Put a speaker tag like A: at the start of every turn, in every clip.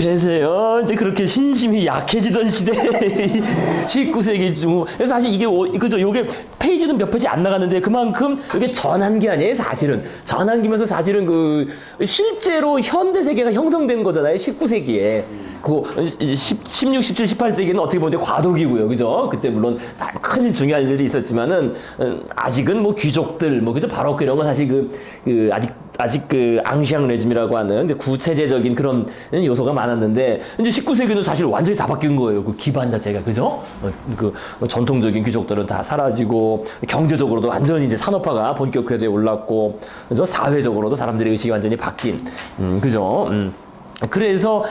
A: 그래서요, 이제 그렇게 신심이 약해지던 시대, 19세기 중. 그래서 사실 이게, 그죠, 요게 페이지는 몇 페이지 안 나갔는데 그만큼 이게 전환기 아니에요, 사실은. 전환기면서 사실은 실제로 현대 세계가 형성된 거잖아요, 19세기에. 16, 17, 18세기는 어떻게 보면 이제 과도기고요, 그죠? 그때 물론 큰 중요한 일들이 있었지만은, 아직은 뭐 귀족들, 뭐, 그죠? 바로크 이런 건 사실 아직 앙시앙 레짐이라고 하는 이제 구체제적인 그런 요소가 많았는데 이제 19세기는 사실 완전히 다 바뀐 거예요. 그 기반 자체가 그죠? 전통적인 귀족들은 다 사라지고 경제적으로도 완전히 이제 산업화가 본격화돼 올랐고 그죠? 사회적으로도 사람들의 의식이 완전히 바뀐 그죠? 그래서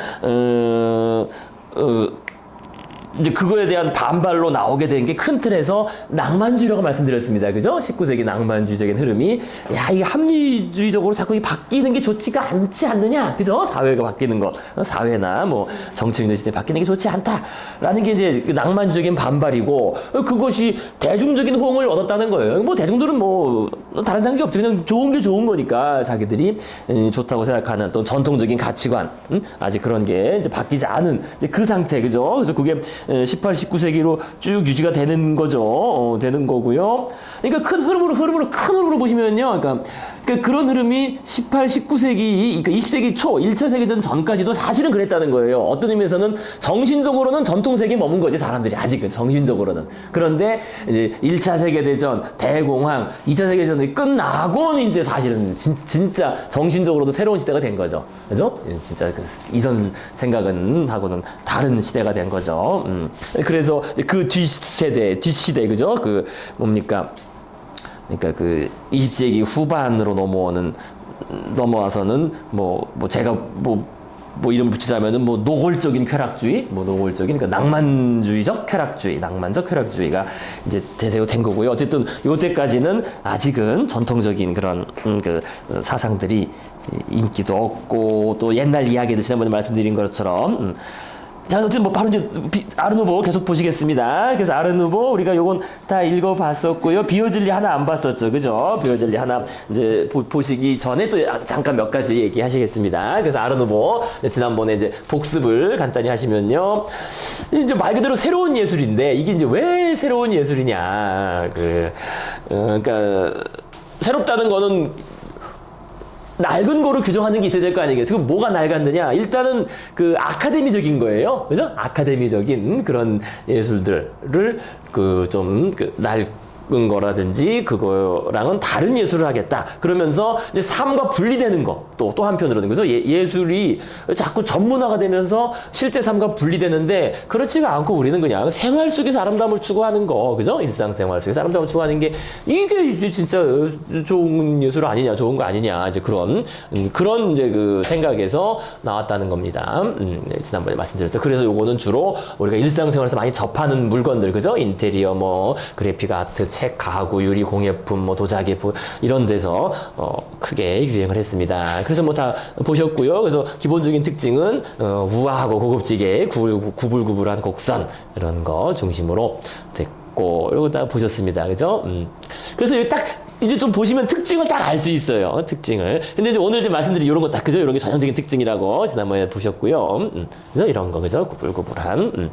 A: 이제 그거에 대한 반발로 나오게 된 게 큰 틀에서 낭만주의라고 말씀드렸습니다. 그죠? 19세기 낭만주의적인 흐름이, 야, 이게 합리주의적으로 자꾸 바뀌는 게 좋지가 않지 않느냐? 그죠? 사회가 바뀌는 거. 사회나 뭐 정치인의 시대 바뀌는 게 좋지 않다라는 게 이제 그 낭만주의적인 반발이고, 그것이 대중적인 호응을 얻었다는 거예요. 뭐 대중들은 뭐 다른 생각이 없죠. 그냥 좋은 게 좋은 거니까 자기들이 좋다고 생각하는 또 전통적인 가치관, 아직 그런 게 이제 바뀌지 않은 이제 그 상태. 그죠? 그래서 그게 18, 19세기로 쭉 유지가 되는 거죠. 되는 거고요. 그러니까 큰 흐름으로 보시면요. 그러니까 그런 흐름이 18, 19세기, 그러니까 20세기 초, 1차 세계대전 전까지도 사실은 그랬다는 거예요. 어떤 의미에서는 정신적으로는 전통세계에 머문 거지, 사람들이. 아직은 정신적으로는. 그런데 이제 1차 세계대전, 대공황, 2차 세계대전이 끝나고는 이제 사실은 진짜 정신적으로도 새로운 시대가 된 거죠. 그죠? 진짜 이전 생각은 하고는 다른 시대가 된 거죠. 그래서 그 뒷시대, 그죠? 그러니까 20세기 후반으로 넘어와서는 제가 이름 붙이자면은 노골적인 쾌락주의, 그러니까 낭만적 쾌락주의가 이제 대세로 된 거고요. 어쨌든 요때까지는 아직은 전통적인 그런 사상들이 인기도 없고 또 옛날 이야기들 지난번에 말씀드린 것처럼 자, 어쨌든 바로 이제 아르누보 계속 보시겠습니다. 그래서 아르누보 우리가 요건 다 읽어봤었고요. 비오즐리 하나 안 봤었죠, 그죠? 비오즐리 하나 이제 보시기 전에 또 잠깐 몇 가지 얘기하시겠습니다. 그래서 아르누보 지난번에 이제 복습을 간단히 하시면요, 이제 말 그대로 새로운 예술인데 이게 이제 왜 새로운 예술이냐? 그러니까 새롭다는 거는 낡은 거로 규정하는 게 있어야 될 거 아니겠어요? 그 뭐가 낡았느냐? 일단은 아카데미적인 거예요. 그죠? 아카데미적인 그런 예술들을 낡은 거라든지 그거랑은 다른 예술을 하겠다. 그러면서 이제 삶과 분리되는 거. 또 한편으로는 그죠? 예술이 자꾸 전문화가 되면서 실제 삶과 분리되는데 그렇지가 않고 우리는 그냥 생활 속에서 아름다움을 추구하는 거. 그죠? 일상생활 속에서 아름다움을 추구하는 게 이게 이제 진짜 좋은 예술 아니냐, 좋은 거 아니냐. 이제 그런 이제 생각에서 나왔다는 겁니다. 지난번에 말씀드렸죠. 그래서 요거는 주로 우리가 일상생활에서 많이 접하는 물건들. 그죠? 인테리어, 그래픽 아트, 책, 가구, 유리, 공예품, 도자기, 이런 데서 크게 유행을 했습니다. 그래서 다 보셨고요. 그래서 기본적인 특징은 우아하고 고급지게 구불구불한 곡선 이런 거 중심으로 됐고 이거 다 보셨습니다. 그죠? 그래서 여기 딱 이제 좀 보시면 특징을 딱 알 수 있어요. 특징을. 근데 이제 오늘 이제 말씀드린 이런 거 딱 그죠? 이런 게 전형적인 특징이라고 지난번에 보셨고요. 그죠? 이런 거 그죠? 구불구불한.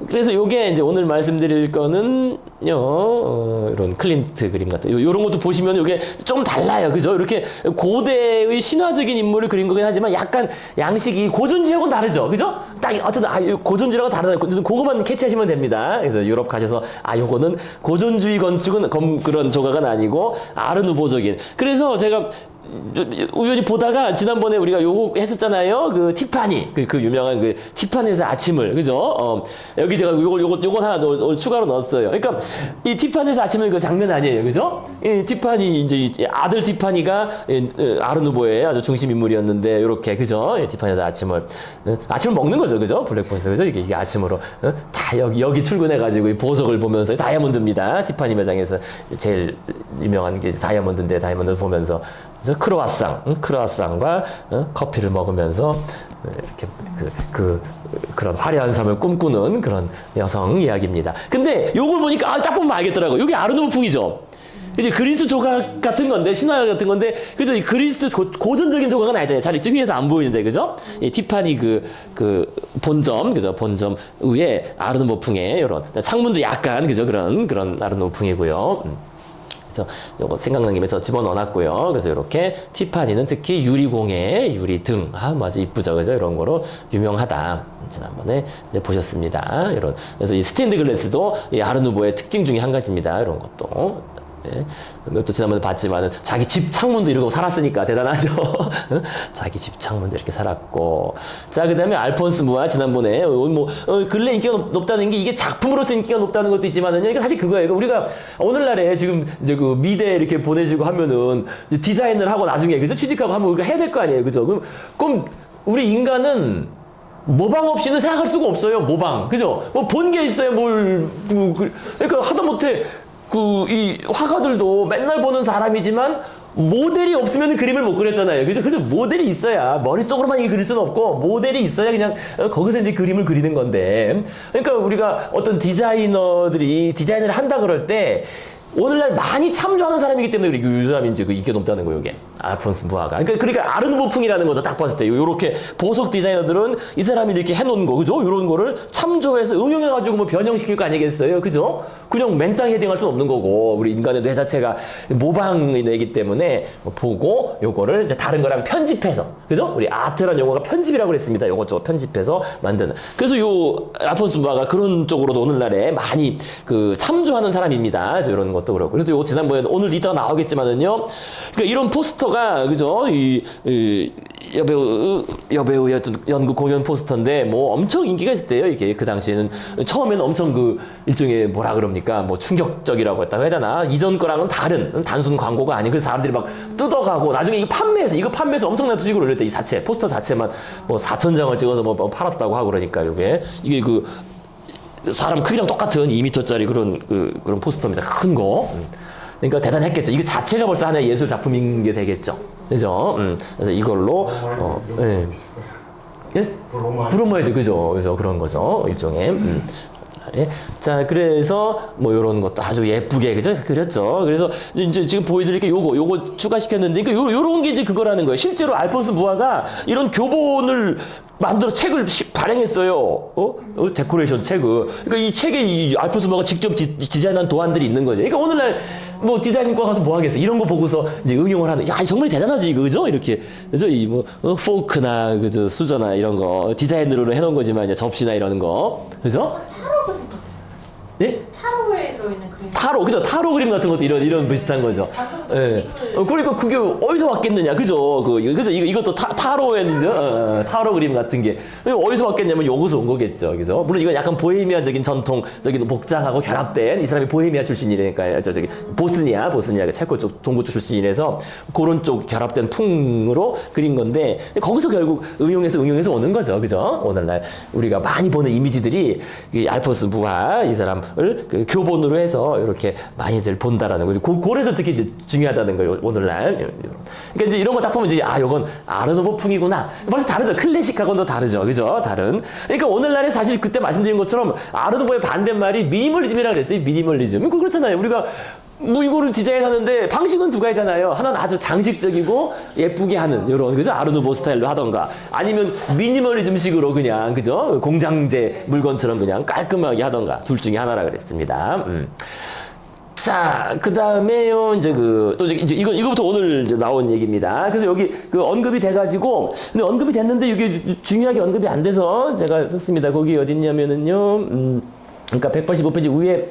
A: 그래서 요게 이제 오늘 말씀드릴 거는요, 이런 클림트 그림 같은, 요런 것도 보시면 요게 좀 달라요. 그죠? 이렇게 고대의 신화적인 인물을 그린 거긴 하지만 약간 양식이 고전주의하고는 다르죠. 그죠? 딱, 어쨌든, 고전주의하고 다르다. 그거만 캐치하시면 됩니다. 그래서 유럽 가셔서, 요거는 고전주의 건축은 그런 조각은 아니고, 아르누보적인. 그래서 제가 우연히 보다가 지난번에 우리가 요거 했었잖아요. 티파니. 유명한 티파니에서 아침을. 그죠? 여기 제가 요건 하나 추가로 넣었어요. 그러니까 이 티파니에서 아침을 장면 아니에요. 그죠? 이 티파니, 이제 아들 티파니가 아르누보의 아주 중심 인물이었는데, 요렇게. 그죠? 티파니에서 아침을 먹는 거죠. 그죠? 블랙버스. 그죠? 이게 아침으로. 다 여기 출근해가지고 이 보석을 보면서 다이아몬드입니다. 티파니 매장에서 제일 유명한 게 다이아몬드인데, 다이아몬드 보면서 크로아상과 커피를 먹으면서 이렇게 그런 화려한 삶을 꿈꾸는 그런 여성 이야기입니다. 근데 요걸 보니까 딱 보면 알겠더라고요. 요게 아르누보풍이죠. 이제 그리스 조각 같은 건데, 신화 같은 건데, 그죠? 이 그리스 고전적인 조각은 아니잖아요. 잘 이쪽 위에서 안 보이는데, 그죠? 이 티파니 그 본점, 그죠? 본점 위에 아르누보풍의 이런 창문도 약간, 그죠? 그런 아르누보풍이고요. 그래서 요거 생각난 김에 저 집어넣어놨고요. 그래서 이렇게 티파니는 특히 유리공예, 유리등, 아주 이쁘죠, 그죠? 이런 거로 유명하다. 지난번에 이제 보셨습니다. 이런 그래서 이 스테인드 글래스도 이 아르누보의 특징 중에 한 가지입니다. 이런 것도. 네. 이것도 지난번에 봤지만은 자기 집 창문도 이러고 살았으니까 대단하죠. 자기 집 창문도 이렇게 살았고. 자, 그다음에 알폰스 무아 지난번에 근래 인기가 높다는 게 이게 작품으로서 인기가 높다는 것도 있지만은요. 이게 사실 그거예요. 우리가 오늘날에 지금 이제 그 미대 이렇게 보내주고 하면은 이제 디자인을 하고 나중에 그죠? 취직하고 하면 우리가 해야 될 거 아니에요. 그죠? 그럼 우리 인간은 모방 없이는 생각할 수가 없어요. 모방. 그죠? 뭐 본 게 있어요. 그러니까 하다못해 이 화가들도 맨날 보는 사람이지만 모델이 없으면 그림을 못 그렸잖아요. 그죠? 근데 모델이 있어야 머릿속으로만 이게 그릴 수는 없고 모델이 있어야 그냥 거기서 이제 그림을 그리는 건데. 그러니까 우리가 어떤 디자이너들이 디자인을 한다 그럴 때 오늘날 많이 참조하는 사람이기 때문에 이 사람이 이제 그 인기가 높다는 거예요, 이게. 알폰스 무아가. 그러니까 아르누보풍이라는 거죠, 딱 봤을 때. 요렇게 보석 디자이너들은 이 사람이 이렇게 해놓은 거, 그죠? 요런 거를 참조해서 응용해가지고 뭐 변형시킬 거 아니겠어요, 그죠? 그냥 맨땅에 헤딩할 수는 없는 거고, 우리 인간의 뇌 자체가 모방의 뇌이기 때문에 보고 요거를 이제 다른 거랑 편집해서, 그죠? 우리 아트라는 용어가 편집이라고 그랬습니다. 요거 저거 편집해서 만드는. 그래서 요 알폰스 무아가 그런 쪽으로도 오늘날에 많이 그 참조하는 사람입니다. 그래서 이런 것도 그렇고. 그래서 요 지난번에 오늘 이따가 나오겠지만은요. 그러니까 이런 포스터가, 그죠? 여배우의 어떤 연극 공연 포스터인데 뭐 엄청 인기가 있었대요. 이게 그 당시에는 처음에는 엄청 그 일종의 뭐라 그럽니까? 뭐 충격적이라고 했다고 해야 되나? 이전 거랑은 다른 단순 광고가 아닌 그래서 사람들이 막 뜯어가고 나중에 이거 판매해서 엄청난 수익을 올렸대. 이 자체 포스터 자체만 뭐 4,000장을 찍어서 뭐 팔았다고 하고 그러니까 이게 그 사람 크기랑 똑같은 2m짜리 그런 포스터입니다. 큰 거. 그러니까 대단했겠죠. 이거 자체가 벌써 하나의 예술 작품인 게 되겠죠. 그죠? 그래서 이걸로 예. 예? 브로마이드, 그죠? 그래서 그런 거죠. 일종의. 자, 그래서 뭐 요런 것도 아주 예쁘게, 그죠? 그렸죠. 그래서 이제 지금 보여드릴 게 요거 추가시켰는데, 그러니까 요런 게 이제 그거라는 거예요. 실제로 알폰스 무아가 이런 교본을 만들어 책을 발행했어요. 데코레이션 책을. 그러니까 이 책에 이 알폰스 무아가 직접 디자인한 도안들이 있는 거죠. 그러니까 오늘날 뭐 디자인과 가서 뭐 하겠어? 이런 거 보고서 이제 응용을 하는. 야, 정말 대단하지 이거, 그죠? 이렇게, 그죠? 이 뭐 포크나 그죠? 수저나 이런 거 디자인으로 해놓은 거지만 이제 접시나 이런 거, 그죠? 예?
B: 타로에 들어있는 그림.
A: 타로, 그죠? 타로 그림 같은 것도 이런 비슷한 거죠. 예. 그러니까 그게 어디서 왔겠느냐, 그죠? 그죠? 이것도 타로였는데, 타로 그림 같은 게 어디서 왔겠냐면 여기서 온 거겠죠, 그죠? 물론 이건 약간 보헤미아적인 전통적인 복장하고 결합된 이 사람이 보헤미아 출신이니까 저기 보스니아 그 체코 쪽 동부 쪽 출신이라서 그런 쪽 결합된 풍으로 그린 건데 거기서 결국 응용해서 오는 거죠, 그죠? 오늘날 우리가 많이 보는 이미지들이 이 알폰스 무아 이 사람을 그 교본으로 해서 이렇게 많이들 본다라는 거죠. 그래서 특히 이제 중요하다는 거예요, 오늘날. 그러니까 이제 이런 거 딱 보면 이제 이건 아르누보풍이구나. 벌써 다르죠. 클래식하고는 또 다르죠, 그죠? 그러니까 오늘날에 사실 그때 말씀드린 것처럼 아르누보의 반대말이 미니멀리즘이라고 그랬어요. 미니멀리즘. 그렇잖아요. 우리가 뭐 이거를 디자인하는데 방식은 두 가지잖아요. 하나는 아주 장식적이고 예쁘게 하는 이런, 그죠? 아르누보 스타일로 하던가 아니면 미니멀리즘식으로 그냥, 그죠? 공장제 물건처럼 그냥 깔끔하게 하던가 둘 중에 하나라 그랬습니다. 자, 그 다음에요, 이제 또 이제 이거부터 오늘 이제 나온 얘기입니다. 그래서 여기 언급이 돼가지고, 근데 언급이 됐는데 이게 중요하게 언급이 안 돼서 제가 썼습니다. 거기 어딨냐면은요, 그러니까 185페이지 위에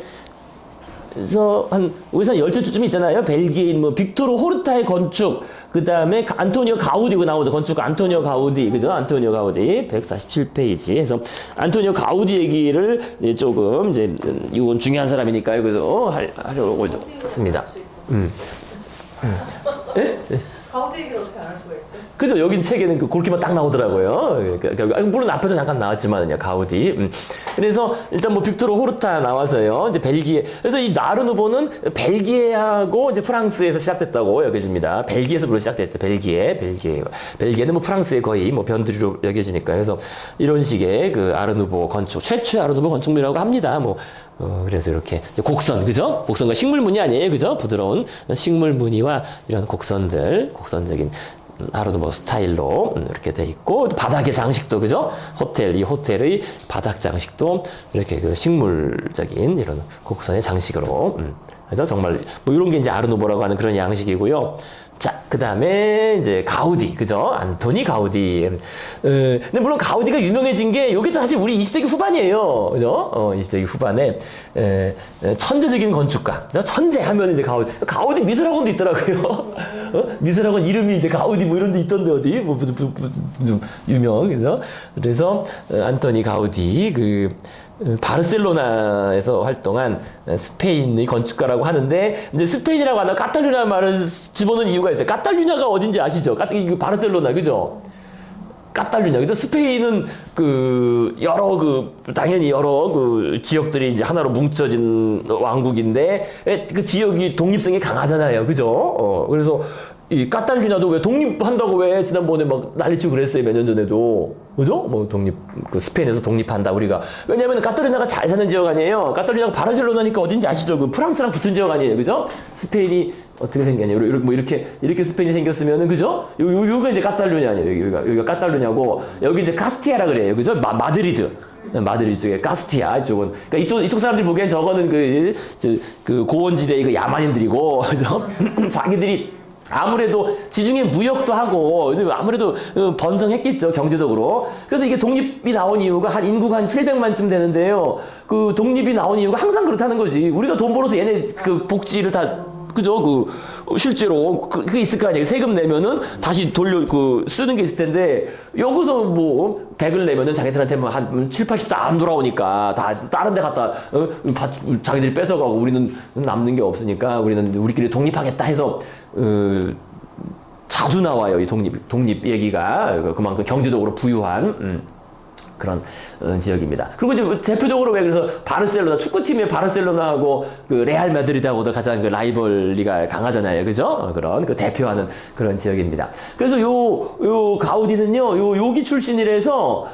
A: 그래서 여기서 10줄쯤 있잖아요. 벨기에인 뭐 빅토르 호르타의 건축, 그 다음에 안토니오 가우디가 나오죠. 건축가 안토니오 가우디, 그죠? 안토니오 가우디 147페이지. 그래서 안토니오 가우디 얘기를 조금 이제 이건 중요한 사람이니까요. 그래서 하려고 했습니다. 예?
B: 가우디 얘기를 어떻게 안 할 수가 있죠?
A: 그죠? 여긴 책에는 그 골키만 딱 나오더라고요. 물론 앞에도 잠깐 나왔지만요, 가우디. 그래서 일단 뭐 빅토르 호르타 나와서요. 이제 벨기에. 그래서 이 아르누보는 벨기에하고 이제 프랑스에서 시작됐다고 여겨집니다. 벨기에에서 물론 시작됐죠. 벨기에는 뭐 프랑스의 거의 뭐 변두리로 여겨지니까. 그래서 이런 식의 그 아르누보 건축, 최초의 아르누보 건축물이라고 합니다. 뭐 그래서 이렇게 곡선, 그죠? 곡선과 식물무늬 아니에요, 그죠? 부드러운 식물무늬와 이런 곡선적인 아르누보 스타일로 이렇게 돼 있고, 바닥의 장식도, 그죠? 이 호텔의 바닥 장식도 이렇게 그 식물적인 이런 곡선의 장식으로, 그죠? 정말 뭐 이런 게 이제 아르누보라고 하는 그런 양식이고요. 자, 그 다음에 이제 가우디, 그죠? 안토니 가우디. 근데 물론 가우디가 유명해진 게 요게 사실 우리 20세기 후반이에요, 그죠? 20세기 후반에 천재적인 건축가, 그죠? 천재 하면 이제 가우디 미술학원도 있더라고요. 미술학원 이름이 이제 가우디 뭐 이런 데 있던데 어디 좀 유명, 그죠? 그래서 안토니 가우디 바르셀로나에서 활동한 스페인의 건축가라고 하는데, 이제 스페인이라고 하나 카탈루냐 말을 집어넣은 이유가 있어요. 카탈루냐가 어딘지 아시죠? 바르셀로나, 그죠? 카탈루냐, 그죠? 스페인은 당연히 여러 지역들이 이제 하나로 뭉쳐진 왕국인데, 그 지역이 독립성이 강하잖아요, 그죠? 그래서 이 카탈루냐도 왜 독립한다고 왜 지난번에 막 난리치고 그랬어요, 몇 년 전에도. 그죠? 뭐 스페인에서 독립한다, 우리가. 왜냐면 카탈루냐가 잘 사는 지역 아니에요? 카탈루냐가 바르셀로나니까 어딘지 아시죠? 프랑스랑 붙은 지역 아니에요? 그죠? 스페인이 어떻게 생겼냐? 이렇게 스페인이 생겼으면은, 그죠? 여기가 이제 카탈루냐 아니에요? 여기가 카탈루냐고, 여기 이제 카스티아라 그래요. 그죠? 마드리드 쪽에 카스티아 이쪽은. 그러니까 이쪽 사람들이 보기엔 저거는 그 고원지대의 야만인들이고, 그죠? 자기들이 아무래도 지중해 무역도 하고 아무래도 번성했겠죠, 경제적으로. 그래서 이게 독립이 나온 이유가 인구가 한 700만쯤 되는데요. 그 독립이 나온 이유가 항상 그렇다는 거지. 우리가 돈 벌어서 얘네 복지를 다, 그죠? 실제로 그게 있을 거 아니에요. 세금 내면은 다시 쓰는 게 있을 텐데, 여기서 뭐 100을 내면은 자기들한테 뭐 한 7, 80도 안 돌아오니까 다 다른 데 갖다 자기들이 뺏어가고, 우리는 남는 게 없으니까 우리끼리 독립하겠다 해서 자주 나와요, 이 독립 얘기가. 그만큼 경제적으로 부유한 그런 지역입니다. 그리고 이제 대표적으로 그래서 축구팀의 바르셀로나하고 레알 마드리드하고도 가장 라이벌리가 강하잖아요, 그죠? 그런 대표하는 그런 지역입니다. 그래서 요 가우디는요, 여기 출신이라서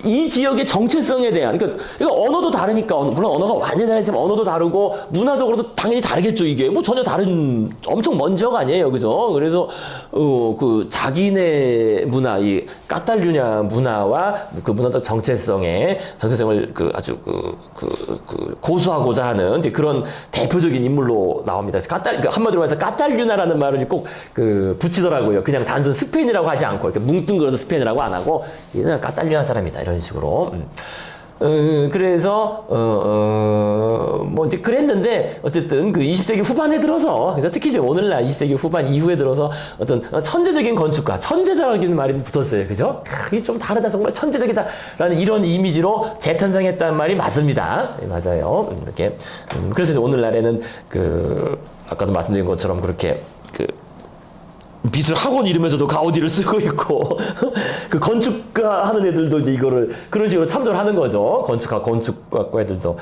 A: 이 지역의 정체성에 대한, 그러니까 언어도 다르니까, 물론 언어가 완전히 다르지만 언어도 다르고 문화적으로도 당연히 다르겠죠. 이게 뭐 전혀 다른 엄청 먼 지역 아니에요, 그죠? 그래서 자기네 문화, 이 카탈루냐 문화와 그 문화적 정체성을 아주 고수하고자 하는 이제 그런 대표적인 인물로 나옵니다. 한마디로 말해서 카탈루냐라는 말을 꼭 붙이더라고요. 그냥 단순 스페인이라고 하지 않고 이렇게 뭉뚱그려서 스페인이라고 안 하고, 얘는 카탈루냐 사람이다, 이런 식으로. 그래서 뭐 이제 그랬는데, 어쨌든 20세기 후반에 들어서, 그래서 특히 이제 오늘날 20세기 후반 이후에 들어서 어떤 천재적인 건축가, 천재자라는 말이 붙었어요, 그죠? 이게 좀 다르다, 정말 천재적이다라는 이런 이미지로 재탄생했다는 말이 맞습니다. 맞아요. 이렇게. 그래서 이제 오늘날에는 아까도 말씀드린 것처럼 그렇게 미술 학원 이름에서도 가우디를 쓰고 있고, 건축가 하는 애들도 이제 이거를 그런 식으로 참조를 하는 거죠. 건축학과 애들도.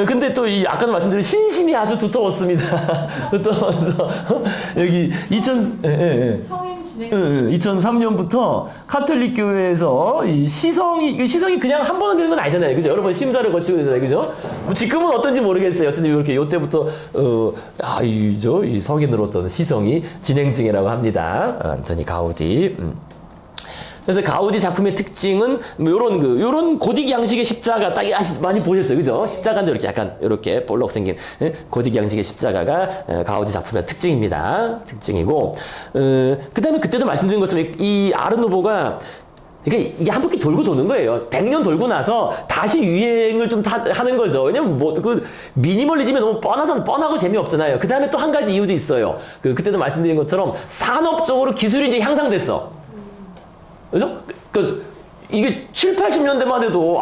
A: 근데 또 아까도 말씀드린 신심이 아주 두터웠습니다. 두터워서 여기 2003년부터 카톨릭 교회에서 이 시성이 그냥 한 번은 되는 건 아니잖아요, 그죠? 여러 번 심사를 거치고 있잖아요, 그죠? 뭐 지금은 어떤지 모르겠어요. 어쨌든 이렇게 요때부터 이 성인으로부터 시성이 진행 중이라고 합니다. 안토니 가우디. 그래서 가우디 작품의 특징은 요런 고딕 양식의 십자가, 딱 많이 보셨죠, 그죠? 십자가인데 이렇게 약간 이렇게 볼록 생긴 고딕 양식의 십자가가 가우디 작품의 특징이고, 그다음에 그때도 말씀드린 것처럼 이 아르누보가, 그러니까 이게 한 바퀴 돌고 도는 거예요. 100년 돌고 나서 다시 유행을 좀 하는 거죠. 왜냐면 미니멀리즘이 너무 뻔하고 재미없잖아요. 그 다음에 또 한 가지 이유도 있어요. 그때도 말씀드린 것처럼 산업적으로 기술이 이제 향상됐어. 그죠? 이게 7, 80년대만 해도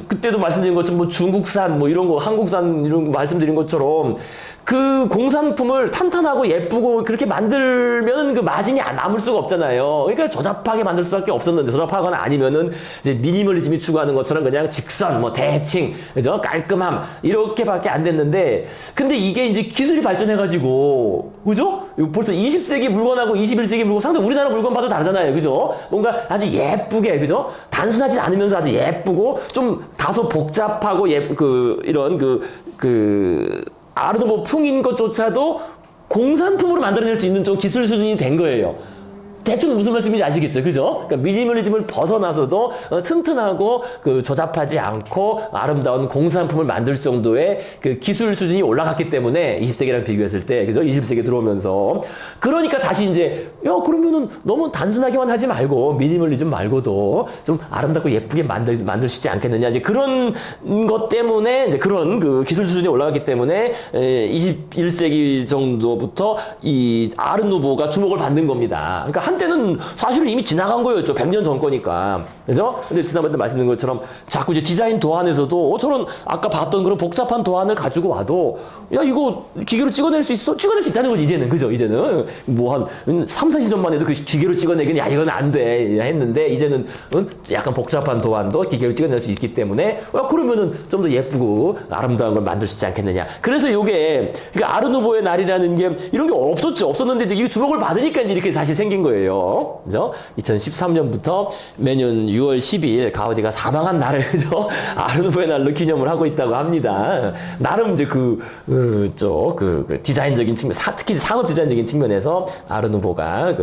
A: 그때도 말씀드린 것처럼 뭐 중국산 뭐 이런 거, 한국산 이런 거 말씀드린 것처럼 그 공산품을 탄탄하고 예쁘고 그렇게 만들면 그 마진이 남을 수가 없잖아요. 그러니까 조잡하게 만들 수밖에 없었는데, 조잡하거나 아니면은 이제 미니멀리즘이 추구하는 것처럼 그냥 직선, 뭐 대칭, 그죠? 깔끔함 이렇게밖에 안 됐는데, 근데 이게 이제 기술이 발전해가지고, 그죠? 벌써 20세기 물건하고 21세기 물건 상당히 우리나라 물건 봐도 다르잖아요, 그죠? 뭔가 아주 예쁘게, 그죠? 단순하지 않으면서 아주 예쁘고 좀 다소 복잡하고 이런 아르누보 풍인 것조차도 공산품으로 만들어낼 수 있는 좀 기술 수준이 된 거예요. 대충 무슨 말씀인지 아시겠죠? 그죠? 그러니까 미니멀리즘을 벗어나서도 튼튼하고 조잡하지 않고 아름다운 공산품을 만들 정도의 그 기술 수준이 올라갔기 때문에 20세기랑 비교했을 때, 그죠? 20세기 들어오면서. 그러니까 다시 이제, 그러면은 너무 단순하게만 하지 말고 미니멀리즘 말고도 좀 아름답고 예쁘게 만들 수 있지 않겠느냐. 이제 그런 것 때문에 이제 그런 그 기술 수준이 올라갔기 때문에 21세기 정도부터 이 아르누보가 주목을 받는 겁니다. 그러니까 한때는 사실은 이미 지나간 거였죠. 100년 전 거니까. 그죠? 근데 지난번에 말씀드린 것처럼 자꾸 이제 디자인 도안에서도 저런 아까 봤던 그런 복잡한 도안을 가지고 와도 야, 이거 기계로 찍어낼 수 있어? 찍어낼 수 있다는 거지, 이제는. 그죠? 이제는. 뭐 한 3, 40년 전만 해도 그 기계로 찍어내기는 야, 이건 안 돼. 했는데 이제는 약간 복잡한 도안도 기계로 찍어낼 수 있기 때문에 그러면은 좀 더 예쁘고 아름다운 걸 만들 수 있지 않겠느냐. 그래서 요게 그러니까 아르누보의 날이라는 게 이런 게 없었는데 이제 이 주목을 받으니까 이제 이렇게 사실 생긴 거예요. 그죠? 2013년부터 매년 6월 12일 가우디가 사망한 날을 그죠? 아르누보의 날로 기념을 하고 있다고 합니다. 나름 이제 디자인적인 측면, 특히 산업 디자인적인 측면에서 아르누보가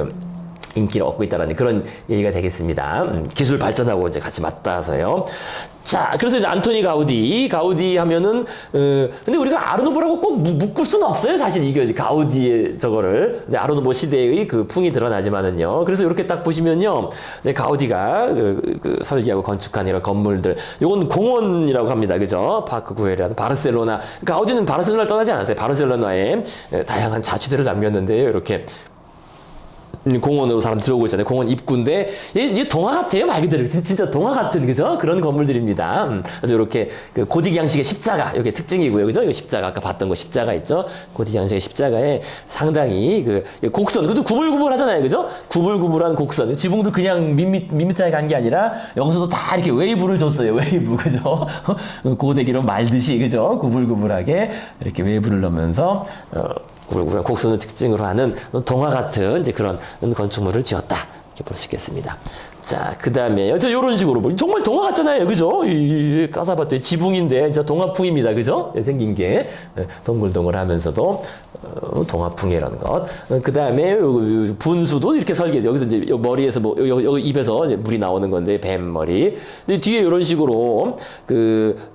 A: 인기를 얻고 있다는 그런 얘기가 되겠습니다. 기술 발전하고 이제 같이 맞닿아서요. 자, 그래서 이제 안토니 가우디 하면은, 근데 우리가 아르누보라고 꼭 묶을 수는 없어요. 사실 이게 가우디의 저거를. 아르누보 시대의 그 풍이 드러나지만은요. 그래서 이렇게 딱 보시면요. 이제 가우디가 설계하고 건축한 이런 건물들. 요건 공원이라고 합니다. 그죠? 파크 구에라는 바르셀로나. 가우디는 바르셀로나를 떠나지 않았어요. 바르셀로나에 다양한 자취들을 남겼는데요. 이렇게. 공원으로 사람 들어오고 있잖아요. 공원 입구인데 이게 동화 같아요. 말 그대로 진짜 동화 같은 그죠? 그런 건물들입니다. 그래서 이렇게 고딕 양식의 십자가 이게 특징이고요. 그죠? 이 십자가 아까 봤던 거 십자가 있죠? 고딕 양식의 십자가에 상당히 곡선 그것도 구불구불하잖아요. 그죠? 구불구불한 곡선. 지붕도 그냥 밋밋하게 간 게 아니라 여기서도 다 이렇게 웨이브를 줬어요. 웨이브 그죠? 고데기로 말듯이 그죠? 구불구불하게 이렇게 웨이브를 넣으면서 구불구불한 곡선을 특징으로 하는 동화 같은 이제 그런 건축물을 지었다. 이렇게 볼 수 있겠습니다. 자, 그 다음에, 이런 식으로, 정말 동화 같잖아요. 그죠? 이 까사바토의 지붕인데, 진짜 동화풍입니다. 그죠? 생긴 게, 동글동글 하면서도, 동화풍이라는 것. 그 다음에, 분수도 이렇게 설계해서, 여기서 이제, 머리에서 여기 입에서 이제 물이 나오는 건데, 뱀머리. 근데 뒤에 이런 식으로,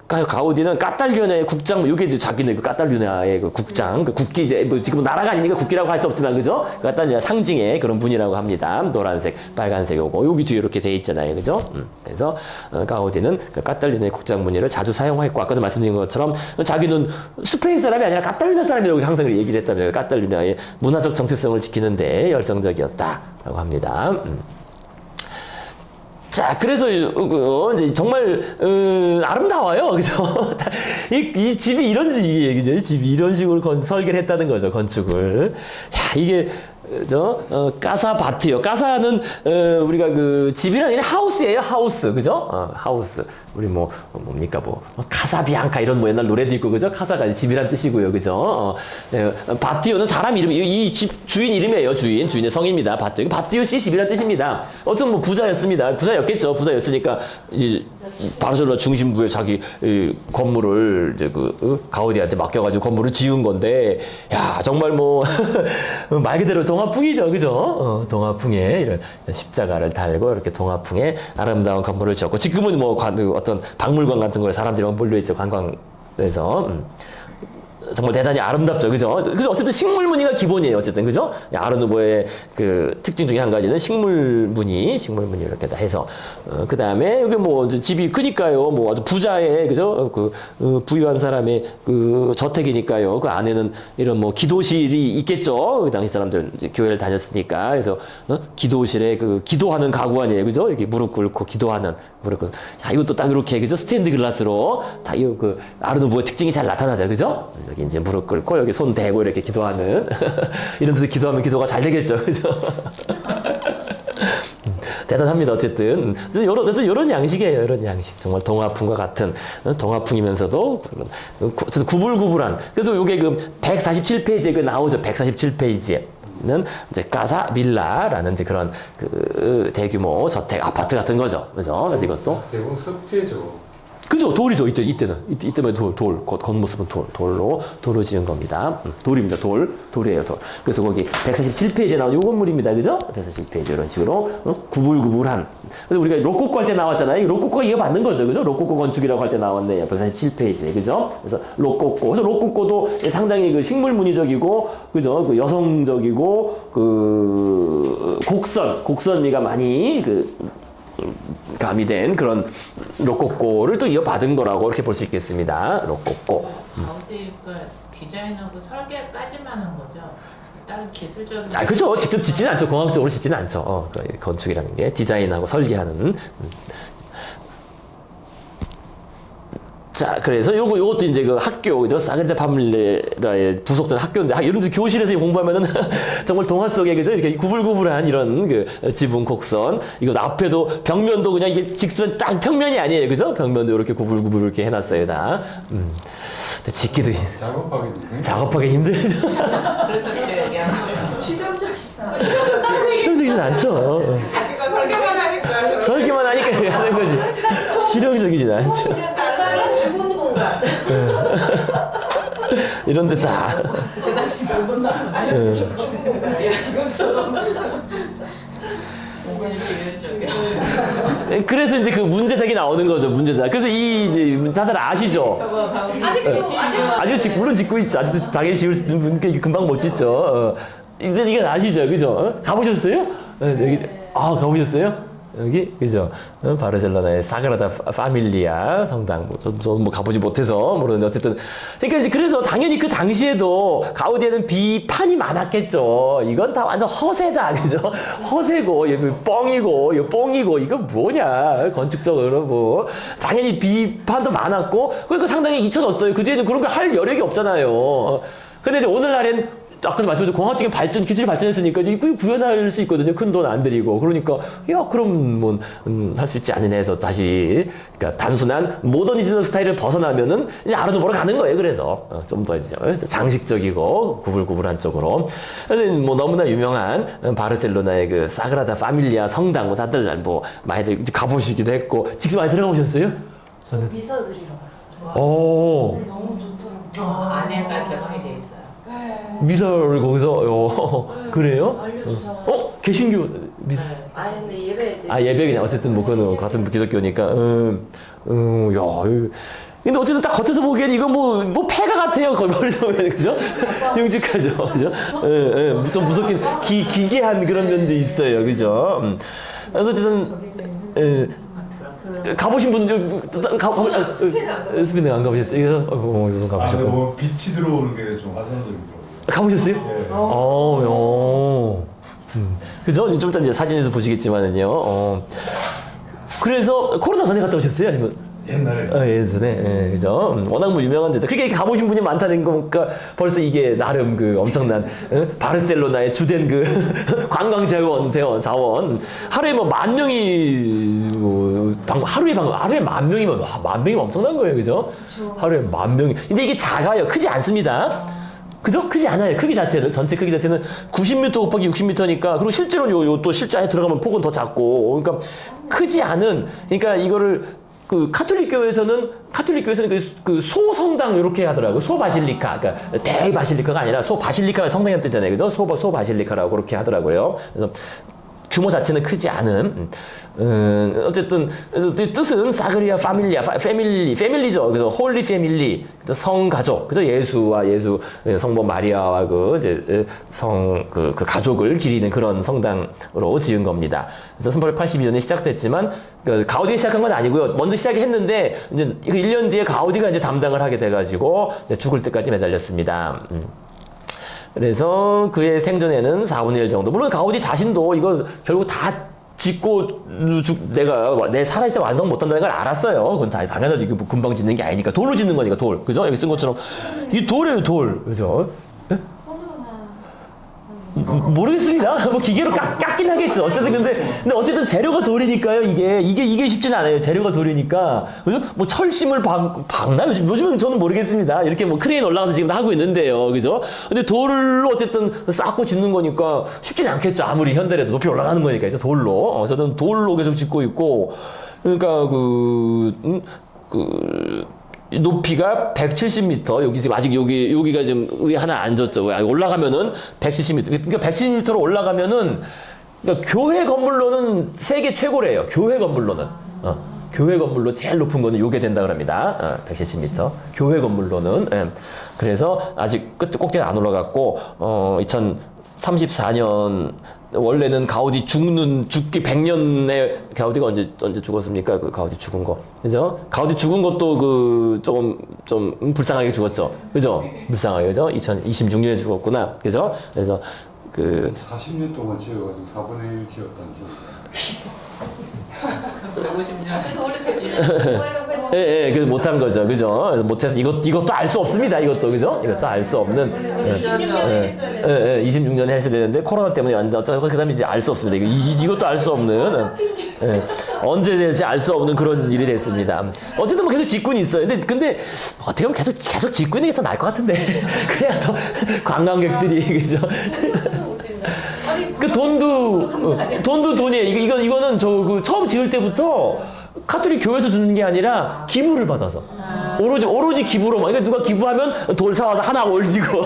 A: 가우디는 까탈류냐의 국장, 이게 이제 자기네 까탈류냐의 국장, 국기 이제, 지금 나라가 아니니까 국기라고 할 수 없지만, 그죠? 까탈류냐 상징의 그런 분이라고 합니다. 노란색, 빨간색 요거. 여기 뒤에 이렇게 돼 있잖아요. 그죠? 그래서, 가우디는 까탈류냐의 국장 무늬를 자주 사용했고, 아까도 말씀드린 것처럼, 자기는 스페인 사람이 아니라 까탈류냐 사람이라고 항상 얘기를 했다며, 까탈류냐의 문화적 정체성을 지키는데 열성적이었다라고 합니다. 자, 그래서 이제 정말 아름다워요, 그죠? 이 집이 이런 얘기죠. 집이 이런 식으로 설계를 했다는 거죠, 건축을. 야, 이게 까사바티요. 까사는 우리가 집이란 아니라 하우스예요, 하우스, 그죠? 하우스. 우리 뭡니까 카사비앙카 이런 옛날 노래도 있고 그죠? 카사가 집이란 뜻이고요, 그죠? 바티오는 사람 이름, 이 집 주인 이름이에요, 주인의 성입니다. 바티오 씨 집이란 뜻입니다. 어쩜 부자였습니다. 부자였겠죠. 부자였으니까 이제 바르셀로나 중심부에 자기 건물을 이제 가우디한테 맡겨가지고 건물을 지은 건데, 야 정말 말 그대로 동화풍이죠, 그죠? 동화풍에 이런 십자가를 달고 이렇게 동화풍에 아름다운 건물을 지었고, 지금은 어떤 박물관 같은 거에 사람들이 몰려 있죠, 관광에서. 정말 대단히 아름답죠, 그죠? 그죠? 어쨌든 식물 무늬가 기본이에요, 어쨌든 그죠? 아르누보의 그 특징 중에 한 가지는 식물 무늬 이렇게 다 해서 그 다음에 여기 뭐 집이 크니까요, 뭐 아주 부자의 그죠? 부유한 사람의 그 저택이니까요, 그 안에는 이런 뭐 기도실이 있겠죠. 그 당시 사람들 이제 교회를 다녔으니까 그래서 기도실에 그 기도하는 가구 아니에요, 그죠? 이렇게 무릎 꿇고 기도하는 무릎 꿇고, 야 이것도 딱 이렇게 그죠? 스테인드 글라스로 다 이 그 아르누보의 특징이 잘 나타나죠, 그죠? 여기 이제 무릎 꿇고 여기 손 대고 이렇게 기도하는 이런 데서 기도하면 기도가 잘 되겠죠, 그죠? 대단합니다. 어쨌든 이런 양식이에요. 이런 양식 정말 동화풍과 같은 동화풍이면서도 구불구불한. 그래서 이게 그 147페이지에 그 나오죠. 147페이지에는 이제 까사 밀라라는 이제 그런 그 대규모 저택 아파트 같은 거죠. 그죠? 그래서 이것도
B: 대부분 석재죠.
A: 그죠? 돌이죠. 이때만 돌, 겉모습은 돌로 지은 겁니다. 돌입니다. 돌이에요. 돌. 그래서 거기 147페이지에 나온 요 건물입니다. 그죠? 147페이지 이런 식으로 구불구불한. 그래서 우리가 로코코 할 때 나왔잖아요. 로코코가 이어받는 거죠. 그죠? 로코코 건축이라고 할 때 나왔네요. 147페이지. 그죠? 그래서 로코코. 그래서 로코코도 상당히 그 식물 무늬적이고, 그죠? 그 여성적이고, 그 곡선미가 많이 가미된 그런 로코코를 또 이어받은 거라고 이렇게 볼 수 있겠습니다. 로코코.
C: 가운데 그 디자인하고 설계까지만 한 거죠. 다른 기술적인.
A: 그죠. 직접 짓지는 않죠. 공학적으로 짓지는 않죠. 그 건축이라는 게 디자인하고 설계하는. 자, 그래서 요것도 이제 그 학교, 그죠? 사그라다 파밀리아에 부속된 학교인데, 여러분들 교실에서 공부하면은 정말 동화 속에, 그죠? 이렇게 구불구불한 이런 그 지붕 곡선. 이거 앞에도 벽면도 그냥 이게 직선 딱 평면이 아니에요. 그죠? 벽면도 이렇게 구불구불 이렇게 해놨어요, 다. 짓기도 작업하기 힘들죠.
C: 그래서 제가 얘기한 거예요.
A: 실용적이진 않죠.
C: 자기가 설계만 하니까.
A: 설계만 하니까 하는 거지. 실용적이진 않죠.
D: 죽은 공간.
A: 이런데 다.
C: 그 당시 넓은 나무 죽은 공간이야. 지금처럼. 오븐이 비효율적이야.
A: 그래서 이제 그 문제작이 나오는 거죠, 문제작. 그래서 이 이제 다들 아시죠?
C: 저거 방금
A: 아직도 물론 짓고 있죠. 아직도 당연히 지을 수 있는 분께 금방 못 짓죠. 근데 이건 아시죠, 그죠? 가보셨어요? 여기 가보셨어요? 여기 그죠? 바르셀로나의 사그라다 파밀리아 성당. 저도 가보지 못해서 모르는데 어쨌든 그러니까 이제 그래서 당연히 그 당시에도 가우디에는 비판이 많았겠죠. 이건 다 완전 허세다, 그죠? 허세고 뻥이고 이거 뭐냐 건축적으로 뭐 당연히 비판도 많았고 그러니까 상당히 잊혀졌어요. 그 뒤에는 그런 거 할 여력이 없잖아요. 근데 이제 오늘날엔 아까 말씀드린 공학적인 발전, 기술이 발전했으니까 이제 구현할 수 있거든요. 큰 돈 안 들이고. 그러니까, 그럼 뭐, 할 수 있지 않느냐 해서 다시, 그러니까 단순한 모더니즘 스타일을 벗어나면은 이제 아르누보로 가는 거예요. 그래서. 좀 더 이제 장식적이고 구불구불한 쪽으로. 그래서 뭐 너무나 유명한 바르셀로나의 그 사그라다 파밀리아 성당, 뭐 다들 뭐 많이들 가보시기도 했고. 직접 많이 들어가보셨어요?
D: 미서 드리러 갔어요.
A: 오.
D: 너무 좋더라고요.
C: 안에가 개방이 돼 있어요.
A: 미사를 거기서, 그래요?
D: 알려주셔서.
A: 개신교,
C: 네.
D: 근데 예배 이제.
A: 예배 그냥 어쨌든 뭐 그거는 같은 기독교니까 근데 어쨌든 딱 겉에서 보기엔 이거 뭐 폐가 같아요. 거의 멀리서 보면 그죠? 흉측하죠, 그죠? 좀 무섭긴 기괴한 그런 면도 있어요, 그죠? 그래서 어쨌든 가보신 분들 스페인 안 가보셨어요? 이거 가보셨고
B: 뭐 빛이 들어오는 게 좀 환상적이더라고요.
A: 가보셨어요?
B: 네.
A: 그죠? 좀 이따 이제 사진에서 보시겠지만은요. 그래서 코로나 전에 갔다 오셨어요? 아니면?
B: 옛날에.
A: 예전에, 그죠? 워낙 뭐 유명한 데죠. 그러니까 가보신 분이 많다는 거니까 벌써 이게 나름 그 엄청난 바르셀로나의 주된 그 관광 자원. 하루에 뭐 10,000명이 하루에 10,000명이면 10,000명이면 엄청난 거예요, 그죠? 하루에 10,000명이. 근데 이게 작아요. 크지 않습니다. 그죠? 크지 않아요. 크기 자체는, 전체 크기 자체는 90m 곱하기 60m니까, 그리고 실제로 또 실자에 들어가면 폭은 더 작고, 그러니까 크지 않은, 그러니까 이거를 그 카톨릭 교회에서는 그 소성당 이렇게 하더라고요. 소바실리카. 그러니까 대바실리카가 아니라 소바실리카가 성당이란 뜻이잖아요. 그죠? 소바실리카라고 그렇게 하더라고요. 그래서 규모 자체는 크지 않은 어쨌든 뜻은 사그리아 파밀리아 패밀리죠. 그래서 홀리 패밀리 성가족 그래서 예수와 예수 성모 마리아와 그 이제 그 가족을 기리는 그런 성당으로 지은 겁니다. 그래서 1882년에 시작됐지만 그 가우디가 시작한 건 아니고요. 먼저 시작했는데 이제 1년 뒤에 가우디가 이제 담당을 하게 돼가지고 죽을 때까지 매달렸습니다. 그래서 그의 생전에는 4분의 1 정도. 물론 가우디 자신도 이거 결국 다 짓고 내가 내 살아있을 때 완성 못한다는 걸 알았어요. 그건 다 당연하죠. 이게 뭐 금방 짓는 게 아니니까. 돌로 짓는 거니까 돌. 그죠? 여기 쓴 것처럼 이 돌이에요, 돌. 그죠? 모르겠습니다. 뭐 기계로 깎긴 하겠죠. 어쨌든 근데 어쨌든 재료가 돌이니까요. 이게 쉽지는 않아요. 재료가 돌이니까. 그죠? 뭐 철심을 박나 요즘은 저는 모르겠습니다. 이렇게 뭐 크레인 올라가서 지금 하고 있는데요. 그죠? 근데 돌로 어쨌든 쌓고 짓는 거니까 쉽지는 않겠죠. 아무리 현대라도 높이 올라가는 거니까. 이제 돌로. 어쨌든 돌로 계속 짓고 있고. 그러니까 높이가 170m. 여기 지금 아직 여기가 지금 위에 하나 안 졌죠. 올라가면은 170m. 그러니까 170m로 올라가면은 그러니까 교회 건물로는 세계 최고래요. 교회 건물로는. 교회 건물로 제일 높은 거는 요게 된다 그럽니다. 170m. 교회 건물로는. 예. 그래서 아직 꼭대기는 안 올라갔고 2034년 원래는 가우디 죽기 100년에 가우디가 언제 죽었습니까? 그 가우디 죽은 거. 그죠? 가우디 죽은 것도 좀 불쌍하게 죽었죠. 그죠? 불쌍하게. 그죠? 2026년에 죽었구나. 그죠? 그래서
B: 40년 동안 지어가지고 4분의 1 지었다는 소리죠.
C: 150년.
D: 그래서 원래 170년
A: 예, 그래서 못한 거죠. 그죠? 그래서 못해서 이것도 알 수 없습니다. 이것도. 그죠? 이것도 알 수 없는.
D: 26년에 했어야 되는데
A: 26년에 했어야 되는데, 코로나 때문에 완전, 그 다음에 이제 알 수 없습니다. 이것도 알 수 없는, 언제 될지 알 수 없는 그런 일이 됐습니다. 어쨌든 뭐 계속 짓고는 있어요. 근데 어떻게 보면 계속 짓고 있는 게 더 나을 것 같은데. 그래야 더 관광객들이, 그죠? 그 돈도 돈이에요. 이거는 처음 지을 때부터 카톨릭 교회에서 주는 게 아니라 기부를 받아서. 오로지 기부로만. 그러니까 누가 기부하면 돌 사와서 하나 올리고.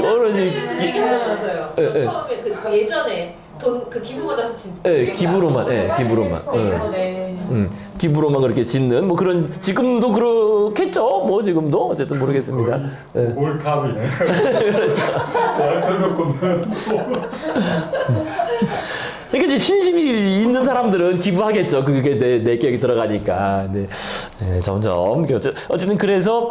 A: 오로지.
E: 얘기하셨어요. 처음에 예전에 그 기부 받아서 진.
A: 기부로만. 기부로만 그렇게 짓는 뭐 그런 지금도 그렇겠죠. 뭐 지금도 어쨌든 모르겠습니다.
B: 몰탑이네. 완전 놓고는
A: 그러니까 이제 신심이 있는 사람들은 기부하겠죠. 그게 내 계획이 들어가니까. 점점. 어쨌든 그래서,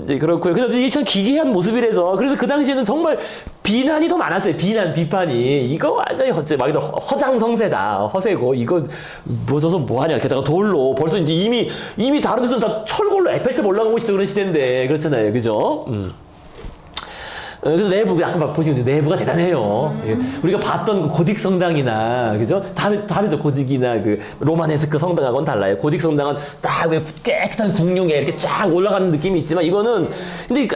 A: 이제 그렇고요. 그래서 이게 참 기괴한 모습이라서. 그래서 그 당시에는 정말 비난이 더 많았어요. 비판이. 이거 완전히 막 허장성세다. 허세고. 이거 뭐 줘서 뭐하냐. 게다가 돌로. 벌써 이제 이미 다른 데서는 다 철골로 에펠탑 올라가고 있어 그런 시대인데. 그렇잖아요. 그죠? 그래서 내부가 아까 보시면 내부가 대단해요. 우리가 봤던 그 고딕 성당이나 그죠? 다르죠. 고딕이나 그 로마네스크 성당하고는 달라요. 고딕 성당은 딱 깨끗한 궁룡에 이렇게 쫙 올라가는 느낌이 있지만 이거는 근데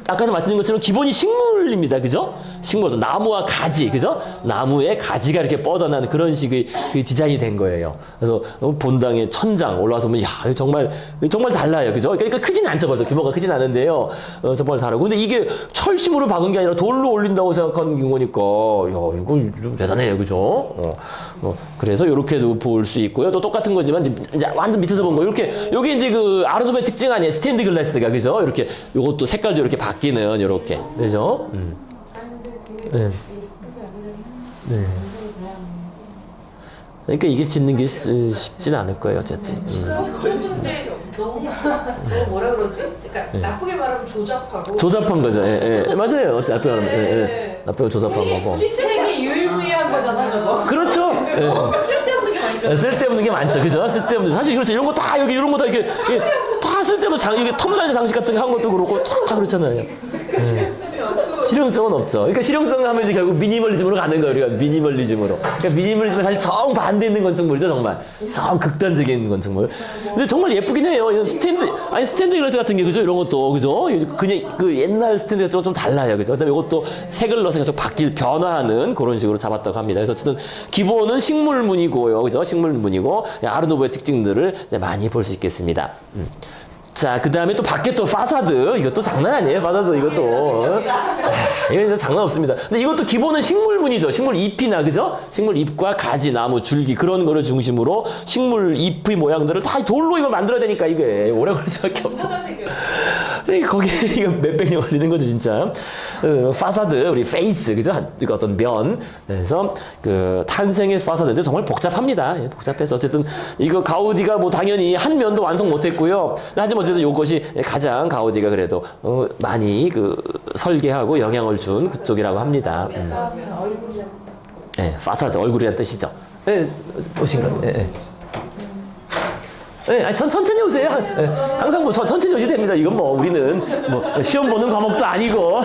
A: 아까도 말씀드린 것처럼 기본이 식물입니다. 그죠? 식물 나무와 가지 그죠? 나무에 가지가 이렇게 뻗어나는 그런 식의 그 디자인이 된 거예요. 그래서 본당의 천장 올라와서 보면 야 정말 달라요. 그죠? 그러니까 크진 않죠. 벌써 규모가 크진 않은데요. 정말 다르고 근데 이게 철심으로 박은 게 아니라 돌로 올린다고 생각하는 거니까, 야, 이거 좀 대단해요. 그죠? 그래서 요렇게도 볼 수 있고요. 또 똑같은 거지만, 이제 완전 밑에서 본 거, 요게 이제 그 아르도베 특징 아니에요? 스탠드 글라스가, 그죠? 이렇게, 요것도 색깔도 이렇게 바뀌는, 요렇게. 그죠? 네. 그러니까 이게 짓는 게 쉽진 않을 거예요, 어쨌든.
E: 근데 너무 뭐라 그러지? 그러니까 나쁘게 말하면 조잡하고.
A: 조잡한 거죠. 맞아요. 나쁘게 말하면. 나쁘게 조잡한 거고.
D: 세계 유일무이한 거잖아 저거.
A: 그렇죠.
E: 쓸데없는 게 많이 들어.
A: 쓸데없는 게 많죠. 그죠? 쓸데없는. 사실 그렇죠. 이런 거 다 여기 이런 거 다 이렇게 다 쓸데없는 이게 텀날 장식 같은 거 한 것도 그렇고 다 그렇잖아요. 실용성은 없죠. 그러니까 실용성 하면 이제 결국 미니멀리즘으로 가는 거예요. 우리가 미니멀리즘으로. 그러니까 미니멀리즘은 사실 정반대 있는 건축물이죠. 정말. 극단적인 건축물. 근데 정말 예쁘긴 해요. 스탠드 글라스 같은 게 그죠? 이런 것도 그죠? 그냥 그 옛날 스탠드가 좀 달라요. 그죠? 그다음에 이것도 색을 넣어서 계속 변화하는 그런 식으로 잡았다고 합니다. 그래서 어쨌든 기본은 식물문이고요. 그죠? 식물문이고 아르노브의 특징들을 이제 많이 볼 수 있겠습니다. 자, 그 다음에 또 밖에 또 파사드. 이것도 장난 아니에요, 파사드 이것도. 이거 진짜 장난 없습니다. 근데 이것도 기본은 식물문이죠. 식물 잎이나, 그죠? 식물 잎과 가지, 나무, 줄기, 그런 거를 중심으로 식물 잎의 모양들을 다 돌로 이걸 만들어야 되니까 이게 오래 걸릴 수밖에 없죠. 거기 이거 몇백 년 걸리는 거죠, 진짜. 파사드, 우리 페이스, 그죠? 이거 어떤 면. 그래서 그 탄생의 파사드인데 정말 복잡합니다. 예, 복잡해서 어쨌든 이거 가우디가 뭐 당연히 한 면도 완성 못했고요. 하지만 어쨌든 이것이 가장 가우디가 그래도 많이 그 설계하고 영향을 준 그쪽이라고 합니다. 네, 파사드 얼굴이란 뜻이죠. 네, 오신가요? 네, 네. 네, 아니, 천천히 오세요. 네, 항상 뭐 천천히 오셔도 됩니다. 이건 뭐 우리는 뭐 시험 보는 과목도 아니고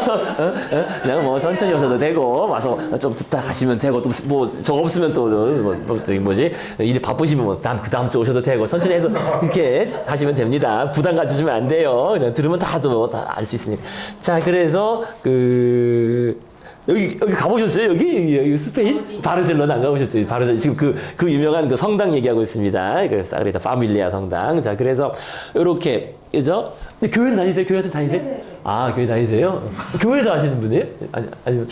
A: 그냥 뭐 천천히 오셔도 되고 와서 좀 듣다 가시면 되고 또 뭐 저 없으면 또 저기 뭐지 일이 바쁘시면 뭐 그 다음 주 오셔도 되고 천천히 해서 이렇게 하시면 됩니다. 부담 가지시면 안 돼요. 그냥 들으면 다 알 수 있으니까. 자, 그래서 여기 가보셨어요? 여기 스페인? 바르셀로나 안 가보셨죠? 바르셀로나. 지금 그 유명한 그 성당 얘기하고 있습니다. 그 사그리타 파밀리아 성당. 자, 그래서 요렇게, 그죠? 근데 교회 다니세요? 교회한테 다니세요? 아, 교회 다니세요? 교회에서 아시는 분이에요? 아니면.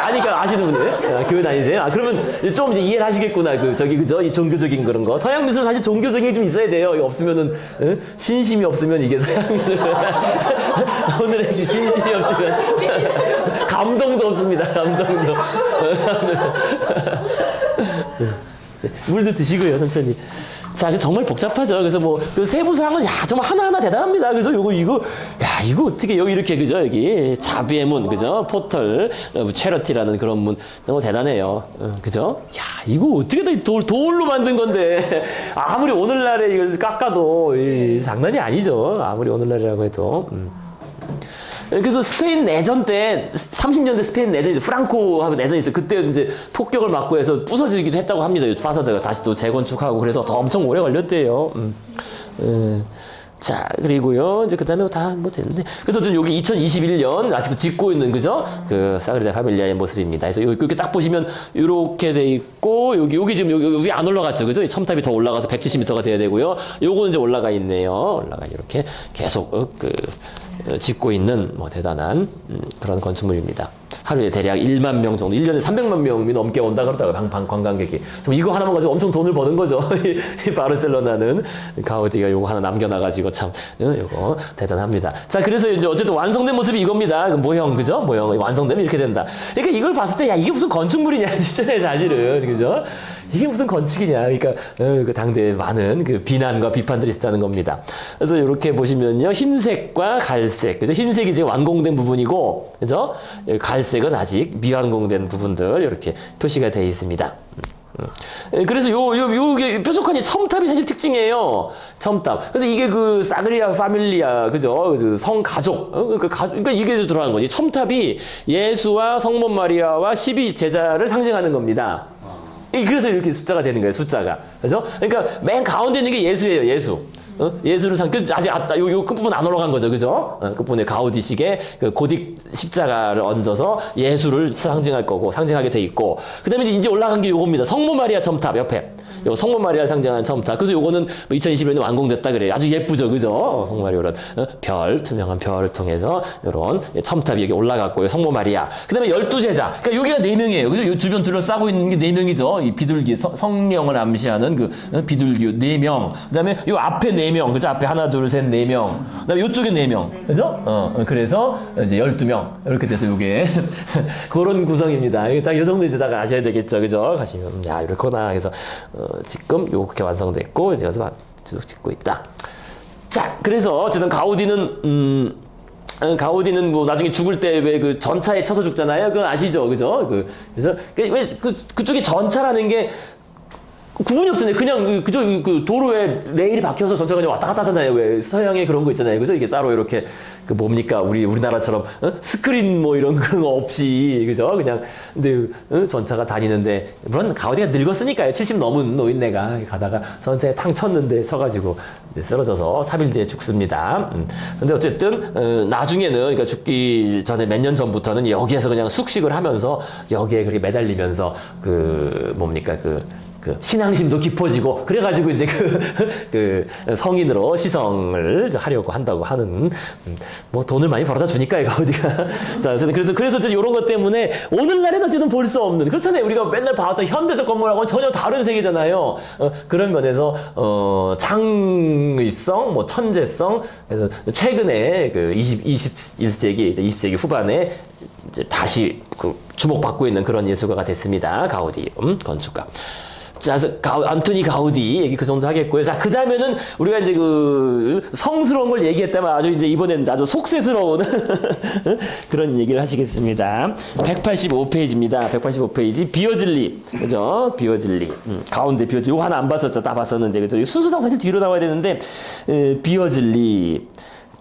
A: 아니까 아시는 분이에요? 아, 교회 다니세요? 아, 그러면 좀 이제 이해를 하시겠구나. 그죠? 이 종교적인 그런 거. 서양 미술 사실 종교적인 게 좀 있어야 돼요. 이거 없으면은, 신심이 없으면 이게 서양 미술. 오늘의 신심이 없으면. 감동도 없습니다. 감동도. 네, 물도 드시고요, 천천히. 자, 정말 복잡하죠. 그래서 뭐, 그 세부사항은, 야, 정말 하나하나 대단합니다. 그래서 이거 어떻게 여기 이렇게, 그죠? 여기 자비의 문, 그죠? 포털, 체러티라는 그런 문. 정말 대단해요. 그죠? 야, 이거 어떻게 다 돌로 만든 건데. 아무리 오늘날에 이걸 깎아도, 장난이 아니죠. 아무리 오늘날이라고 해도. 그래서 스페인 내전 때 30년대 스페인 내전이 프랑코하고 내전이 있어요. 그때 이제 폭격을 맞고 해서 부서지기도 했다고 합니다. 파사드가 다시 또 재건축하고 그래서 더 엄청 오래 걸렸대요. 자, 그리고요. 이제 그 다음에 다 뭐 됐는데. 그래서 저는 여기 2021년 아직도 짓고 있는, 그죠? 그 사그리다 파밀리아의 모습입니다. 그래서 이렇게 딱 보시면 이렇게 돼 있고, 여기 지금 여기 안 올라갔죠. 그죠? 이 첨탑이 더 올라가서 170m가 돼야 되고요. 요거는 이제 올라가 있네요. 이렇게 계속 짓고 있는 뭐 대단한 그런 건축물입니다. 하루에 대략 1만 명 정도, 1년에 300만 명이 넘게 온다 그러더라고요. 관광객이. 좀 이거 하나만 가지고 엄청 돈을 버는 거죠. 이 바르셀로나는 가우디가 요거 하나 남겨놔가지고 참 요거 대단합니다. 자, 그래서 이제 어쨌든 완성된 모습이 이겁니다. 그 모형, 그죠? 모형 완성되면 이렇게 된다. 그러니까 이걸 봤을 때 야, 이게 무슨 건축물이냐 싶잖아요, 사실은. 그죠? 이게 무슨 건축이냐. 그러니까 그 당대에 많은 그 비난과 비판들이 있었다는 겁니다. 그래서 이렇게 보시면요, 흰색과 갈색, 그죠? 흰색이 이제 완공된 부분이고, 그죠? 갈색은 아직 미완공된 부분들 이렇게 표시가 되어 있습니다. 그래서 요게 뾰족한 첨탑이 사실 특징이에요. 첨탑. 그래서 이게 그 사그리아 파밀리아, 그죠? 그 성가족. 그러니까 이게 들어가는 거지. 첨탑이 예수와 성모 마리아와 12제자를 상징하는 겁니다. 그래서 이렇게 숫자가 되는 거예요, 숫자가. 그죠? 그러니까 맨 가운데 있는 게 예수예요, 예수. 예수를 아직 요 끝부분 안 올라간 거죠, 그죠? 끝부분에 가우디식의 그 고딕 십자가를 얹어서 예수를 상징하게 돼 있고, 그 다음에 이제 올라간 게 요겁니다. 성모 마리아 첨탑 옆에. 요 성모 마리아를 상징하는 첨탑. 그래서 요거는 2021년에 완공됐다 그래요. 아주 예쁘죠, 그죠? 성모 마리아 이런 투명한 별을 통해서 요런 첨탑이 여기 올라갔고요. 성모 마리아. 그 다음에 12제자. 그러니까 여기가 4명이에요. 그죠? 요 주변 둘러싸고 있는 게 4명이죠. 이 비둘기, 성령을 암시하는 그 비둘기 4명. 그 다음에 요 앞에 4명. 그죠? 앞에 하나, 둘, 셋, 4명. 그 다음에 요쪽에 4명. 그죠? 그래서 이제 12명. 이렇게 돼서 요게 그런 구성입니다. 딱 요 정도 이제 다 아셔야 되겠죠. 그죠? 가시면, 야, 이렇구나. 그래서, 지금 요렇게 완성됐고, 이제 여기서 계속 짓고 있다. 자, 그래서 어쨌든 가우디는 뭐 나중에 죽을 때 왜 그 전차에 쳐서 죽잖아요. 그건 아시죠? 그죠? 그래서 왜 그쪽에 전차라는 게 구분이 없잖아요. 그냥 그저 그 도로에 레일이 박혀서 전차가 그냥 왔다 갔다 하잖아요. 왜 서양에 그런 거 있잖아요. 그죠? 이게 따로 이렇게 그 뭡니까? 우리나라처럼 스크린 뭐 이런 그런 거 없이, 그죠? 그냥 근데 전차가 다니는데, 물론 가우디가 늙었으니까요. 70 넘은 노인네가 가다가 전차에 탕 쳤는데 서가지고 이제 쓰러져서 3일 뒤에 죽습니다. 근데 어쨌든 나중에는, 그러니까 죽기 전에 몇 년 전부터는 여기에서 그냥 숙식을 하면서 여기에 그렇게 매달리면서 그 뭡니까? 그 신앙심도 깊어지고 그래가지고 이제 그 성인으로 시성을 이제 하려고 한다고 하는 뭐 돈을 많이 벌어다 주니까 이거 어디가 자 그래서 이제 이런 것 때문에 오늘날에는 어쨌든 볼 수 없는 그렇잖아요. 우리가 맨날 봐왔던 현대적 건물하고는 전혀 다른 세계잖아요. 그런 면에서 창의성, 뭐 천재성 그래서 최근에 그 21세기 20세기 후반에 이제 다시 그 주목받고 있는 그런 예술가가 됐습니다. 가우디 건축가. 자, 안토니 가우디 얘기 그 정도 하겠고요. 자, 그 다음에는 우리가 이제 그 성스러운 걸 얘기했다면 아주 이제 이번에는 아주 속세스러운 그런 얘기를 하시겠습니다. 185페이지입니다. 185페이지. 비어즐리. 그죠? 비어즐리. 가운데 비어즐리. 요거 하나 안 봤었죠? 다 봤었는데. 그죠? 순서상 사실 뒤로 나와야 되는데, 비어즐리.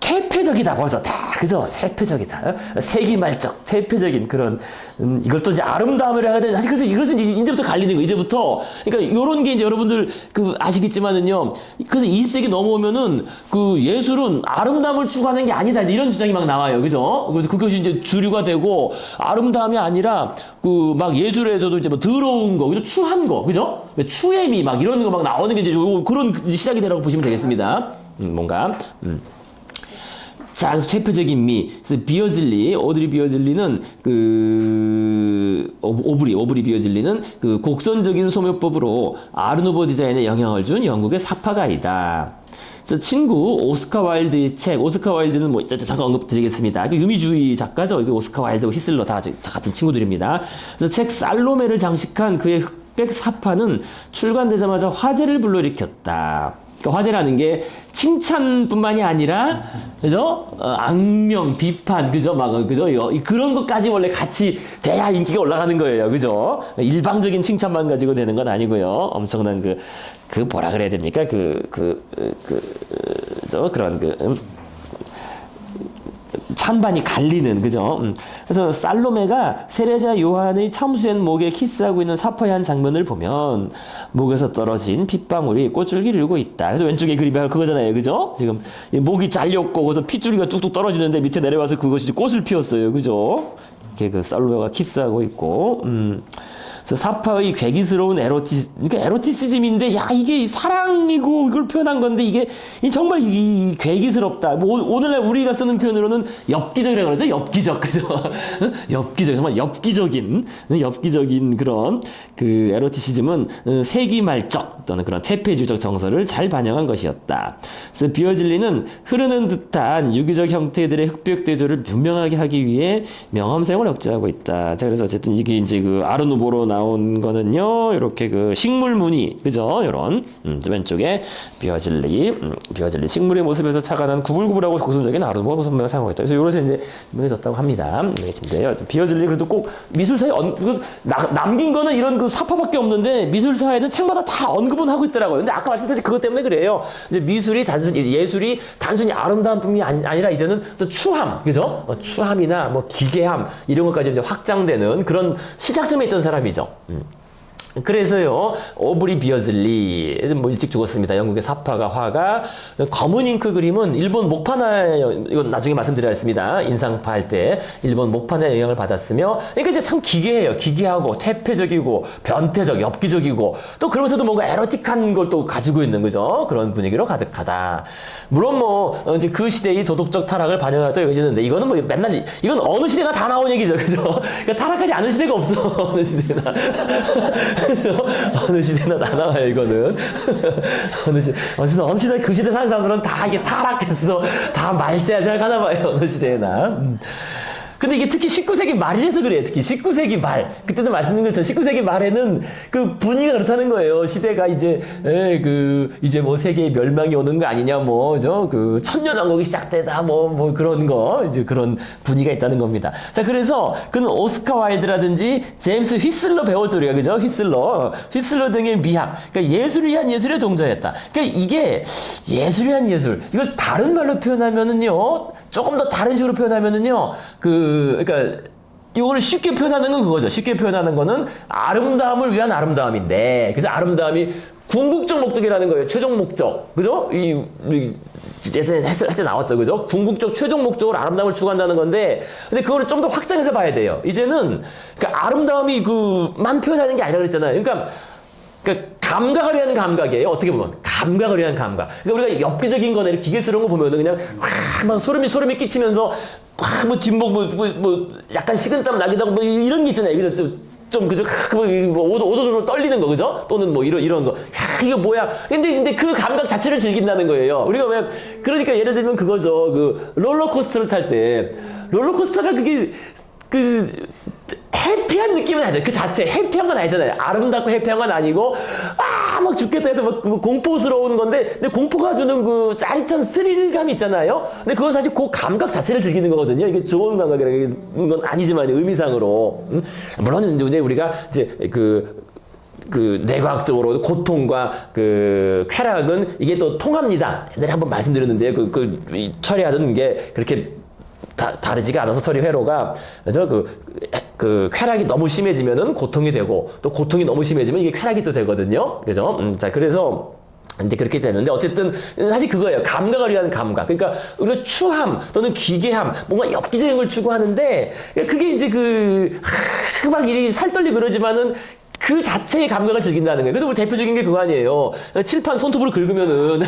A: 퇴폐적이다 벌써 다 그죠? 퇴폐적이다 세기말적 퇴폐적인 그런 이걸 또 이제 아름다움을 해야 되는 사실 그래서 이것은 이제부터 갈리는 거 이제부터 그러니까 요런 게 이제 여러분들 그 아시겠지만은요 그래서 20세기 넘어오면은 그 예술은 아름다움을 추구하는 게 아니다 이제 이런 주장이 막 나와요 그죠? 그래서 그것이 이제 주류가 되고 아름다움이 아니라 그 막 예술에서도 이제 뭐 더러운 거 그죠? 추한 거 그죠? 추애미 막 이런 거 막 나오는 게 이제 그런 시작이 되라고 보시면 되겠습니다. 뭔가 자, 그래서 퇴폐적인 미. 그래서 비어즐리, 오드리 비어즐리는 오브리 비어즐리는 그 곡선적인 소묘법으로 아르누보 디자인에 영향을 준 영국의 사파가이다. 그래서 친구 오스카 와일드의 책, 오스카 와일드는 뭐 잠깐 언급드리겠습니다. 유미주의 작가죠. 이게 오스카 와일드하고 히슬러 다 같은 친구들입니다. 그래서 책 살로메를 장식한 그의 흑백 사파는 출간되자마자 화제를 불러일으켰다. 그러니까 화제라는 게 칭찬뿐만이 아니라 그죠? 악명, 비판, 그죠? 막 그죠? 그런 것까지 원래 같이 돼야 인기가 올라가는 거예요, 그죠? 일방적인 칭찬만 가지고 되는 건 아니고요. 엄청난 그 뭐라 그래야 됩니까? 그런 찬반이 갈리는 그죠? 그래서 살로메가 세례자 요한의 참수된 목에 키스하고 있는 사파의 한 장면을 보면 목에서 떨어진 핏방울이 꽃줄기를 이루고 있다. 그래서 왼쪽에 그림이 그거잖아요, 그죠? 지금 목이 잘렸고 그래서 핏줄기가 뚝뚝 떨어지는데 밑에 내려와서 그것이 꽃을 피웠어요, 그죠? 이렇게 그 살로메가 키스하고 있고. 그래서 사파의 괴기스러운 그러니까 에로티시즘인데, 야, 이게 사랑이고 이걸 표현한 건데, 이게 정말 괴기스럽다. 뭐, 오늘날 우리가 쓰는 표현으로는 엽기적이라고 그러죠? 엽기적, 그죠? 엽기적, 정말 엽기적인 그런 그 에로티시즘은 세기말적 또는 그런 퇴폐주의적 정서를 잘 반영한 것이었다. 그래서 비어즐리는 흐르는 듯한 유기적 형태들의 흑백 대조를 분명하게 하기 위해 명암 사용을 억제하고 있다. 자, 그래서 어쨌든 이게 이제 그 아르누보로 나온 거는요, 이렇게 그 식물 무늬, 그죠? 요런, 왼쪽에 비어즐리 식물의 모습에서 착안한 구불구불하고 고선적인 아르누보 선명을 사용했다. 그래서 요래서 이제 유명해졌다고 합니다. 인데요. 비어즐리 그래도 꼭 미술사에 남긴 거는 이런 그 사파밖에 없는데 미술사에는 책마다 다 언급은 하고 있더라고요. 근데 아까 말씀드린 그것 때문에 그래요. 이제 예술이 단순히 아름다움뿐이 아니라 이제는 또 추함, 그죠? 추함이나 뭐 기괴함 이런 것까지 이제 확장되는 그런 시작점에 있던 사람이죠. 그래서요, 오브리 비어즐리, 뭐 일찍 죽었습니다. 영국의 사파가 화가, 검은 잉크 그림은 일본 목판화에, 이건 나중에 말씀드리겠습니다. 인상파 할 때, 일본 목판화에 영향을 받았으며, 그러니까 이제 참 기괴해요. 기괴하고, 퇴폐적이고, 변태적, 엽기적이고, 또 그러면서도 뭔가 에로틱한 걸 또 가지고 있는, 그죠? 그런 분위기로 가득하다. 물론 뭐, 이제 그 시대의 도덕적 타락을 반영하여 또 여겨지는데, 이거는 뭐 맨날, 이건 어느 시대가 다 나온 얘기죠. 그죠? 그러니까 타락하지 않은 시대가 없어. 어느 시대나. 어느 시대나 다 나와요, 이거는. 어느 시대, 그 시대 사는 사람들은 다 이게 타락했어. 다 말세야 생각하나 봐요, 어느 시대나. 근데 이게 특히 19세기 말이라서 그래요. 특히 19세기 말. 그때도 말씀드린 것처럼 19세기 말에는 그 분위기가 그렇다는 거예요. 시대가 이제, 이제 뭐 세계의 멸망이 오는 거 아니냐, 그 천년왕국이 시작되다, 그런 거. 이제 그런 분위기가 있다는 겁니다. 자, 그래서 그는 오스카 와일드라든지 제임스 휘슬러 배웠죠, 우리가. 그죠? 휘슬러 등의 미학. 그러니까 예술을 위한 예술에 동조했다. 그러니까 이게 예술을 위한 예술. 이걸 다른 말로 표현하면은요, 조금 더 다른 식으로 표현하면은요, 그러니까, 이거를 쉽게 표현하는 건 그거죠. 쉽게 표현하는 거는 아름다움을 위한 아름다움인데, 그래서 아름다움이 궁극적 목적이라는 거예요. 최종 목적. 그죠? 예전에 할 때 나왔죠. 그죠? 궁극적 최종 목적으로 아름다움을 추구한다는 건데, 근데 그거를 좀 더 확장해서 봐야 돼요. 이제는, 그러니까 아름다움이 만 표현하는 게 아니라 그랬잖아요. 그러니까 감각을 위한 감각이에요. 어떻게 보면 감각을 위한 감각. 그러니까 우리가 엽기적인 거나 이렇게 기계스러운 거 보면은 그냥 막 소름이 끼치면서 막 뒷목 약간 식은땀 나기도 하고 뭐 이런 게 있잖아요. 그죠? 좀 그죠? 오도오도 떨리는 거 그죠? 또는 뭐 이런 거. 야, 이거 뭐야? 근데 그 감각 자체를 즐긴다는 거예요. 우리가 왜 그러니까 예를 들면 그거죠. 그 롤러코스터를 탈 때 롤러코스터가 그게 해피한 느낌은 아니죠. 그 자체 해피한 건 아니잖아요. 아름답고 해피한 건 아니고 막 죽겠다 해서 막 공포스러운 건데 근데 공포가 주는 그 짜릿한 스릴감이 있잖아요. 근데 그건 사실 그 감각 자체를 즐기는 거거든요. 이게 좋은 감각이라는 건 아니지만 의미상으로 물론 이제 우리가 이제 그 뇌과학적으로 고통과 그 쾌락은 이게 또 통합니다. 옛날에 한번 말씀드렸는데요. 처리하던 게 그렇게 다르지가 않아서 처리 회로가 그래서 그 쾌락이 너무 심해지면은 고통이 되고 또 고통이 너무 심해지면 이게 쾌락이 또 되거든요. 그죠? 자 그래서 이제 그렇게 되는데 어쨌든 사실 그거예요. 감각을 위한 감각. 그러니까 우리가 추함 또는 기괴함 뭔가 엽기적인 걸 추구하는데 그게 이제 막 이리 살떨리고 그러지만은 그 자체의 감각을 즐긴다는 거예요. 그래서 우리 대표적인 게 그거 아니에요. 칠판 손톱으로 긁으면은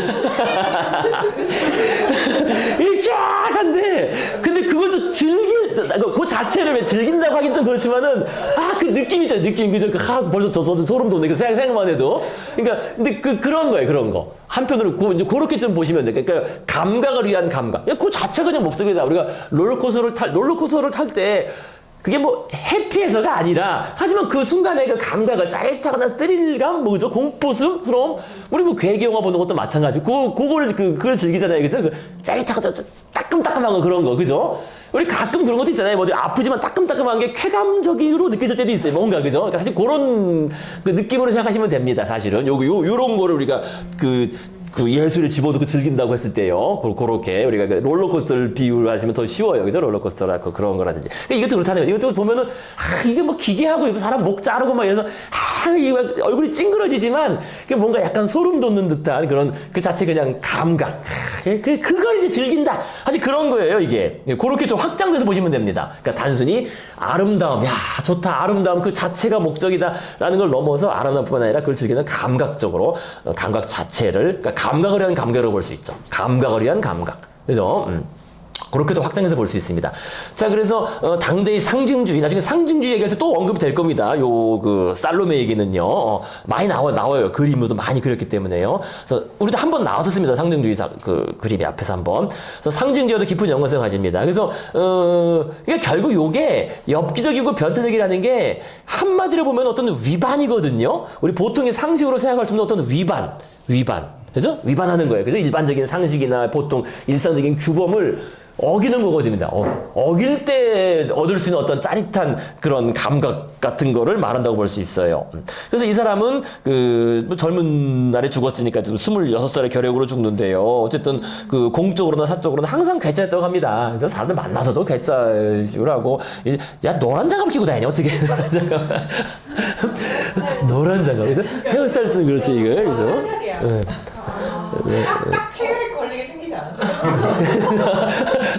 A: 이 쫙 한데 근데 그걸 또 그 자체를 왜 즐긴다고 하긴 좀 그렇지만은 그 느낌 있잖아요. 느낌 그죠? 벌써 저도 소름 돋네. 그 생각만 해도. 그러니까 근데 그런 거예요. 그런 거. 한편으로 이제 그렇게 좀 보시면 돼요. 그러니까 감각을 위한 감각. 그 자체가 그냥 목적이다. 우리가 롤러코스터를 탈 때 그게 뭐 해피해서가 아니라 하지만 그 순간에 그 감각을 짜릿하거나 스릴감 뭐죠 공포스러움 우리 뭐 괴기 영화 보는 것도 마찬가지고 그걸 즐기잖아요. 그죠? 그 짜릿하고 따끔따끔한 그런 거 그죠? 우리 가끔 그런 것도 있잖아요. 뭐 아프지만 따끔따끔한 게 쾌감적으로 느껴질 때도 있어요. 뭔가 그죠? 그러니까 사실 그런 그 느낌으로 생각하시면 됩니다. 사실은 요런 거를 우리가 그 예술에 집어넣고 즐긴다고 했을 때요. 그렇게 우리가 롤러코스터를 비유를 하시면 더 쉬워요. 그죠? 롤러코스터라 그런 거라든지. 그러니까 이것도 그렇다네요. 이것도 보면은 이게 뭐 기괴하고 이거 사람 목 자르고 막 이래서 이게 막 얼굴이 찡그러지지만 그게 뭔가 약간 소름 돋는 듯한 그런 그 자체 그냥 감각. 그걸 이제 즐긴다. 사실 그런 거예요, 이게. 그렇게 좀 확장돼서 보시면 됩니다. 그러니까 단순히 아름다움, 야, 좋다, 아름다움 그 자체가 목적이다라는 걸 넘어서 아름다움뿐만 아니라 그걸 즐기는 감각적으로 감각 자체를 그러니까 감각을 위한 감각으로 볼 수 있죠. 감각을 위한 감각. 그죠? 그렇게도 확장해서 볼 수 있습니다. 자, 그래서 당대의 상징주의, 나중에 상징주의 얘기할 때 또 언급이 될 겁니다. 살로메 얘기는요. 많이 나와요. 그림으로도 많이 그렸기 때문에요. 그래서 우리도 한번 나왔었습니다. 상징주의 그림이 앞에서 한번. 그래서 상징주의도 깊은 연관성을 가집니다. 그래서 그러니까 결국 요게 엽기적이고 변태적이라는 게 한마디로 보면 어떤 위반이거든요. 우리 보통의 상식으로 생각할 수 없는 어떤 위반. 그죠? 위반하는 거예요. 그죠? 일반적인 상식이나 보통 일상적인 규범을 어기는 거거든요. 어길 때 얻을 수 있는 어떤 짜릿한 그런 감각 같은 거를 말한다고 볼 수 있어요. 그래서 이 사람은 뭐 젊은 날에 죽었으니까 지금 26살의 결핵으로 죽는데요. 어쨌든 공적으로나 사적으로는 항상 괴짜였다고 합니다. 그래서 사람들 만나서도 괴짜식으로 하고, 야, 노란 장갑 끼고 다니냐, 어떻게. 노란 장갑. 그래서 헤어스타일도 그렇지, 이거. 그죠?
E: 딱 폐혈에 걸리게 생기지 않았어요?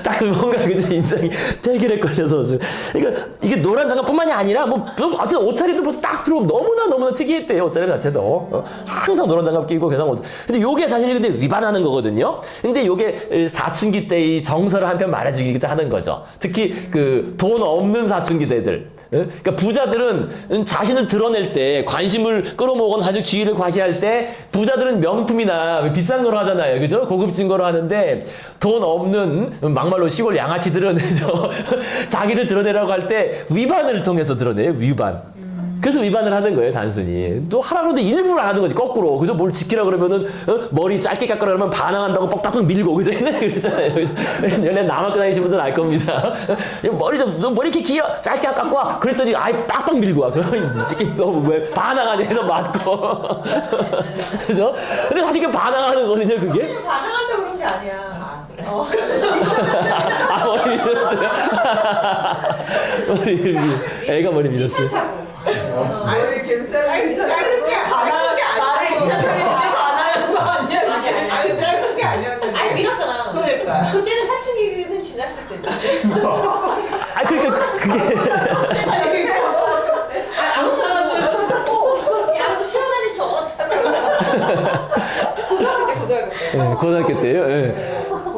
A: 딱 뭔가 그죠 인상이 폐결에 걸려서 그러니까 이게 노란 장갑뿐만이 아니라 뭐 어쨌든 옷차림도 벌써 딱 들어오면 너무나 특이했대요. 옷차림 자체도 항상 노란 장갑 끼고 계산 근데 요게 사실 근데 위반하는 거거든요. 근데 요게 사춘기 때의 정서를 한편 말해주기도 하는 거죠. 특히 돈 없는 사춘기대들. 그러니까 부자들은 자신을 드러낼 때 관심을 끌어모으거나 사실 지위를 과시할 때 부자들은 명품이나 비싼 거로 하잖아요. 그죠? 고급진 거로 하는데 돈 없는 막말로 시골 양아치들은 자기를 드러내라고 할 때 위반을 통해서 드러내요. 위반. 그래서 위반을 하는 거예요, 단순히. 또 하라고 하는데 일부러 안 하는 거지, 거꾸로. 그죠? 뭘 지키라 그러면은, 머리 짧게 깎으라 그러면 반항한다고 뻑뻑 밀고, 그죠? 옛날에 그랬잖아요. 연애 남학교 다니신 분들은 알 겁니다. 머리 이렇게 길어! 짧게 깎고 와! 그랬더니 아예 빡빡 밀고 와. 그러면 이 새끼 너무 왜 반항하지 해서 맞고. 그죠? 근데 사실 그게 반항하는 거거든요, 그게.
E: 그냥 반항한다고 그런 게 아니야.
A: 머리 밀었어요. 애가 머리 밀었어요.
F: 아니 괜찮은 게
E: 반항한 게 아니야. 반항한 거 아니야?
F: 아니 짧은 게 아니었는데.
E: 아니 밀었잖아.
F: 그러니까.
E: 그때는 사춘기는 지났을 때죠.
A: 그러니까 그게.
E: 아무튼 야, 시원하니 좋다고.
A: 고등학교 때요. 예.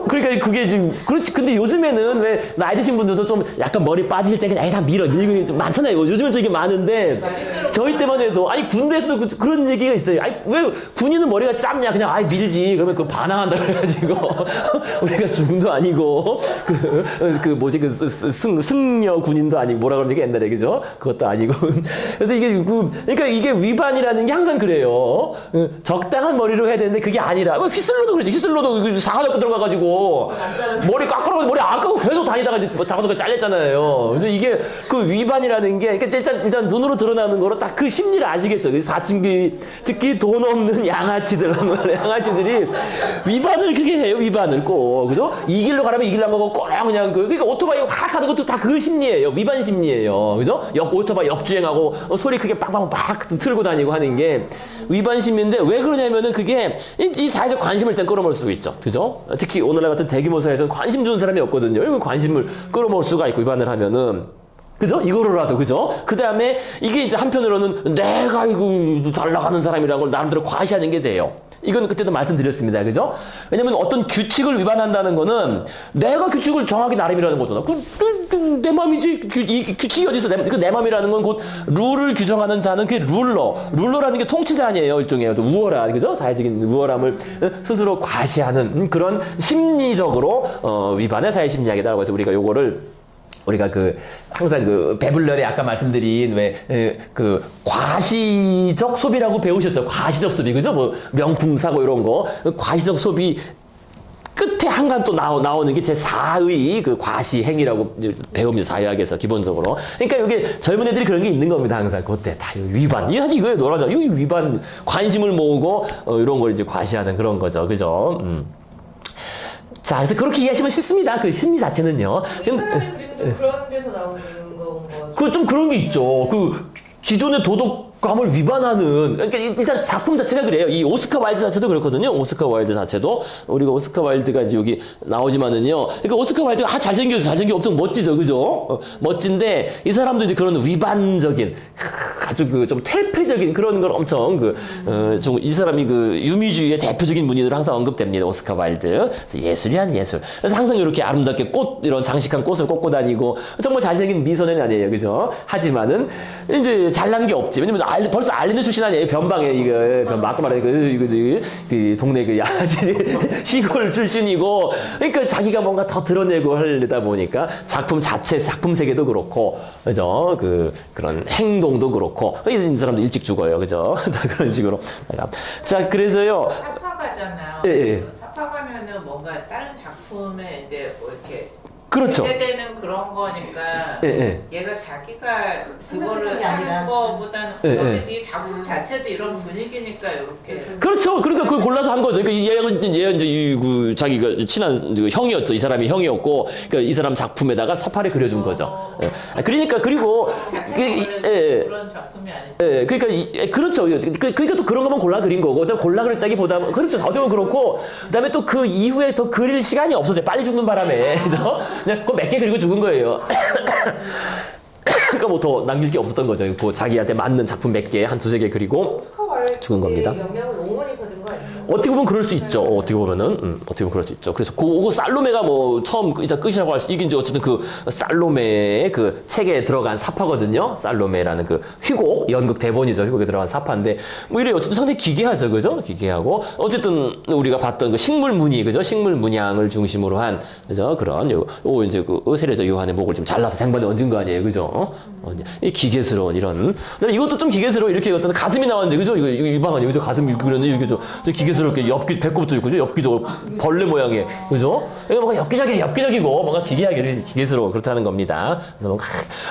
A: 그러니까 그게 지금 그렇지. 근데 요즘에는 왜 나이 드신 분들도 좀 약간 머리 빠지실 때 그냥 에이 다 밀고 많잖아요. 요즘은 저게 많은데 저희 때만 해도 아니 군대에서도 그런 얘기가 있어요. 아니 왜 군인은 머리가 짧냐 그냥 아이 밀지 그러면 그 반항한다 그래가지고 우리가 중도 아니고 그 뭐지 그 승려 군인도 아니고 뭐라 그러는 게 옛날에 그죠? 그것도 아니고 그래서 이게 그러니까 이게 위반이라는 게 항상 그래요. 적당한 머리로 해야 되는데 그게 아니라 휘슬러도 그러지. 휘슬러도 사과잡고 들어가가지고 머리 깎으라고 머리 안 깎고 계속 다니다가 이제 다가다가 잘렸잖아요. 그래서 이게 그 위반이라는 게 그러니까 일단 눈으로 드러나는 거로 딱 그 심리를 아시겠죠. 그 사춘기 특히 돈 없는 양아치들이 위반을 그게 해요. 위반을 꼭 그죠? 이 길로 가려면 이 길로 안 가고 꼭 그냥 그러니까 오토바이 확 하는 것도 다 그 심리예요. 위반 심리예요. 그죠? 오토바이 역주행하고 소리 크게 빵빵 막 틀고 다니고 하는 게 위반 심리인데 왜 그러냐면은 그게 이 사회적 관심을 일단 끌어모을 수 있죠. 그죠? 특히 오늘날 같은 대규모 사회에서는 관심 주는 사람이 없거든요. 이러면 관심을 끌어모을 수가 있고 위반을 하면은 그죠? 이거로라도 그죠? 그 다음에 이게 이제 한편으로는 내가 이거 잘 나가는 사람이라는 걸 나름대로 과시하는 게 돼요. 이건 그때도 말씀드렸습니다. 그죠? 왜냐면 어떤 규칙을 위반한다는 거는 내가 규칙을 정하기 나름이라는 거잖아. 내 맘이지. 이 규칙이 어디 있어? 내 맘이라는 건 곧 룰을 규정하는 자는 그게 룰러라는 게 통치자 아니에요. 일종의 우월한, 그죠? 사회적인 우월함을 스스로 과시하는 그런 심리적으로 위반의 사회 심리학이다라고 해서 우리가 요거를 우리가 항상 베블런에 아까 말씀드린 그 과시적 소비라고 배우셨죠? 과시적 소비, 그죠? 뭐 명품 사고 이런 거. 과시적 소비 끝에 한간 또 나오는 게 제4의 그 과시 행위라고 배웁니다. 사회학에서 기본적으로. 그러니까 이게 젊은 애들이 그런 게 있는 겁니다. 항상 그때 다 위반. 이게 사실 이거에 놀아줘. 이거 위반, 관심을 모으고 이런 걸 이제 과시하는 그런 거죠. 그죠? 자, 그래서 그렇게 이해하시면 쉽습니다. 그 심리 자체는요.
E: 사람의 그림도 그런 데서 나오는 거.
A: 그 좀 그런 게 있죠. 기존의 도덕감을 위반하는, 그러니까 일단 작품 자체가 그래요. 이 오스카 와일드 자체도 그렇거든요. 오스카 와일드 자체도. 우리가 오스카 와일드가 이제 여기 나오지만은요. 그러니까 오스카 와일드가 잘생겨서 엄청 멋지죠. 그죠? 멋진데, 이 사람도 이제 그런 위반적인, 아주 좀 퇴폐적인 그런 걸 엄청 이 사람이 유미주의의 대표적인 문인으로 항상 언급됩니다. 오스카 와일드. 그래서 예술이란 예술. 그래서 항상 이렇게 아름답게 이런 장식한 꽃을 꽂고 다니고, 정말 잘생긴 미소년이 아니에요. 그죠? 하지만은, 이제 잘난 게 없지. 왜냐면 벌써 알리는 출신 아니에요. 변방에 아까 말한 그 동네 시골 출신이고, 그러니까 자기가 뭔가 더 드러내고 하려다 보니까 작품 세계도 그렇고, 그죠? 그런 행동도 그렇고, 이 사람도 일찍 죽어요. 그죠? 그런 식으로. 자, 그래서요.
C: 사파 가잖아요.
A: 예.
C: 사파 가면은 뭔가 다른 작품에 이제 뭐 이렇게
A: 그렇죠.
C: 되는 그런 거니까 얘가 자기가 그거를
D: 생각했던 게 아니라.
C: 하는 거보다는 어쨌든 이 작품 자체도 이런 분위기니까 이렇게
A: 그렇죠. 그러니까 그걸 골라서 한 거죠. 그러니까 얘가 이제 자기가 친한 형이었죠. 이 사람이 형이었고, 그러니까 이 사람 작품에다가 사파를 그려준 거죠. 그러니까 그리고
C: 그런 작품이 아니죠.
A: 그러니까 그렇죠. 그러니까 또 그런 것만 골라 그린 거고, 골라 그렸다기보다는 그렇죠. 어떻게 보면 그렇고, 그다음에 또 그 이후에 더 그릴 시간이 없어져요. 빨리 죽는 바람에. 그래서 그냥 그거 몇 개 그리고 죽은 거예요. 그러니까 뭐 더 남길 게 없었던 거죠. 그 자기한테 맞는 작품 몇 개, 한 두세 개 그리고 죽은 겁니다.
E: 영향을 옹원이 받은 거 아니에요?
A: 어떻게 보면 그럴 수 있죠. 어떻게 보면 그럴 수 있죠. 그래서 그거 살로메가 뭐 처음 이제 끝이라고 할 수, 이게 이제 어쨌든 살로메의 책에 들어간 사파거든요. 살로메라는 휘곡, 연극 대본이죠. 휘곡에 들어간 사파인데, 뭐 이래 어쨌든 상당히 기괴하죠. 그죠? 기괴하고. 어쨌든 우리가 봤던 식물 무늬, 그죠? 식물 문양을 중심으로 한, 그죠? 그런, 이제 세례자 요한의 목을 좀 잘라서 쟁반에 얹은 거 아니에요. 그죠? 이 기괴스러운 이런. 그다음에 이것도 좀 기괴스러워. 이렇게 어떤 가슴이 나왔는데, 그죠? 이거 유방 아니에요. 그죠? 가슴이 그렸는데, 이게 좀 기괴스럽게 배꼽도 있고, 그죠? 엽기도 벌레 모양의, 그죠? 이거 뭔가 엽기적이고, 뭔가 기괴스러워. 그렇다는 겁니다. 그래서 뭔가,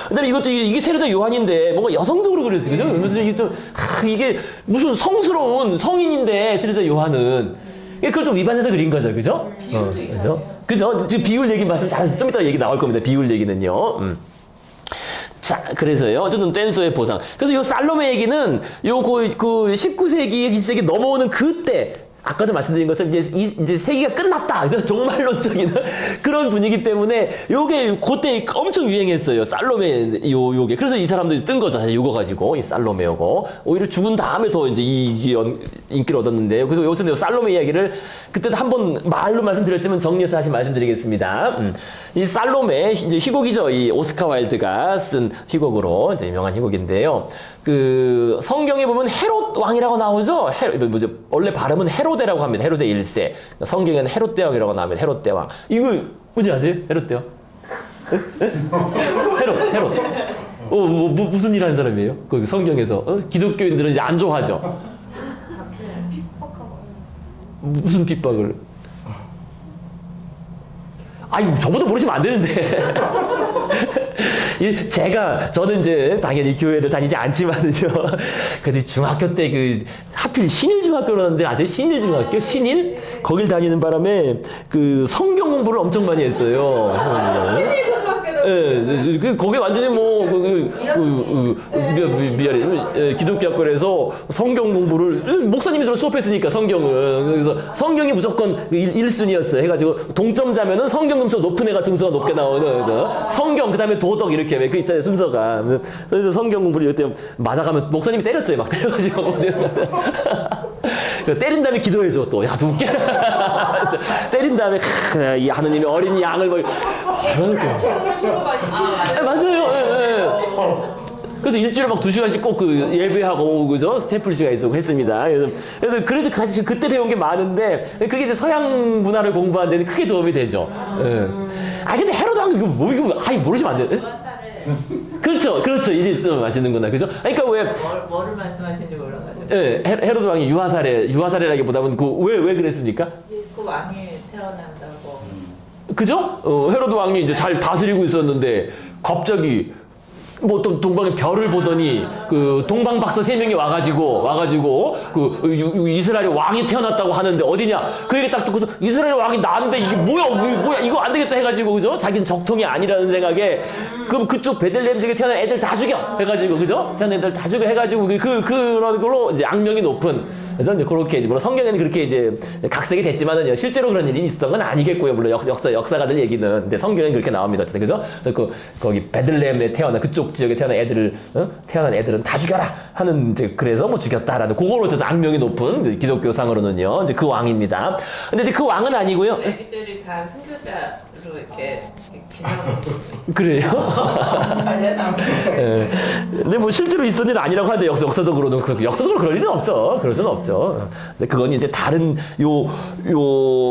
A: 그다음에 이게 세례자 요한인데, 뭔가 여성적으로 그렸어요. 그죠? 그래서 이게 좀, 이게 무슨 성스러운 성인인데, 세례자 요한은. 그걸 좀 위반해서 그린 거죠. 그죠? 그죠? 지금 비율 얘기 말씀 잘해서 좀 이따 얘기 나올 겁니다. 비율 얘기는요. 자, 그래서요. 어쨌든 댄서의 보상. 그래서 요 살로메 얘기는 그 19세기, 20세기 넘어오는 그때, 아까도 말씀드린 것처럼 이제 세기가 끝났다. 그래서 종말론적인 그런 분위기 때문에 요게 그때 엄청 유행했어요. 살로메 요게. 그래서 이 사람들이 뜬 거죠. 사실 요거 가지고 이 살로메 요거. 오히려 죽은 다음에 더 이제 이게 인기를 얻었는데요. 그래서 여기서 살로메 이야기를 그때도 한번 말로 말씀드렸지만 정리해서 다시 말씀드리겠습니다. 이 살로메 이제 희곡이죠. 이 오스카 와일드가 쓴 희곡으로 이제 유명한 희곡인데요. 그 성경에 보면 헤롯 왕이라고 나오죠. 원래 발음은 헤로데라고 합니다. 헤로데 1세. 성경에는 헤롯 대왕이라고 나오면 헤롯 대왕. 이거 뭔지 아세요? 헤롯 대왕? 헤롯. 무슨 일 하는 사람이에요? 그 성경에서 기독교인들은 이제 안 좋아하죠. 무슨 핍박을? 아니, 저보다 모르시면 안 되는데. 저는 이제 당연히 교회를 다니지 않지만은요. 그래도 중학교 때 하필 신일중학교 그러는데 아세요? 신일중학교? 신일? 거길 다니는 바람에 성경 공부를 엄청 많이 했어요. 예, 거기 완전히 기독교 학교에서 성경 공부를, 목사님이 들어 수업했으니까 성경을. 그래서 성경이 무조건 1순위였어요. 해가지고 동점자면은 성경 점수가 높은 애가 등수가 높게 나오는, 그래서 성경, 그 다음에 도덕 이렇게 그 있잖아요, 순서가. 그래서 성경 공부를 이때 맞아가면 목사님이 때렸어요. 막 때려가지고. 때린 다음에 기도해줘, 또. 야, 누구 깨? 때린 다음에, 이 하느님이 어린 양을 맞아요. 그래서 일주일에 막 2시간씩 꼭 예배하고, 그죠? 스태플 시간 있고 했습니다. 그래서 같이 그때 배운 게 많은데, 그게 이제 서양 문화를 공부하는 데는 크게 도움이 되죠. 근데 헤로드 왕, 이거 모르시면 안 돼. 그렇죠. 이제 좀 아시는구나. 그죠? 그러니까
C: 뭐를 말씀하시는지 몰라가지고.
A: 예, 헤로드 왕이 유화사례라기보다는 왜 그랬습니까?
C: 그 왕이 태어난다고.
A: 그죠? 헤로드 왕이 이제 잘 다스리고 있었는데 갑자기 또 동방의 별을 보더니 동방 박사 3명이 와가지고 이스라엘의 왕이 태어났다고 하는데 어디냐? 그 얘기 딱 듣고서 이스라엘 왕이 나왔는데 이게 뭐야 이거 안 되겠다 해가지고, 그죠? 자기는 적통이 아니라는 생각에 그럼 그쪽 베들레헴 지역에 태어난 애들 다 죽여 해가지고, 그죠? 태어난 애들 다 죽여 해가지고 그런 걸로 이제 악명이 높은. 그래서 이제 그렇게, 물론 성경에는 그렇게 이제 각색이 됐지만은요, 실제로 그런 일이 있었던 건 아니겠고요. 물론 역사가들 얘기는. 근데 성경에는 그렇게 나옵니다. 어쨌든, 그죠? 그래서 거기 베들레헴에 그쪽 지역에 태어난 애들은 다 죽여라! 하는, 이제, 그래서 죽였다라는, 그거로 어쨌든 악명이 높은, 기독교상으로는요, 이제 그 왕입니다. 근데 이제 그 왕은 아니고요.
C: 애기들이 다 순교자로 이렇게 기념하고.
A: 그래요? 근데 실제로 있었던 일은 아니라고 하는데, 역사적으로는, 역사적으로 그럴 일은 없죠. 그럴 수는 없죠. 근데 그건 이제 다른 요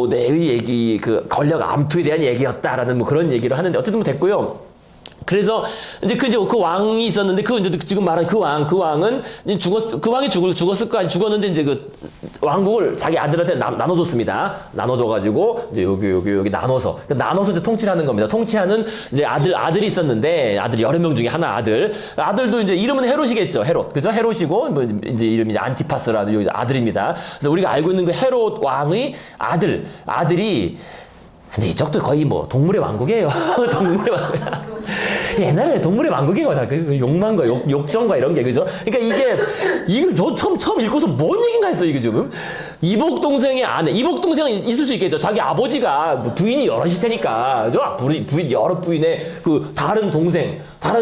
A: 내의 얘기, 권력 암투에 대한 얘기였다라는 그런 얘기를 하는데, 어쨌든 됐고요. 그래서 이제 그 왕이 있었는데, 이제 지금 말한 그 왕은 이제 그 왕이 죽었을 거 아니, 죽었는데 이제 왕국을 자기 아들한테 나눠줬습니다. 나눠줘가지고 이제 여기 나눠서 이제 통치를 하는 겁니다. 통치하는 이제 아들이 있었는데, 아들 여러 명 중에 하나 아들도 이제 이름은 헤롯이겠죠. 헤롯. 그죠? 헤롯이고, 이제 이름이 이제 안티파스라는 아들입니다. 그래서 우리가 알고 있는 그 헤롯 왕의 아들이, 근데 이쪽도 거의 동물의 왕국이에요. 동물의 왕국. 옛날에 동물의 왕국이에요. 욕망과 욕정과 이런 게, 그죠? 그러니까 이걸 처음 읽고서 뭔 얘기인가 했어, 이게 지금. 이복 동생의 아내, 이복 동생은 있을 수 있겠죠. 자기 아버지가 부인이 여럿일 테니까, 그죠? 부인, 여러 부인의 다른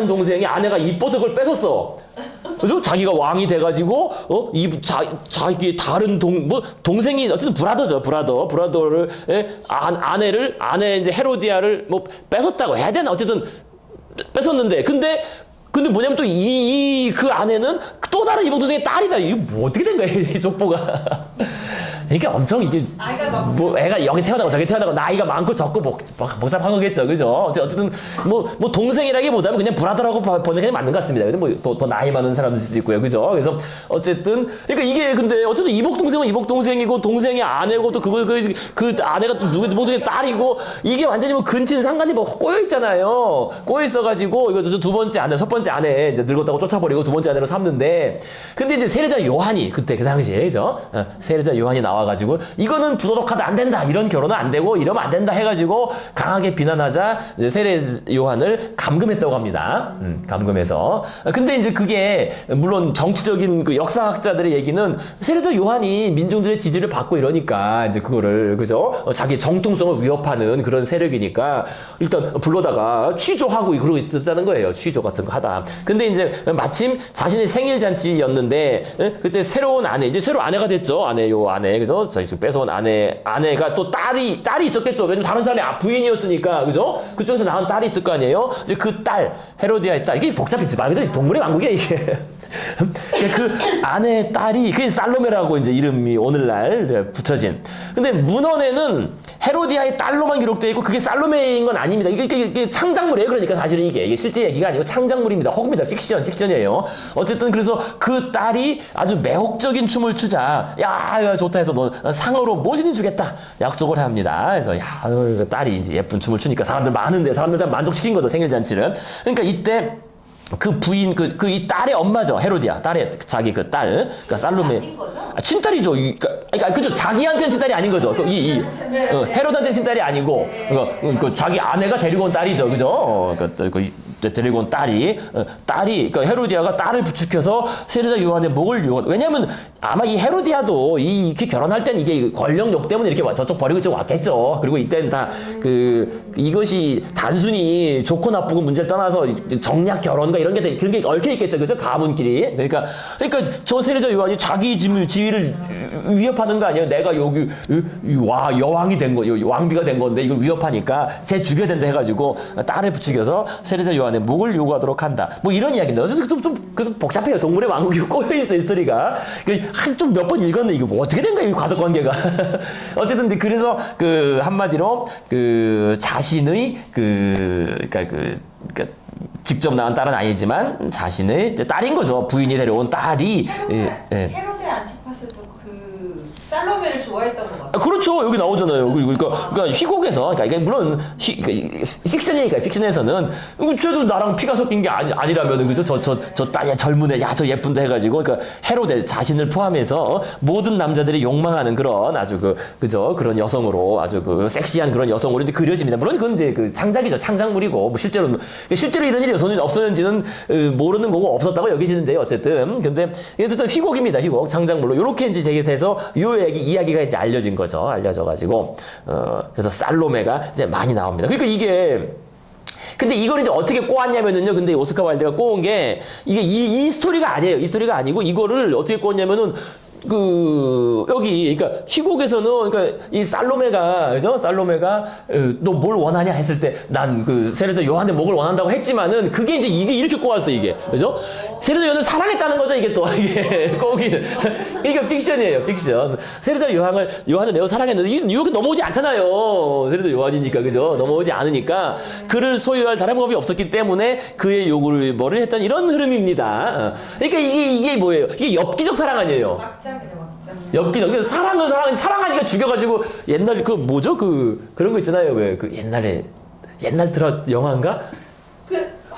A: 동생이 아내가 이뻐서 그걸 뺏었어. 그죠? 자기가 왕이 돼가지고, 자기 다른 동생이, 어쨌든 브라더를, 아내 이제 헤로디아를 헤로디아를 해야 되나? 어쨌든, 뺏었는데, 근데 뭐냐면 또 그 아내는 또 다른 이복 동생의 딸이다. 이게 어떻게 된 거야, 이 족보가. 그러니까 엄청 이게, 애가 여기 태어나고 저기 태어나고 나이가 많고 적고 복잡한 거겠죠. 그죠? 어쨌든, 동생이라기보다는 그냥 브라더라고 번역이 맞는 것 같습니다. 그래서 더 나이 많은 사람도 있을 수 있고요. 그죠? 그래서 어쨌든, 그러니까 이게 근데 어쨌든 이복 동생은 이복 동생이고, 동생의 아내고, 또 그 아내가 또 누구 동생의 딸이고, 이게 완전히 근친 상간이 꼬여 있잖아요. 꼬여 있어가지고, 이거 두 번째 아내, 첫 번째 아내, 이제 늙었다고 쫓아버리고 두 번째 아내로 삼는데, 근데 이제 세례자 요한이, 그 당시에, 그죠? 세례자 요한이 나와가지고 이거는 부도덕하다 안 된다 이런 결혼은 안 되고 이러면 안 된다 해가지고 강하게 비난하자 이제 세례 요한을 감금했다고 합니다. 감금해서. 근데 이제 그게 물론 정치적인 그 역사학자들의 얘기는 세례자 요한이 민중들의 지지를 받고 이러니까 이제 그거를 그죠? 자기 정통성을 위협하는 그런 세력이니까 일단 불러다가 취조하고 그러고 있었다는 거예요. 취조 같은 거 하다. 근데 이제 마침 자신의 생일 잔치였는데 그때 새로운 아내 이제 새로 아내가 됐죠. 요 아내 그죠? 저희 지금 뺏어온 아내가 또 딸이 있었겠죠. 왜냐면 다른 사람이 부인이었으니까 그죠? 그쪽에서 낳은 딸이 있을 거 아니에요. 이제 그 딸 헤로디아의 딸 이게 복잡했지 말 그대로 동물의 왕국이야 이게. 그 아내의 딸이 그 살로메라고 이제 이름이 오늘날 붙여진. 근데 문헌에는 헤로디아의 딸로만 기록되어 있고 그게 살로메인 건 아닙니다. 이게 창작물이에요. 그러니까 사실은 이게 실제 얘기가 아니고 창작물입니다. 허구입니다. 픽션이에요. 어쨌든 그래서 그 딸이 아주 매혹적인 춤을 추자 야 좋다 해서 너 상으로 모신이 주겠다 약속을 합니다. 그래서 야 그 딸이 이제 예쁜 춤을 추니까 사람들 많은데 사람들 다 만족시킨 거죠 생일 잔치를. 그러니까 이때 그 부인 이 딸의 엄마죠 헤로디아 딸의 자기 그 딸 그러니까 살로메
E: 아닌 거죠?
A: 친딸이죠. 그러니까 그죠 자기한테는 친딸이 아닌 거죠. 헤로드한테는 친딸이 아니고 그 자기 아내가 데리고 온 딸이죠. 그죠? 데리고 온 딸이 그러니까 헤로디아가 딸을 부축해서 세례자 요한의 목을 왜냐하면 아마 이 헤로디아도 이렇게 결혼할 땐 이게 권력욕 때문에 이렇게 저쪽 버리고 이쪽 왔겠죠. 그리고 이때는 다 이것이 단순히 좋고 나쁘고 문제를 떠나서 정략 결혼과 이런 게 그런 게 얽혀 있겠죠. 그죠? 가문끼리. 그러니까 저 세례자 요한이 자기 지위를 위협하는 거 아니에요? 내가 여기 여왕이 된 거, 왕비가 된 건데 이걸 위협하니까 쟤 죽여야 된다 해가지고 딸을 부추겨서 세례자 요한의 목을 요구하도록 한다. 뭐 이런 이야기인데 어쨌든 좀 복잡해요. 동물의 왕국이 꼬여 있어 히스토리가. 좀 몇 번 읽었는데 이거 뭐 어떻게 된 거야 이 가족 관계가. 어쨌든 이제 그래서 그 한마디로 그 자신의 그러니까 직접 낳은 딸은 아니지만 자신의 딸인 거죠. 부인이 데려온 딸이.
E: 헤로데 안티파스도 그 살로메를 좋아했던 것 같아요.
A: 그렇죠. 여기 나오잖아요. 그러니까 희곡에서, 그러니까 물론 픽션이니까 픽션에서는 쟤도 나랑 피가 섞인 게 아니라면 그죠? 저 딸이야 젊은 애, 야 저 예쁜다 해가지고 그러니까 헤로데 자신을 포함해서 모든 남자들이 욕망하는 그런 아주 그죠? 그런 여성으로 아주 섹시한 그런 여성으로 이제 그려집니다. 물론 그건 이제 창작이죠. 창작물이고 뭐 실제로 이런 일이 없었는지는 모르는 거고 없었다고 여기지는데요. 어쨌든 근데 어쨌든 희곡입니다. 희곡 창작물로 이렇게 이제 되게 돼서 이야기가 이제 알려진 거죠. 알려져가지고 그래서 살로메가 이제 많이 나옵니다. 그러니까 근데 이걸 이제 어떻게 꼬았냐면은요. 근데 오스카 와일드가 꼬은 게 이게 이 스토리가 아니에요. 이 스토리가 아니고 이거를 어떻게 꼬았냐면은 그러니까 희곡에서는 그러니까 이 살로메가 그죠? 살로메가 너 뭘 원하냐 했을 때 난 그 세례자 요한의 목을 원한다고 했지만은 그게 이제 이게 이렇게 꼬았어 이게 그죠? 세례자 요한을 사랑했다는 거죠 이게 또 이게 꼬긴 그러니까 픽션이에요 픽션. 세례자 요한을 매우 사랑했는데 이렇게 넘어오지 않잖아요. 세례자 요한이니까 그죠? 넘어오지 않으니까 그를 소유할 다른 법이 없었기 때문에 그의 요구를 뭐를 했던 이런 흐름입니다. 그러니까 이게 뭐예요? 이게 엽기적 사랑 아니에요? 엽기적. 사랑하니까 죽여가지고 옛날 뭐죠? 그런 거 있잖아요. 왜 옛날 드라 영화인가?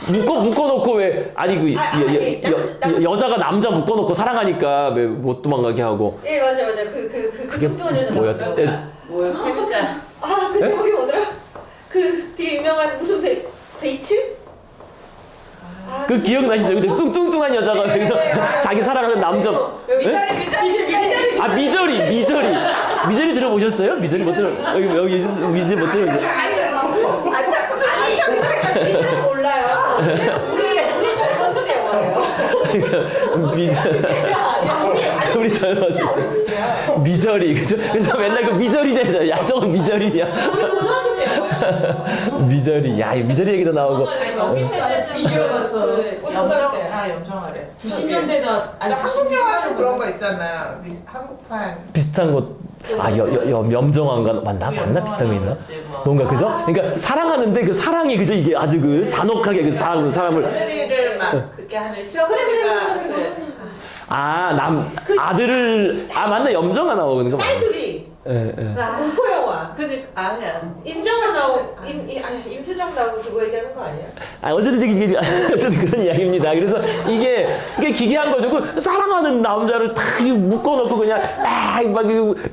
A: 묶어놓고 왜 여자가 남자 묶어놓고 사랑하니까 왜 못 도망가게 하고.
E: 예 맞아요.
A: 그게 뭐였다?
C: 뭐야 세뱃자.
E: 그 제목이 뭐더라? 그 되게 유명한 무슨 베이츠?
A: 그 기억나시죠? 근데 뚱뚱한 여자가 여기서 자기 사랑하는 남자. 미저리 들어보셨어요? 미저리 못 들어. 여기 미저리 못 들어.
E: 미저리 몰라요. 우리 젊었을 때 영화예요.
A: 우리 젊었을 때. 미저리 그죠? 그래서 맨날 미저리 되죠. 야 저건 미저리냐?
E: 우리 고등학교 때 영화예요.
A: 미저리. 야 미저리 얘기도 나오고.
C: 이겨봤어.
E: 염정
C: 염정하래.
E: 90년대도 아니
F: 한국 영화도 그런 거 있잖아요. 한국판.
A: 비슷한 거. 염정한가 맞나 비슷한 거 있나? 뭔가 그죠? 그러니까 사랑하는데 그 사랑이 그죠 이게 아주 잔혹하게 그 사람을
F: 며느리를 막 그렇게 하는 시어머니가
A: 아들을 맞나 염정아 나오는 거 맞나?
E: 딸들이
A: 예.
E: 공포 영화. 그러니까 아니야. 임정은 나오고 임수정 나오고 그거 얘기하는 거 아니야?
A: 어쨌든 이게 어쨌든 그런 이야기입니다. 그래서 이게 기괴한 거죠. 그 사랑하는 남자를 탁 묶어놓고 그냥 막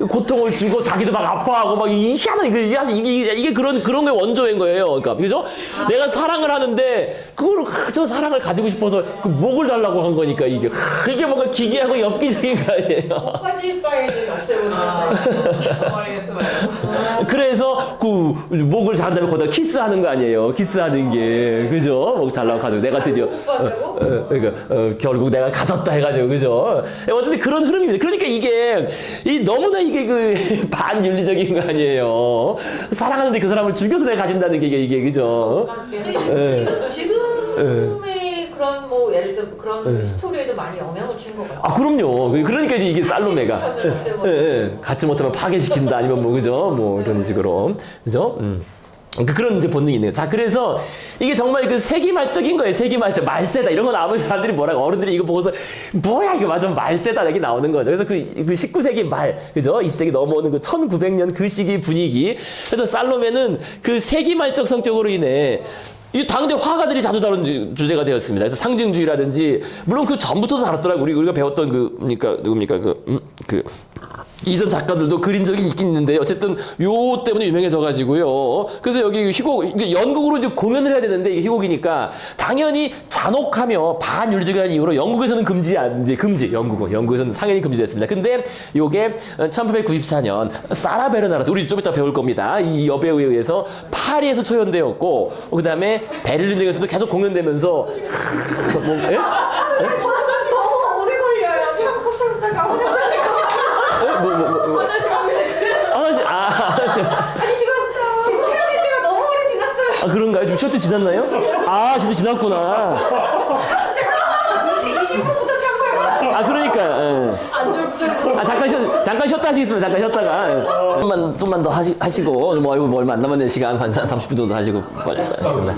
A: 고통을 주고 자기도 막 아파하고 막 희한한 이게 그런 게 원조인 거예요. 그러니까 그죠? 내가 사랑을 하는데 그걸 저 사랑을 가지고 싶어서 그 목을 달라고 한 거니까 이게 뭔가 기괴하고 엽기적인 거 아니에요.
E: 목까지 파이는 없애버리겠다.
F: 모르겠어 말고.
A: 그래서 그 목을 자른 다음에 거기다 키스하는 거 아니에요. 키스하는 게 그죠? 목 잘라고 가지고 내가 드디어 그러니까 결국 내가 가졌다 해가지고 그죠? 어쨌든 그런 흐름입니다. 그러니까 이게 너무나 이게 그 반윤리적인 거 아니에요. 사랑하는데 그 사람을 죽여서 내가 가진다는 게 이게 그죠?
E: 지금의 그런 뭐 예를 들어 그런 스토리에도 많이 영향을 준 것 같아요.
A: 아 그럼요. 그러니까 이게 살로메가 갖지 못하면 파괴시킨다 아니면 뭐 그죠? 뭐 이런 식으로 그죠? 그런 이제 본능이 있네요. 자, 그래서 이게 정말 그 세기말적인 거예요. 세기말적. 말세다. 이런 거 나오면 사람들이 뭐라고, 어른들이 이거 보고서, 뭐야, 이거 완전 말세다. 이렇게 나오는 거죠. 그래서 그 19세기 말, 그죠? 20세기 넘어오는 그 1900년 그 시기 분위기. 그래서 살로메는 그 세기말적 성격으로 인해 이 당대 화가들이 자주 다룬 주제가 되었습니다. 그래서 상징주의라든지, 물론 그 전부터도 다뤘더라고요. 우리가 배웠던 누굽니까? 이전 작가들도 그린 적이 있긴 있는데 어쨌든 요 때문에 유명해져가지고요. 그래서 여기 희곡 연극으로 이제 공연을 해야 되는데 이게 희곡이니까 당연히 잔혹하며 반윤리적인 이유로 영국에서는 영국에서는 상연히 금지됐습니다. 근데 요게 1894년 사라 베르나르트 우리 좀 이따 배울 겁니다. 이 여배우에 의해서 파리에서 초연되었고 그다음에 베를린 등에서도 계속 공연되면서 뭐 예?
E: 너무 오래 걸려요. 참고 화장실 가고 싶어요. 아니 지금 해야 될 때가 너무 오래 지났어요.
A: 아 그런가요? 좀 셔츠 지났나요? 아 셔츠 지났구나.
E: 20분부터 참고요.
A: 아 그러니까. 잠깐 쉬었다 하시겠습니다. 잠깐 쉬었다가 좀만 더 하시고 뭐 이거 얼마 안 남았는 시간 한 30분 정도 하시고 빨리 하겠습니다.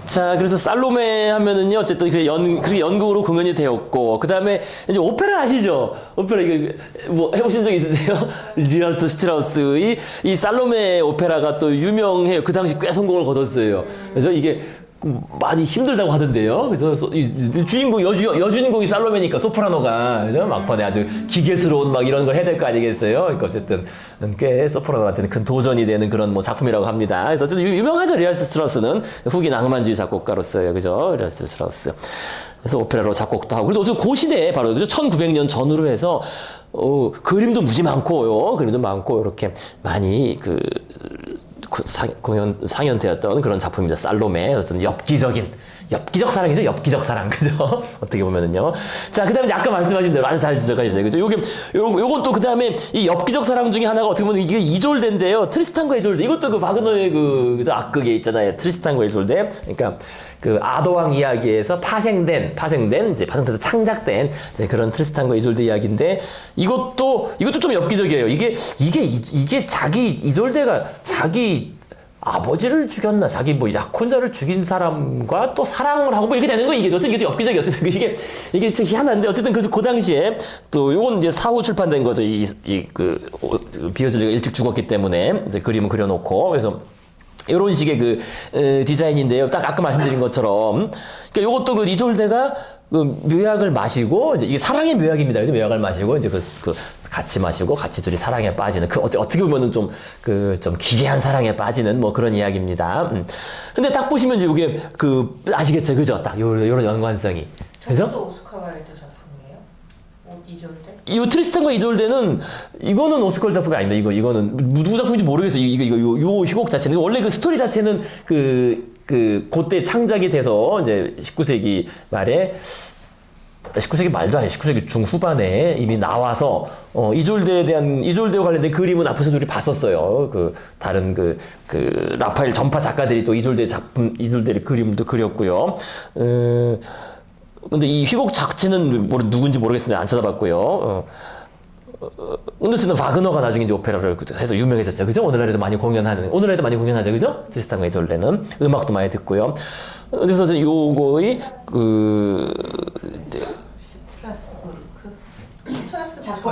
A: 자, 그래서 살로메 하면은요, 어쨌든 그게 연극으로 공연이 되었고, 그 다음에 이제 오페라 아시죠? 오페라 이거 뭐 해보신 적 있으세요? 리하르트 스트라우스의 이 살로메 오페라가 또 유명해요. 그 당시 꽤 성공을 거뒀어요. 그래서 이게 많이 힘들다고 하던데요. 그래서 여주인공이 살로메니까 소프라노가 그죠? 막판에 아주 기계스러운 막 이런 걸 해야 될 거 아니겠어요? 그러니까 어쨌든 꽤 소프라노한테는 큰 도전이 되는 그런 뭐 작품이라고 합니다. 그래서 어쨌든 유명하죠. 리하르트 스트라우스는 후기 낭만주의 작곡가로서요. 그죠? 리하르트 스트라우스. 그래서 오페라로 작곡도 하고. 그래서 그 시대에 바로 그죠? 1900년 전후로 해서 그림도 무지 많고요. 그림도 많고 이렇게 많이 상연되었던 그런 작품입니다. 살로메. 어떤 엽기적 사랑이죠. 엽기적 사랑. 그죠? 어떻게 보면은요. 자, 그 다음에 아까 말씀하신 대로 아주 잘 지적하셨어요. 그죠? 요건 또 그 다음에 이 엽기적 사랑 중에 하나가 어떻게 보면 이게 이졸데인데요. 트리스탄과 이졸데. 이것도 그 바그너의 그죠? 악극에 있잖아요. 트리스탄과 이졸데. 그러니까 그 아도왕 이야기에서 파생된 이제 파생돼서 창작된 이제 그런 트리스탄과 이졸데 이야기인데 이것도 좀 엽기적이에요. 이게 이졸데가 자기 아버지를 죽였나 자기 뭐 약혼자를 죽인 사람과 또 사랑을 하고 뭐 이렇게 되는 거 이게 어쨌든 엽기적이 어쨌든 이게 좀 희한한데 어쨌든 그래서 그 당시에 또 요건 이제 사후 출판된 거죠. 비어즐리가 일찍 죽었기 때문에 이제 그림을 그려놓고 그래서 이런 식의 그 디자인인데요. 딱 아까 말씀드린 것처럼 그러니까 요것도 그 이졸데가 그 묘약을 마시고 이제 이게 사랑의 묘약입니다. 그래서 묘약을 마시고 이제 같이 마시고 같이 둘이 사랑에 빠지는 어떻게 보면은 좀 기괴한 사랑에 빠지는 뭐 그런 이야기입니다. 근데 딱 보시면 이제 이게 아시겠죠, 그죠? 딱 요런 연관성이. 그래서
E: 저것도 오스카 와일드 작품이에요? 이졸데?
A: 이 트리스탄과 이졸데는 이거는 오스카 작품이 아닙니다. 이거는 누구 작품인지 모르겠어요. 요 희곡 자체는 원래 그 스토리 자체는 그때 창작이 돼서 이제 19세기 말에 19세기 말도 아니고 19세기 중후반에 이미 나와서 이졸데와 관련된 그림은 앞에서도 우리 봤었어요. 다른 라파엘 전파 작가들이 또 이졸데의 그림을 또 그렸고요. 근데 이 희곡 자체는 누군지 모르겠습니다. 안 찾아봤고요. 근데 어쨌든 바그너가 나중에 이제 오페라를 해서 유명해졌죠. 그죠? 오늘날에도 많이 공연하죠. 그죠? 트리스탄과 이졸데는 음악도 많이 듣고요. 그래서 요거의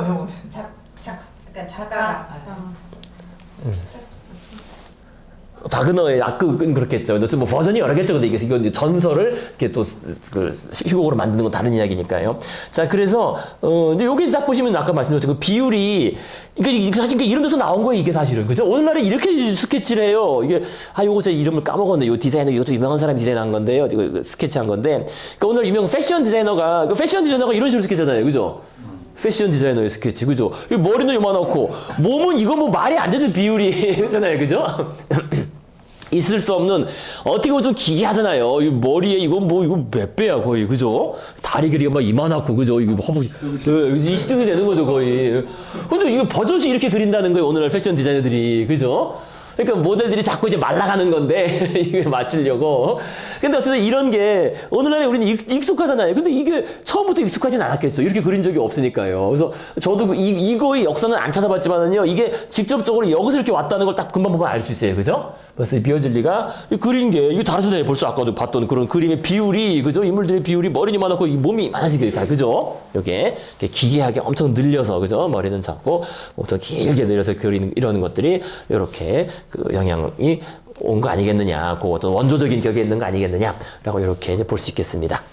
F: 뭐라고?
E: 약간 작가.
A: 바그너의 악극은 그렇겠죠. 어쨌든 뭐 버전이 여러 개죠. 근데 이건 이제 전설을 이렇게 또 그 희곡으로 만드는 건 다른 이야기니까요. 자, 그래서 근데 여기 딱 보시면 아까 말씀드렸죠. 그 비율이 이게 사실 이런 데서 나온 거예요. 이게 사실은 그죠? 오늘날에 이렇게 스케치를 해요. 이게 요거 제 이름을 까먹었네. 요 디자이너 이것도 유명한 사람이 디자인한 건데요. 이거 스케치한 건데. 그러니까 오늘 유명 패션 디자이너가 이런 식으로 스케치하잖아요. 그죠? 패션 디자이너의 스케치, 그죠? 머리는 요만하고, 몸은 이거 뭐 말이 안 되는 비율이잖아요, 그죠? 있을 수 없는, 어떻게 보면 좀 기괴하잖아요. 이 머리에 이거 몇 배야, 거의, 그죠? 다리 길이가 막 이만하고, 그죠? 이거 허벅지, 20등이 되는 거죠, 거의. 근데 이거 버젓이 이렇게 그린다는 거예요, 오늘날 패션 디자이너들이, 그죠? 그러니까 모델들이 자꾸 이제 말라가는 건데 이게 맞추려고. 근데 어쨌든 이런 게 오늘날에 우리는 익숙하잖아요. 근데 이게 처음부터 익숙하진 않았겠죠. 이렇게 그린 적이 없으니까요. 그래서 저도 이거의 역사는 안 찾아봤지만은요. 이게 직접적으로 여기서 이렇게 왔다는 걸 딱 금방 보면 알 수 있어요. 그죠? 그래서 비어질리가 그린 게 이게 다르잖아요. 벌써 아까도 봤던 그런 그림의 비율이, 그죠? 인물들의 비율이 머리는 많고 이 몸이 많아지게 다, 그죠? 이렇게 기괴하게 엄청 늘려서, 그죠? 머리는 작고 더 길게 늘려서 그리는 이런 것들이 이렇게 그 영향이 온 거 아니겠느냐, 그 어떤 원조적인 격이 있는 거 아니겠느냐라고 이렇게 이제 볼 수 있겠습니다.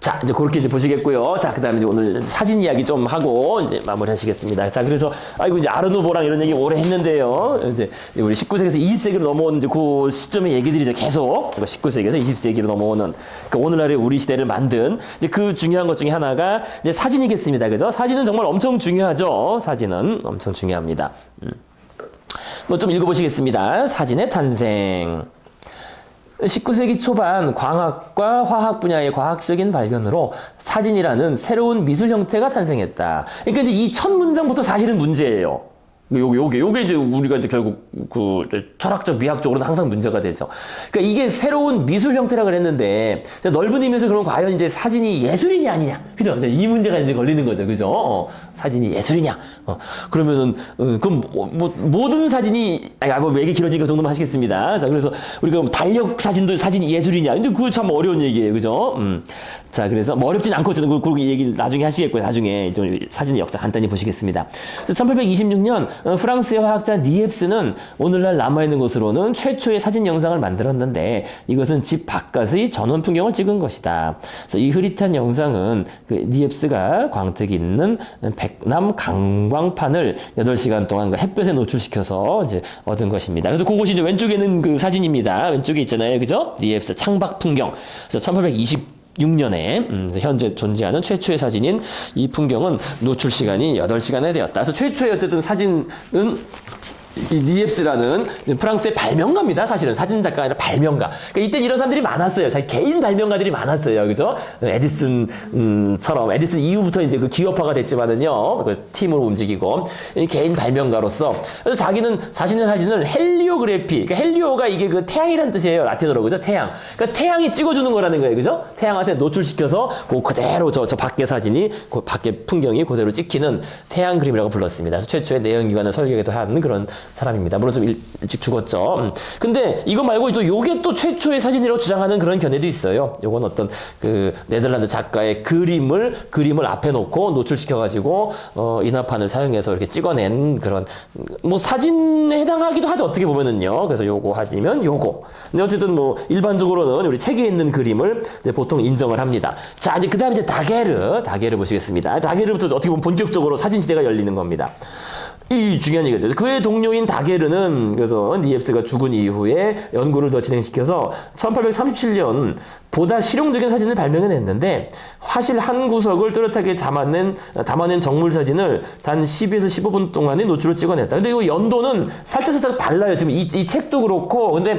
A: 자, 이제 그렇게 이제 보시겠고요. 자, 그 다음에 이제 오늘 사진 이야기 좀 하고 이제 마무리 하시겠습니다. 자, 그래서, 이제 아르누보랑 이런 얘기 오래 했는데요. 이제 우리 19세기에서 20세기로 넘어오는 이제 그 시점의 얘기들이 이제 계속 19세기에서 20세기로 넘어오는, 그러니까 오늘날의 우리 시대를 만든 이제 그 중요한 것 중에 하나가 이제 사진이겠습니다. 그죠? 사진은 정말 엄청 중요하죠. 사진은 엄청 중요합니다. 뭐 좀 읽어보시겠습니다. 사진의 탄생. 19세기 초반 광학과 화학 분야의 과학적인 발견으로 사진이라는 새로운 미술 형태가 탄생했다. 그러니까 이제 이 첫 문장부터 사실은 문제예요. 요게 이제 우리가 이제 결국 그 철학적 미학적으로는 항상 문제가 되죠. 그러니까 이게 새로운 미술 형태라 그랬는데 넓은 의미에서 그럼 과연 이제 사진이 예술이냐 아니냐, 그죠? 이 문제가 이제 걸리는 거죠, 그죠? 사진이 예술이냐? 그러면은 그럼 뭐 모든 사진이 뭐 얘기 길어지니까 그 정도만 하시겠습니다. 자, 그래서 우리가 달력 사진도 사진이 예술이냐? 근데 그거 참 어려운 얘기예요, 그죠? 자, 그래서 뭐 어렵진 않고 저는 그 얘기를 나중에 하시겠고요. 나중에 좀 사진의 역사 간단히 보시겠습니다. 1826년 프랑스의 화학자 니엡스는 오늘날 남아있는 것으로는 최초의 사진 영상을 만들었는데 이것은 집 바깥의 전원 풍경을 찍은 것이다. 그래서 이 흐릿한 영상은 그 니엡스가 광택이 있는 백남 강광판을 8시간 동안 그 햇볕에 노출시켜서 이제 얻은 것입니다. 그래서 그것이 이제 왼쪽에는 그 사진입니다. 왼쪽에 있잖아요. 그죠? 니엡스 창밖 풍경. 그래서 1826년에 현재 존재하는 최초의 사진인 이 풍경은 노출 시간이 8시간에 되었다. 그래서 최초의 어쨌든 사진은 이 니엡스라는 프랑스의 발명가입니다. 사실은 사진 작가가 아니라 발명가. 그러니까 이때 이런 사람들이 많았어요. 자기 개인 발명가들이 많았어요. 그죠? 에디슨처럼 에디슨 이후부터 이제 그 기업화가 됐지만은요. 그 팀으로 움직이고 개인 발명가로서 그래서 자기는 자신의 사진을 헬리오그래피. 그러니까 헬리오가 이게 그 태양이라는 뜻이에요. 라틴어로, 그죠? 태양. 그러니까 태양이 찍어주는 거라는 거예요. 그죠? 태양한테 노출시켜서 그 그대로 저 밖의 사진이 그 밖의 풍경이 그대로 찍히는 태양 그림이라고 불렀습니다. 그래서 최초의 내연기관을 설계도 한 그런 사람입니다. 물론 좀 일찍 죽었죠. 근데 이거 말고 또 요게 또 최초의 사진이라고 주장하는 그런 견해도 있어요. 요건 어떤 그 네덜란드 작가의 그림을 앞에 놓고 노출시켜가지고 인화판을 사용해서 이렇게 찍어낸 그런 뭐 사진에 해당하기도 하죠. 어떻게 보면은요. 그래서 요거 하면 요거. 근데 어쨌든 뭐 일반적으로는 우리 책에 있는 그림을 이제 보통 인정을 합니다. 자, 이제 그다음에 이제 다게르 보시겠습니다. 다게르부터 어떻게 보면 본격적으로 사진 시대가 열리는 겁니다. 이 중요한 얘기죠. 그의 동료인 다게르는 그래서 니엡스가 죽은 이후에 연구를 더 진행시켜서 1837년 보다 실용적인 사진을 발명해냈는데 화실 한 구석을 뚜렷하게 담아낸 정물 사진을 단 10에서 15분 동안의 노출을 찍어냈다. 근데 이 연도는 살짝 달라요. 지금 이 책도 그렇고 근데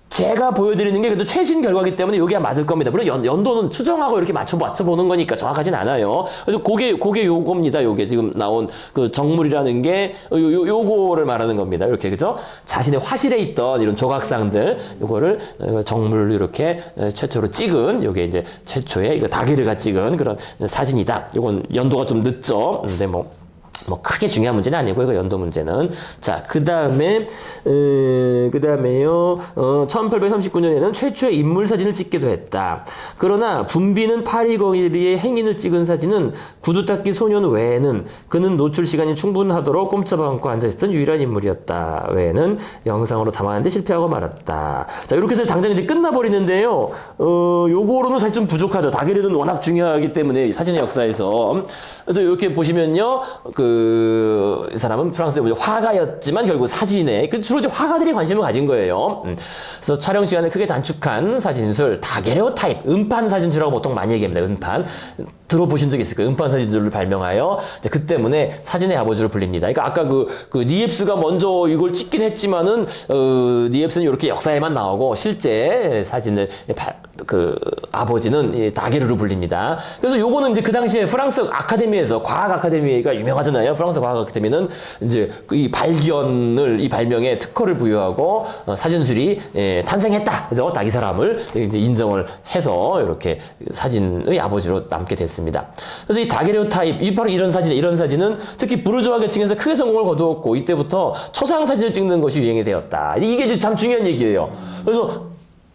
A: 제가 보여드리는 게 그래도 최신 결과이기 때문에 여기가 맞을 겁니다. 물론 연도는 추정하고 이렇게 맞춰보는 거니까 정확하진 않아요. 그래서 그게 요겁니다. 요게 지금 나온 그 정물이라는 게 요거를 말하는 겁니다. 이렇게, 그죠? 자신의 화실에 있던 이런 조각상들, 요거를 정물로 이렇게 최초로 찍은, 요게 이제 최초의 이거 다게르가 찍은 그런 사진이다. 요건 연도가 좀 늦죠. 근데 뭐, 뭐 크게 중요한 문제는 아니고 이거 연도 문제는. 자, 그다음에요. 1839년에는 최초의 인물 사진을 찍기도 했다. 그러나 분비는 파리 거리의 행인을 찍은 사진은 구두 닦기 소년 외에는 그는 노출 시간이 충분하도록 꼼짝 않고 앉아 있었던 유일한 인물이었다. 외에는 영상으로 담았는데 실패하고 말았다. 자, 이렇게 해서 당장 이제 끝나버리는데요. 요거로는 사실 좀 부족하죠. 다게르는 워낙 중요하기 때문에 사진의 역사에서. 그래서 이렇게 보시면요, 이 사람은 프랑스의 화가였지만 결국 사진에, 주로 이제 화가들이 관심을 가진 거예요. 그래서 촬영 시간을 크게 단축한 사진술, 다게르오타입, 음판 사진술이라고 보통 많이 얘기합니다. 음판. 들어보신 적 있을 거예요. 음판 사진술을 발명하여, 그 때문에 사진의 아버지로 불립니다. 그러니까 아까 그 니엡스가 먼저 이걸 찍긴 했지만은, 니엡스는 이렇게 역사에만 나오고, 실제 사진을, 아버지는 다게르로 불립니다. 그래서 요거는 이제 그 당시에 프랑스 아카데미에서, 과학 아카데미가 유명하잖아요. 프랑스 과학 아카데미는 이제 이 발명에 특허를 부여하고, 사진술이 탄생했다. 그죠? 딱 이 사람을 이제 인정을 해서 이렇게 사진의 아버지로 남게 됐습니다. 그래서 이 다게르오타입, 바로 이런 사진은 특히 부르주아 계층에서 크게 성공을 거두었고, 이때부터 초상 사진을 찍는 것이 유행이 되었다. 이게 참 중요한 얘기예요. 그래서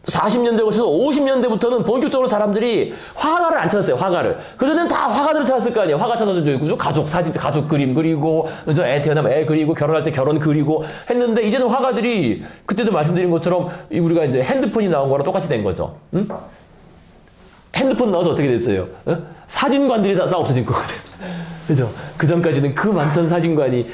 A: 40년대 거쳐서 50년대부터는 본격적으로 사람들이 화가를 안 찾았어요. 화가를. 그전에는 다 화가들을 찾았을 거 아니에요. 화가 찾아서 그죠? 가족 사진, 가족 그림 그리고, 그죠? 애 태어나면 애 그리고, 결혼할 때 결혼 그리고 했는데, 이제는 화가들이 그때도 말씀드린 것처럼 우리가 이제 핸드폰이 나온 거랑 똑같이 된 거죠. 응? 핸드폰 나와서 어떻게 됐어요? 사진관들이 다 없어진 거거든요. 그죠? 그 전까지는 그 많던 사진관이,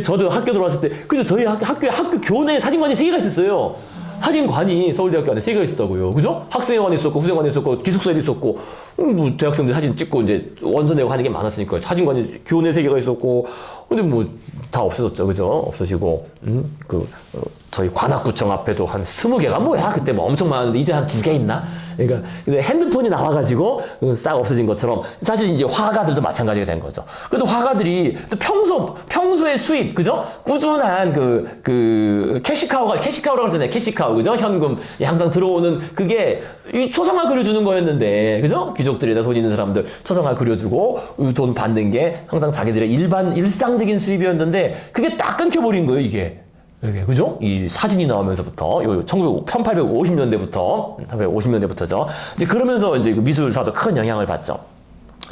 A: 저도 학교 들어왔을 때, 그죠? 저희 학교 교내에 사진관이 3개가 있었어요. 사진관이 서울대학교 안에 3개가 있었다고요. 그죠? 학생회관이 있었고, 후생관이 있었고, 기숙사에 있었고, 뭐, 대학생들 사진 찍고, 이제, 원서 내고 하는 게 많았으니까요. 사진관이 교내 3개가 있었고, 근데 뭐, 다 없어졌죠. 그죠? 없어지고, 저희 관악구청 앞에도 한 20개가 뭐야? 그때 뭐 엄청 많았는데, 이제 한 2개 있나? 그러니까, 핸드폰이 나와가지고, 싹 없어진 것처럼, 사실 이제 화가들도 마찬가지가 된 거죠. 그래도 화가들이 또 평소의 수입, 그죠? 꾸준한 캐시카우라고 하잖아요. 캐시카우, 그죠? 현금, 항상 들어오는 그게, 이 초상화 그려주는 거였는데, 그죠? 귀족들이나 돈 있는 사람들 초상화 그려주고, 돈 받는 게 항상 자기들의 일상적인 수입이었는데, 그게 딱 끊겨버린 거예요, 이게. 그죠? 이 사진이 나오면서부터, 1850년대부터죠. 이제 그러면서 이제 미술사도 큰 영향을 받죠.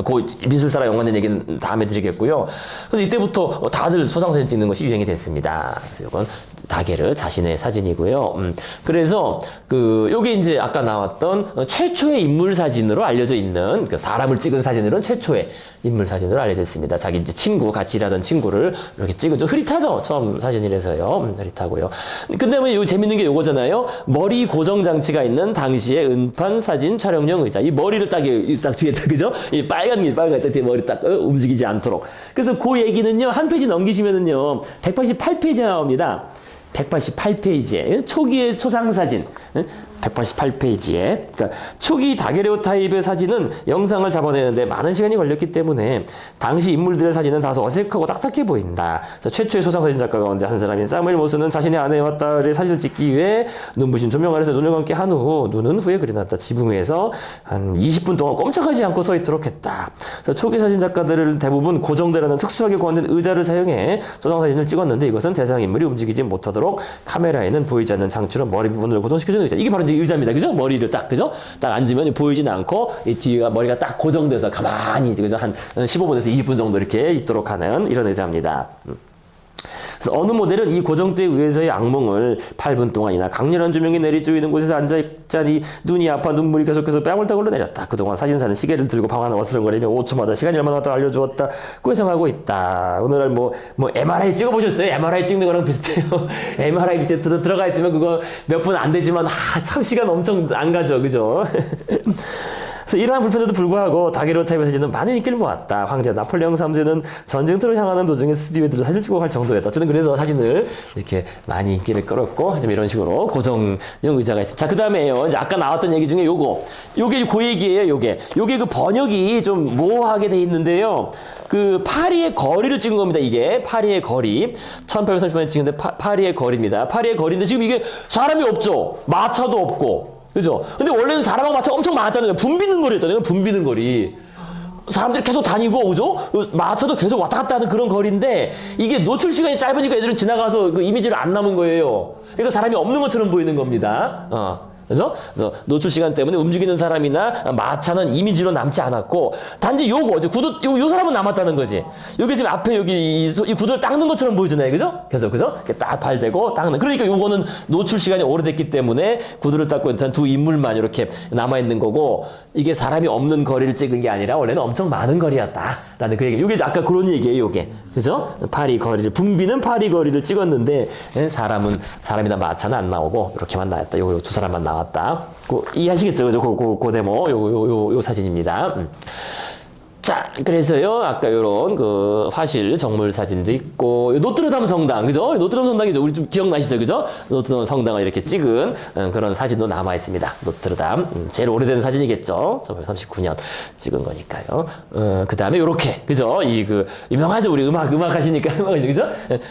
A: 그 미술사랑 연관된 얘기는 다음에 드리겠고요. 그래서 이때부터 다들 소상사진 찍는 것이 유행이 됐습니다. 그래서 이건 다게르 자신의 사진이고요. 그래서 요게 이제 아까 나왔던 최초의 인물 사진으로 알려져 있는, 사람을 찍은 사진으로는 최초의 인물 사진으로 알려져 있습니다. 자기 이제 같이 일하던 친구를 이렇게 찍은, 흐릿하죠? 처음 사진이라서요. 흐릿하고요. 근데 뭐 재밌는 게 요거잖아요. 머리 고정 장치가 있는 당시의 은판 사진 촬영용 의자. 이 머리를 딱 뒤에 그죠? 이 빨간 뒤에 머리 딱 움직이지 않도록. 그래서 그 얘기는요, 한 페이지 넘기시면은요, 188페이지에 나옵니다. 188페이지에 초기의 초상사진 188페이지에 그러니까 초기 다게르오타입의 사진은 영상을 잡아내는데 많은 시간이 걸렸기 때문에 당시 인물들의 사진은 다소 어색하고 딱딱해 보인다. 최초의 소상사진 작가 가운데 한 사람인 사무엘 모스는 자신의 아내와 딸의 사진을 찍기 위해 눈부신 조명 아래서 눈을 감게 한 후 눈은 후에 그려놨다. 지붕 위에서 한 20분 동안 꼼짝하지 않고 서 있도록 했다. 초기 사진 작가들은 대부분 고정대라는 특수하게 고안된 의자를 사용해 소상사진을 찍었는데 이것은 대상 인물이 움직이지 못하도록 카메라에는 보이지 않는 장치로 머리 부분을 고정시켜주는 의자. 이게 바로 이제 의자입니다. 그죠? 머리를 딱, 그죠? 딱 앉으면 보이진 않고, 이 뒤가 머리가 딱 고정돼서 가만히, 그죠? 한 15분에서 20분 정도 이렇게 있도록 하는 이런 의자입니다. 그래서 어느 모델은 이 고정대에 의해서의 악몽을 8분 동안이나 강렬한 조명이 내리쬐이는 곳에서 앉아있자니 눈이 아파 눈물이 계속해서 뺨을따 흘러내렸다. 그동안 사진사는 시계를 들고 방 안을 어스렁거리며 5초마다 시간이 얼마나 왔다고 알려주었다. 꾀상하고 있다. 오늘날 뭐 MRI 찍어보셨어요? MRI 찍는 거랑 비슷해요. MRI 밑에 들어가 있으면 그거 몇 분 안 되지만 참 시간 엄청 안 가죠. 그죠? 그래서 이러한 불편에도 불구하고 다게르오타입의 사진은 많은 인기를 모았다. 황제 나폴레옹 3세는 전쟁터로 향하는 도중에 스튜디오에 들어 사진을 찍고 갈 정도였다. 어쨌든 그래서 사진을 이렇게 많이 인기를 끌었고, 하지만 이런 식으로 고정용 의자가 있습니다. 자, 그 다음에요. 이제 아까 나왔던 얘기 중에 요게 그 얘기예요. 요게 그 번역이 좀 모호하게 돼 있는데요. 파리의 거리를 찍은 겁니다. 이게 파리의 거리. 1830년에 찍은데 파리의 거리입니다. 파리의 거리인데 지금 이게 사람이 없죠. 마차도 없고. 그죠? 근데 원래는 사람하고 마차가 엄청 많았다는 거예요. 붐비는 거리였다는 거예요. 붐비는 거리. 사람들이 계속 다니고, 그죠? 마차도 계속 왔다 갔다 하는 그런 거리인데, 이게 노출 시간이 짧으니까 애들은 지나가서 그 이미지를 안 남은 거예요. 그러니까 사람이 없는 것처럼 보이는 겁니다. 그래서 노출 시간 때문에 움직이는 사람이나 마차는 이미지로 남지 않았고, 단지 요거, 이제 구두, 요 사람은 남았다는 거지. 여기 지금 앞에 여기 이 구두를 닦는 것처럼 보이잖아요. 그죠? 그래서, 이렇게 딱 발대고 닦는. 그러니까 요거는 노출 시간이 오래됐기 때문에 구두를 닦고 있는 두 인물만 이렇게 남아있는 거고, 이게 사람이 없는 거리를 찍은 게 아니라 원래는 엄청 많은 거리였다라는 그 얘기. 요게 아까 그런 얘기예요, 요게. 그죠? 파리 거리를, 붕비는 파리 거리를 찍었는데, 사람이나 마차는 안 나오고, 이렇게만 나왔다. 요 두 사람만 나왔다. 이해하시겠죠? 그죠? 그 데모, 요 사진입니다. 자, 그래서요, 아까 요런 그 화실 정물 사진도 있고, 노트르담 성당, 그죠? 노트르담 성당이죠. 우리 좀 기억나시죠? 그죠? 노트르담 성당을 이렇게 찍은 그런 사진도 남아 있습니다. 노트르담. 제일 오래된 사진이겠죠? 1939년 찍은 거니까요. 그 다음에 요렇게, 그죠? 유명하죠? 우리 음악 하시니까, 그죠?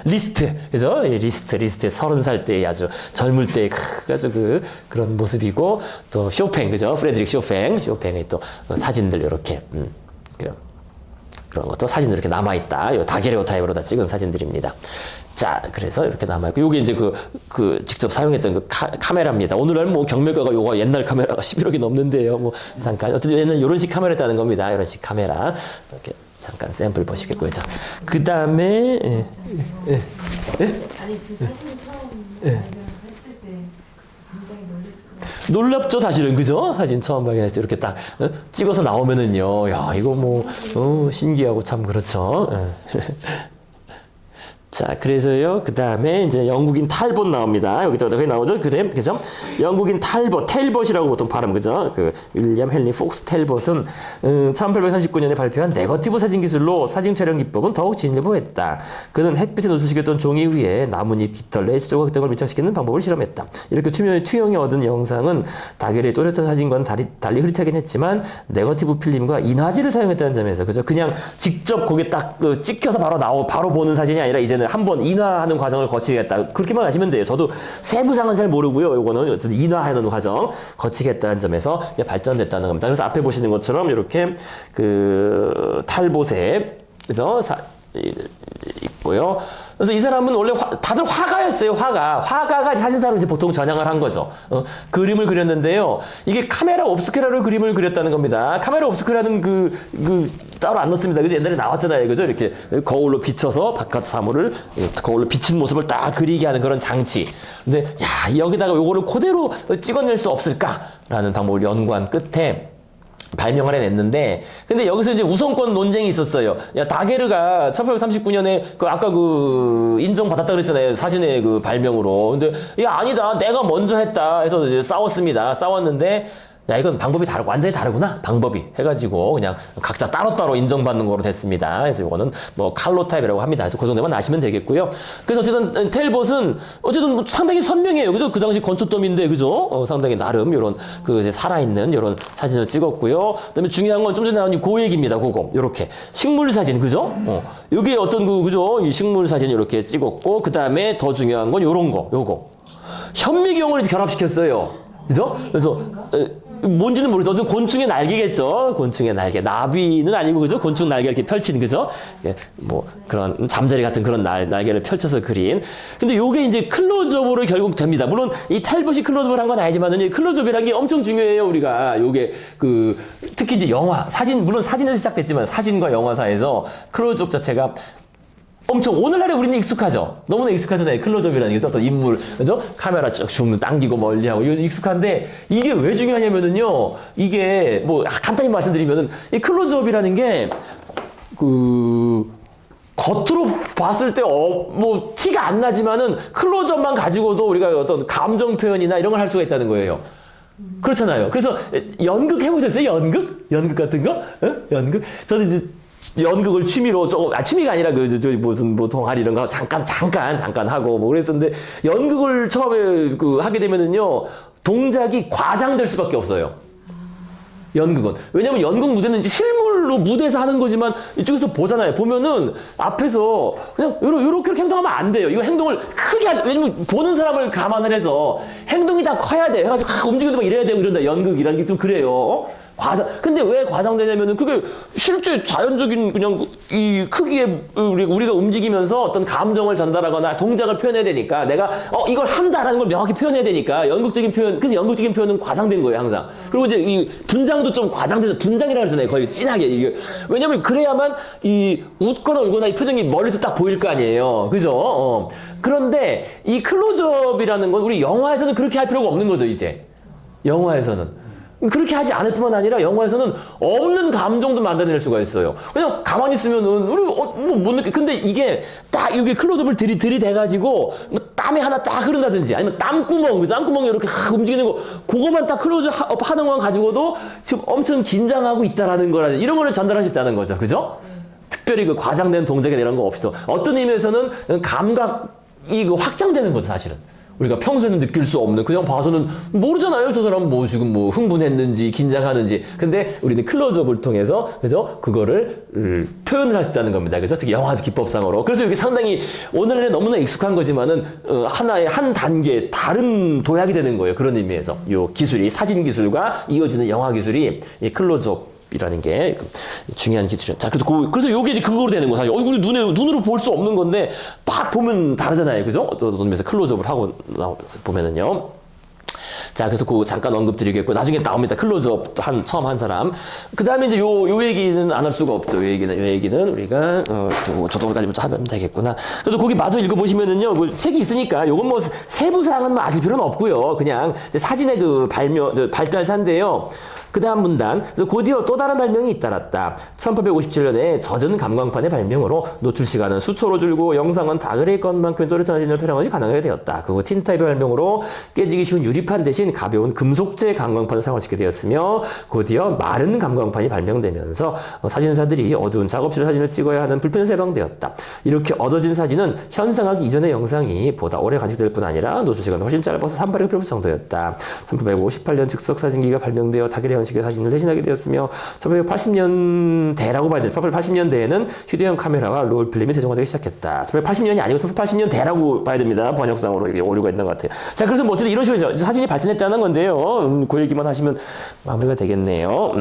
A: 리스트, 그죠? 리스트에 30살 때 아주 젊을 때 아주 그런 모습이고, 또 쇼팽, 그죠? 프레드릭 쇼팽의 또 사진들 요렇게. 그런 것도 사진도 이렇게 남아있다. 요 다게레오타입으로 찍은 사진들입니다. 자, 그래서 이렇게 남아있고, 요게 이제 직접 사용했던 카메라입니다. 오늘날 뭐 경매가가 요거 옛날 카메라가 11억이 넘는데요. 뭐, 잠깐. 어쨌든 얘는 요런 식 카메라였다는 겁니다. 요런 식 카메라. 이렇게 잠깐 샘플 보시겠고요. 자, 그 다음에,
D: 아니 그 사진 처음 발견했을 때 굉장히 놀랐을 것 같아요.
A: 놀랍죠, 사실은. 그죠? 사진 처음 발견했을 때 이렇게 딱 찍어서 나오면은요. 야, 이거 뭐, 신기하고 참 그렇죠. 자, 그래서요, 그 다음에 이제 영국인 탈봇 나옵니다. 여기다가 거기 나오죠? 그래, 그죠? 영국인 텔봇이라고 보통 발음, 그죠? 윌리엄 헨리 폭스 텔봇은 1839년에 발표한 네거티브 사진 기술로 사진 촬영 기법은 더욱 진일보했다. 그는 햇빛에 노출시켰던 종이 위에 나뭇잎, 깃털, 레이스 조각 등을 밀착시키는 방법을 실험했다. 이렇게 투영이 얻은 영상은 다게르의 또렷한 사진과는 달리 흐릿하긴 했지만 네거티브 필름과 인화지를 사용했다는 점에서, 그죠? 그냥 직접 거기에 딱 찍혀서 바로 보는 사진이 아니라 이제는 한번 인화하는 과정을 거치겠다. 그렇게만 하시면 돼요. 저도 세부상은 잘 모르고요. 요거는 어쨌든 인화하는 과정 거치겠다는 점에서 이제 발전됐다는 겁니다. 그래서 앞에 보시는 것처럼 이렇게 탈봇에, 그죠? 있고요. 그래서 이 사람은 원래 다들 화가였어요. 화가가 사진사로 이제 보통 전향을 한 거죠. 그림을 그렸는데요. 이게 카메라 옵스큐라로 그림을 그렸다는 겁니다. 카메라 옵스큐라는 따로 안 넣습니다. 그죠? 옛날에 나왔잖아요. 그죠? 이렇게 거울로 비춰서 바깥 사물을 거울로 비친 모습을 딱 그리게 하는 그런 장치. 근데 야, 여기다가 요거를 그대로 찍어낼 수 없을까라는 방법을 연구한 끝에 발명을 해냈는데, 근데 여기서 이제 우선권 논쟁이 있었어요. 야, 다게르가 1839년에 아까 인정받았다 그랬잖아요. 사진의 발명으로. 근데, 야, 아니다. 내가 먼저 했다. 해서 이제 싸웠는데, 야, 이건 방법이 완전히 다르구나. 방법이. 해가지고, 그냥 각자 따로따로 인정받는 거로 됐습니다. 그래서 이거는 뭐, 칼로 타입이라고 합니다. 그래서 그 정도만 아시면 되겠고요. 그래서 어쨌든, 텔봇은, 어쨌든 뭐 상당히 선명해요. 그죠? 그 당시 건초점인데, 그죠? 상당히 나름, 요런, 이제 살아있는 요런 사진을 찍었고요. 그 다음에 중요한 건 좀 전에 나온 그 얘기입니다. 그거. 요렇게. 식물 사진, 그죠? 요게 어떤 그죠? 이 식물 사진 이렇게 찍었고, 그 다음에 더 중요한 건 요런 거, 요거. 현미경을 결합시켰어요. 그죠? 그래서, 뭔지는 모르겠어. 곤충의 날개겠죠. 곤충의 날개. 나비는 아니고, 그죠? 곤충 날개 이렇게 펼치는, 그죠? 뭐, 그런 잠자리 같은 그런 날개를 펼쳐서 그린. 근데 요게 이제 클로즈업으로 결국 됩니다. 물론 이 텔봇이 클로즈업을 한 건 아니지만은, 클로즈업이라는 게 엄청 중요해요, 우리가. 요게, 특히 이제 물론 사진에서 시작됐지만, 사진과 영화사에서 클로즈업 자체가 엄청 오늘날에 우리는 익숙하죠. 너무나 익숙하잖아요. 클로즈업이라는 게 어떤 인물, 그죠? 카메라 쭉 줌 당기고 멀리하고 이거 익숙한데 이게 왜 중요하냐면은요. 이게 뭐 간단히 말씀드리면은 이 클로즈업이라는 게 겉으로 봤을 때 뭐 티가 안 나지만은 클로즈업만 가지고도 우리가 어떤 감정 표현이나 이런 걸 할 수가 있다는 거예요. 그렇잖아요. 그래서 연극 해보셨어요? 연극 같은 거? 연극? 저는 이제 연극을 취미로 취미가 아니라 무슨 뭐 동아리 이런 거 잠깐 하고 뭐 그랬었는데 연극을 처음에 하게 되면은요 동작이 과장될 수밖에 없어요. 연극은. 왜냐면 연극 무대는 이제 실물로 무대에서 하는 거지만 이쪽에서 보잖아요. 보면은 앞에서 그냥 요렇게 행동하면 안 돼요. 이거 행동을 크게 왜냐면 보는 사람을 감안을 해서 행동이 다 커야 돼. 해가지고 움직이는 거 이래야 되고 이런다. 연극이라는 게 좀 그래요. 근데 왜 과장되냐면은 그게 실제 자연적인 그냥 이 크기에 우리가 움직이면서 어떤 감정을 전달하거나 동작을 표현해야 되니까 내가 이걸 한다라는 걸 명확히 표현해야 되니까 연극적인 표현, 그래서 연극적인 표현은 과장된 거예요, 항상. 그리고 이제 이 분장도 좀 과장돼서 분장이라고 하잖아요. 거의 진하게. 이게. 왜냐면 그래야만 이 웃거나 울거나 이 표정이 멀리서 딱 보일 거 아니에요. 그죠? 그런데 이 클로즈업이라는 건 우리 영화에서는 그렇게 할 필요가 없는 거죠, 이제. 영화에서는. 그렇게 하지 않을 뿐만 아니라 영화에서는 없는 감정도 만들어낼 수가 있어요. 그냥 가만히 있으면은 우리 못 느끼. 근데 이게 딱 여기 클로즈업을 들이대가지고 땀이 하나 딱 흐른다든지 아니면 땀구멍, 그 땀구멍이 이렇게 움직이는 거 그거만 딱 클로즈업 하는 것만 가지고도 지금 엄청 긴장하고 있다라는 거라는 이런 거를 전달할 수 있다는 거죠. 그죠? 특별히 그 과장된 동작이나 이런 거 없이도 어떤 의미에서는 감각이 확장되는 거죠, 사실은. 우리가 평소에는 느낄 수 없는, 그냥 봐서는 모르잖아요. 저 사람 뭐 지금 뭐 흥분했는지, 긴장하는지. 근데 우리는 클로즈업을 통해서, 그죠? 그거를 표현을 할 수 있다는 겁니다. 그죠? 특히 영화 기법상으로. 그래서 이게 상당히 오늘날에 너무나 익숙한 거지만은, 하나의 한 단계, 다른 도약이 되는 거예요. 그런 의미에서. 요 기술이, 사진 기술과 이어지는 영화 기술이 이 클로즈업 이라는 게 중요한 기술이죠. 자, 그래서 요게 이제 그거로 되는 거 사실. 우리 눈으로 볼 수 없는 건데, 딱 보면 다르잖아요. 그죠? 어떤 의미에서 클로즈업을 하고 보면은요. 자, 그래서 그 잠깐 언급드리겠고, 나중에 나옵니다. 클로즈업 처음 한 사람. 그 다음에 이제 요 얘기는 안 할 수가 없죠. 요 얘기는 우리가, 저도까지부터 하면 되겠구나. 그래서 거기 마저 읽어보시면은요, 뭐 책이 있으니까, 요건 뭐 세부사항은 뭐 아실 필요는 없고요. 그냥 이제 사진의 그 발달사인데요. 그 다음 문단. 그래서 곧이어 또 다른 발명이 잇따랐다. 1857년에 젖은 감광판의 발명으로 노출 시간은 수초로 줄고 영상은 다그레이 것만큼 또렷한 사진을 촬영하는 것이 가능하게 되었다. 그리고 틴타입의 발명으로 깨지기 쉬운 유리판 대신 가벼운 금속재 감광판을 사용할 수 있게 되었으며 곧이어 마른 감광판이 발명되면서 사진사들이 어두운 작업실에 사진을 찍어야 하는 불편에서 해방되었다. 이렇게 얻어진 사진은 현상하기 이전의 영상이 보다 오래 간직될 뿐 아니라 노출 시간도 훨씬 짧아서 산발이 필요 없을 정도였다. 1858년 즉석사진기가 발명되어 다그레이 형식의 사진을 대신하게 되었으며 1980년대라고 봐야 돼. 1880년대에는 휴대용 카메라와 롤필름이 대중화되기 시작했다. 1980년이 아니고 1980년대라고 봐야 됩니다. 번역상으로 이게 오류가 있는 것 같아요. 자, 그래서 뭐 어쨌든 이런 식으로 사진이 발전했다는 건데요. 그 얘기만 하시면 마무리가 되겠네요.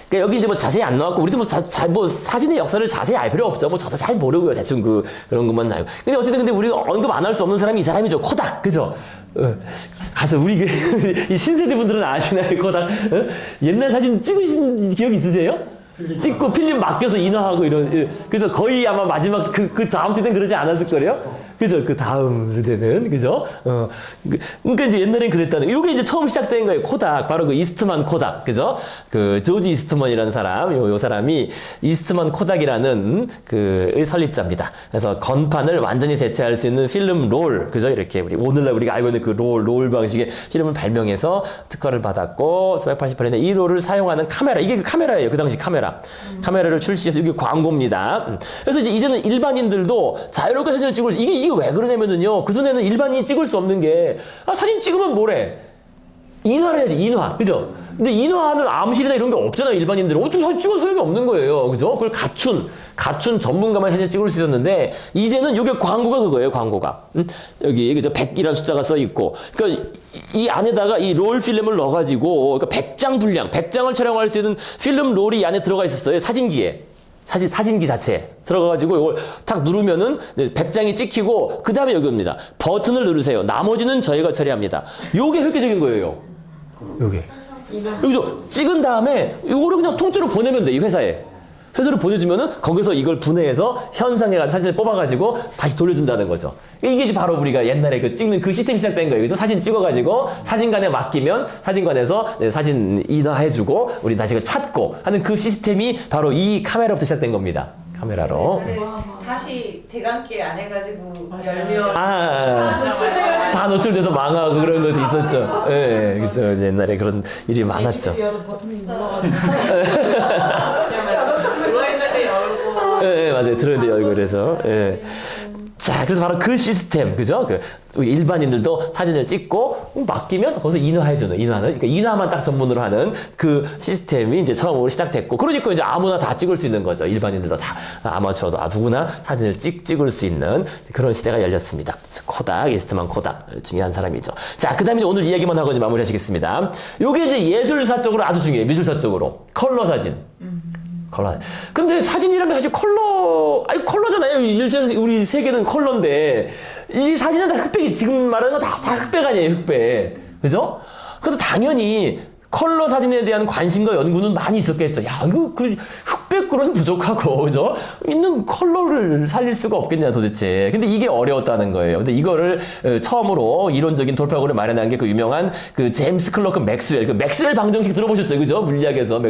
A: 그러니까 여기 이제 뭐 자세히 안 나왔고 우리도 뭐 사진의 역사를 자세히 알 필요 없죠. 뭐 저도 잘 모르고요. 대충 그런 것만 나요. 근데 어쨌든 근데 우리가 언급 안 할 수 없는 사람이 이 사람이죠. 코닥, 그죠? 가서 우리 이 신세대 분들은 아시나요, 코닥? 옛날 사진 찍으신 기억 있으세요? 찍고 필름 맡겨서 인화하고 이런. 그래서 거의 아마 마지막 그 다음 세대는 그러지 않았을 거예요. 그죠? 그 다음 세대는 그죠? 그러니까 이제 옛날엔 그랬다는. 이게 이제 처음 시작된 거예요. 코닥, 바로 그 이스트만 코닥, 그죠? 그 조지 이스트만이라는 사람, 요 사람이 이스트만 코닥이라는 그 설립자입니다. 그래서 건판을 완전히 대체할 수 있는 필름 롤, 그죠? 이렇게 오늘날 우리가 알고 있는 그 롤 방식의 필름을 발명해서 특허를 받았고 1988년에 이 롤을 사용하는 카메라, 이게 그 카메라예요. 그 당시 카메라를 출시해서 이게 광고입니다. 그래서 이제 이제는 일반인들도 자유롭게 사진을 찍을 수, 이게 왜 그러냐면은요. 그전에는 일반인이 찍을 수 없는 게, 사진 찍으면 뭐래? 인화를 해야지, 인화. 그죠? 근데 인화하는 암실이나 이런 게 없잖아요, 일반인들은. 어떻게 사진 찍어도 소용이 없는 거예요. 그죠? 그걸 갖춘 전문가만 사진 찍을 수 있었는데, 이제는 이게 광고가 그거예요, 광고가. 여기, 그죠? 100이라는 숫자가 써 있고. 그러니까 이 안에다가 이 롤 필름을 넣어가지고, 그러니까 100장 분량, 100장을 촬영할 수 있는 필름 롤이 이 안에 들어가 있었어요, 사진기에. 사진기 자체에 들어가가지고 이걸 탁 누르면은 100장이 찍히고 그 다음에 여기입니다. 버튼을 누르세요. 나머지는 저희가 처리합니다. 요게 획기적인 거예요. 요게. 여기서 찍은 다음에 이거를 그냥 통째로 보내면 돼, 이 회사에. 회사로 보내주면은 거기서 이걸 분해해서 현상해가지고 사진을 뽑아가지고 다시 돌려준다는 거죠. 이게 이제 바로 우리가 옛날에 그 찍는 그 시스템이 시작된 거예요. 그래서 사진 찍어가지고 사진관에 맡기면 사진관에서 사진 인화해주고 우리 다시 찾고 하는 그 시스템이 바로 이 카메라부터 시작된 겁니다. 카메라로.
E: 다시 대감기 안 해가지고
C: 맞아요.
E: 열면
C: 다
E: 노출돼가지고
A: 다 망하고 그런 것도 있었죠. 예, 그렇죠. 이제 옛날에 그런 일이 많았죠.
D: 버튼이 눌러가지고
C: 들어있는데 열고.
A: 예, 맞아요. 들었는데 열고 그래서. 예. 자, 그래서 바로 그 시스템, 그죠? 우리 일반인들도 사진을 찍고 맡기면 거기서 인화해주는, 그러니까 인화만 딱 전문으로 하는 그 시스템이 이제 처음으로 시작됐고, 그러니까 이제 아무나 다 찍을 수 있는 거죠. 일반인들도 다, 아마추어도 누구나 사진을 찍을 수 있는 그런 시대가 열렸습니다. 그래서 코닥, 이스트만 코닥 중요한 사람이죠. 자, 그 다음에 오늘 이야기만 하고 이제 마무리하시겠습니다. 요게 이제 예술사 쪽으로 아주 중요해요. 미술사 쪽으로. 컬러 사진. 컬러. 근데 사진이라는 게 사실 컬러잖아요. 우리 세계는 컬러인데, 이 사진은 다 흑백이, 지금 말하는 건 다 흑백 아니에요, 흑백. 그죠? 그래서 당연히 컬러 사진에 대한 관심과 연구는 많이 있었겠죠. 야, 이거 흑백으로는 부족하고, 그죠? 있는 컬러를 살릴 수가 없겠냐, 도대체. 근데 이게 어려웠다는 거예요. 근데 이거를 처음으로 이론적인 돌파구를 마련한 게 그 유명한 그 제임스 클러크 맥스웰, 그 맥스웰 방정식 들어보셨죠, 그죠? 물리학에서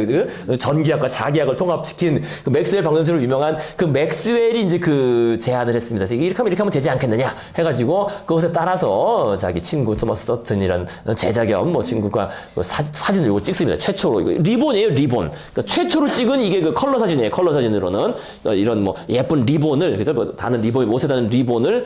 A: 전기학과 자기학을 통합시킨 그 맥스웰 방정식으로 유명한 그 맥스웰이 이제 그 제안을 했습니다. 그래서 이렇게 하면 되지 않겠느냐 해가지고 그것에 따라서 자기 친구 토마스 서튼이라는 제자겸 친구가 사진을 이거 찍습니다. 최초로. 이거 리본이에요, 리본. 그러니까 최초로 찍은 이게 그 컬러 사진이에요. 컬러 사진으로는. 이런 예쁜 리본을, 그래서 다는 리본이, 못에 다는 리본을,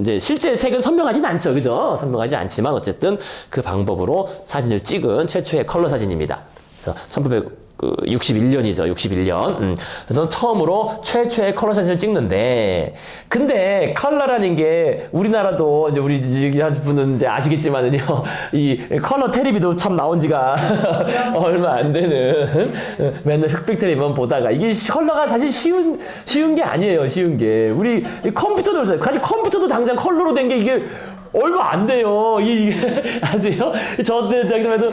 A: 이제 실제 색은 선명하진 않죠. 그죠? 선명하지 않지만 어쨌든 그 방법으로 사진을 찍은 최초의 컬러 사진입니다. 그래서 1961년이죠. 61년. 그래서 처음으로 최초의 컬러 사진을 찍는데, 근데 컬러라는 게 우리나라도 이제 우리 한 분은 이제 아시겠지만은요, 이 컬러 테레비도 참 나온 지가 얼마 안 되는, 맨날 흑백 텔레비만 보다가 이게 컬러가 사실 쉬운 게 아니에요. 쉬운 게. 우리 컴퓨터도, 사실 컴퓨터도 당장 컬러로 된 게 이게 얼마 안 돼요. 아세요? 저기서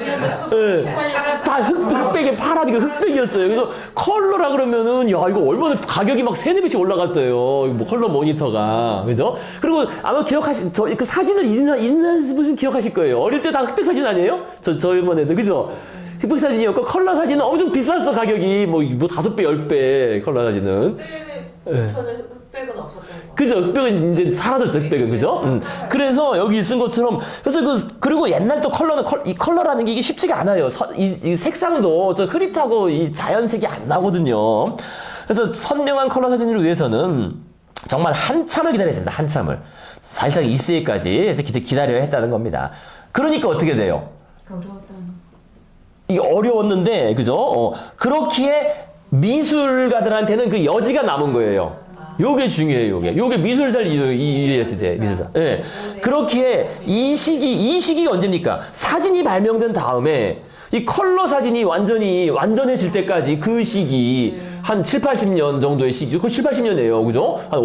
A: 다 흑백에 파라니까 흑백이었어요. 그래서 컬러라 그러면은 야 이거 얼마나 가격이 막 3-4배씩 올라갔어요. 뭐 컬러 모니터가. 그죠? 그리고 아마 그 사진을 인사 무슨 기억하실 거예요. 어릴 때 다 흑백 사진 아니에요? 저희만 해도. 그죠? 흑백 사진이었고 컬러 사진은 엄청 비쌌어. 가격이 뭐 5배, 10배 컬러 사진은.
E: 그때는 저는 흑백은 없었던 거.
A: 그죠? 흑백은 이제 사라졌죠, 흑백은. 그죠? 그래서 여기 쓴 것처럼, 그래서 그리고 옛날 또 이 컬러라는 게 이게 쉽지가 않아요. 이 색상도 흐릿하고 이 자연색이 안 나거든요. 그래서 선명한 컬러 사진을 위해서는 정말 한참을 기다려야 된다, 한참을. 사실상 20세기까지 해서 기다려야 했다는 겁니다. 그러니까 어떻게 돼요?
D: 어려웠다는.
A: 이게 어려웠는데, 그죠? 그렇기에 미술가들한테는 그 여지가 남은 거예요. 요게 중요해요, 요게 미술사를 이해했을 때, 미술사. 예. 그렇기에 이 시기가 언제입니까? 사진이 발명된 다음에 이 컬러 사진이 완전해질 때까지 그 시기, 한 7-80년 정도의 시기, 그 7-80년이에요. 그죠? 한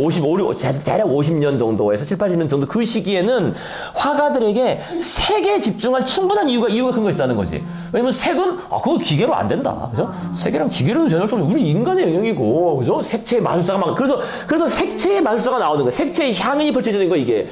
A: 대략 50년 정도에서 7-80년 정도 그 시기에는 화가들에게 색에 집중할 충분한 이유가 큰 것이 있다는 거지. 왜냐면 색은, 그거 기계로 안 된다. 그죠? 색이랑 기계로는 전할 수 없는, 우리 인간의 영역이고, 그죠? 색채의 마술사가 그래서 색채의 마술사가 나오는 거야. 색채의 향연이 펼쳐지는 거, 이게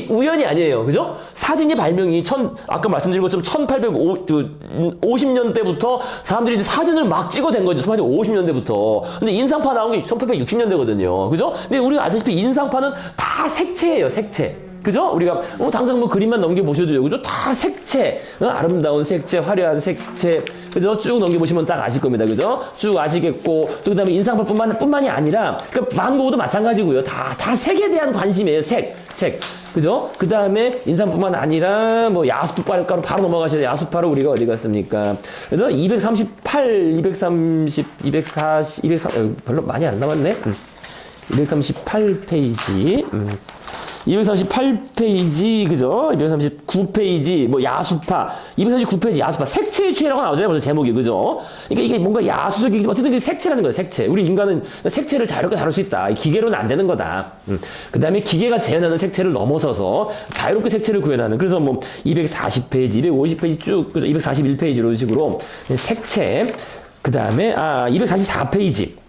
A: 우연이 아니에요. 그죠? 사진의 발명이 아까 말씀드린 것처럼 1850년대부터 사람들이 이제 사진을 막 찍어댄 거죠. 1850년대부터. 근데 인상파 나온 게 1860년대거든요. 그죠? 근데 우리가 아시다시피 인상파는 다 색채예요, 색채. 그죠? 우리가 당장 그림만 넘겨보셔도 돼요. 그죠? 다 색채. 아름다운 색채, 화려한 색채. 그죠? 쭉 넘겨보시면 딱 아실 겁니다. 그죠? 쭉 아시겠고. 또 그 다음에 인상파뿐만이 아니라, 반 고흐도 마찬가지고요. 다 색에 대한 관심이에요. 색. 그죠? 그 다음에 인상뿐만 아니라, 야수파로 바로 넘어가셔야 야수파로 우리가 어디 갔습니까? 그래서 238, 230, 240, 별로 많이 안 남았네? 238페이지. 238페이지, 그죠? 239페이지, 야수파. 239페이지, 야수파. 색채의 취해라고 나오잖아요, 벌써 제목이, 그죠? 그러니까 이게 뭔가 야수적이고, 어쨌든 그게 색채라는 거예요, 색채. 우리 인간은 색채를 자유롭게 다룰 수 있다. 기계로는 안 되는 거다. 그 다음에 기계가 재현하는 색채를 넘어서서 자유롭게 색채를 구현하는. 그래서 240페이지, 250페이지 쭉, 그죠? 241페이지 이런 식으로 색채. 그 다음에, 244페이지.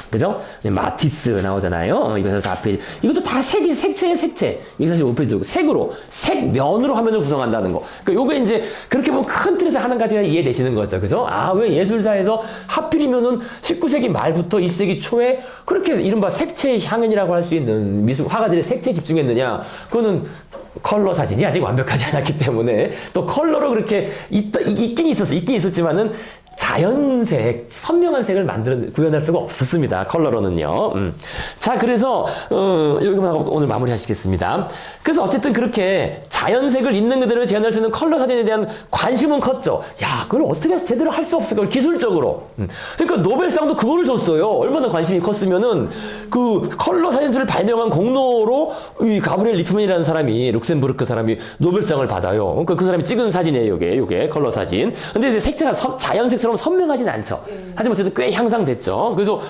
A: 그죠? 마티스 나오잖아요. 244페이지. 이것도 다 색채예요, 색채. 245페이지고. 색면으로 화면을 구성한다는 거. 그러니까 요게 이제, 그렇게 보면 큰 틀에서 하는 가지가 이해되시는 거죠. 그죠? 왜 예술사에서 하필이면은 19세기 말부터 20세기 초에 그렇게 이른바 색채의 향연이라고 할 수 있는 화가들의 색채에 집중했느냐. 그거는 컬러 사진이 아직 완벽하지 않았기 때문에 또 컬러로 그렇게 있긴 있었지만은 자연색, 선명한 색을 구현할 수가 없었습니다. 컬러로는요. 자, 그래서 여기만 하고 오늘 마무리하시겠습니다. 그래서 어쨌든 그렇게 자연색을 있는 그대로 재현할 수 있는 컬러 사진에 대한 관심은 컸죠. 야, 그걸 어떻게 제대로 할 수 없을까? 기술적으로. 그러니까 노벨상도 그거를 줬어요. 얼마나 관심이 컸으면은 그 컬러 사진술을 발명한 공로로 이 가브리엘 리프맨이라는 사람이, 룩셈부르크 사람이 노벨상을 받아요. 그러니까 그 사람이 찍은 사진이에요. 요게 컬러 사진. 근데 이제 색채가 자연색처럼 선명하진 않죠. 하지만 어쨌든 꽤 향상됐죠. 그래서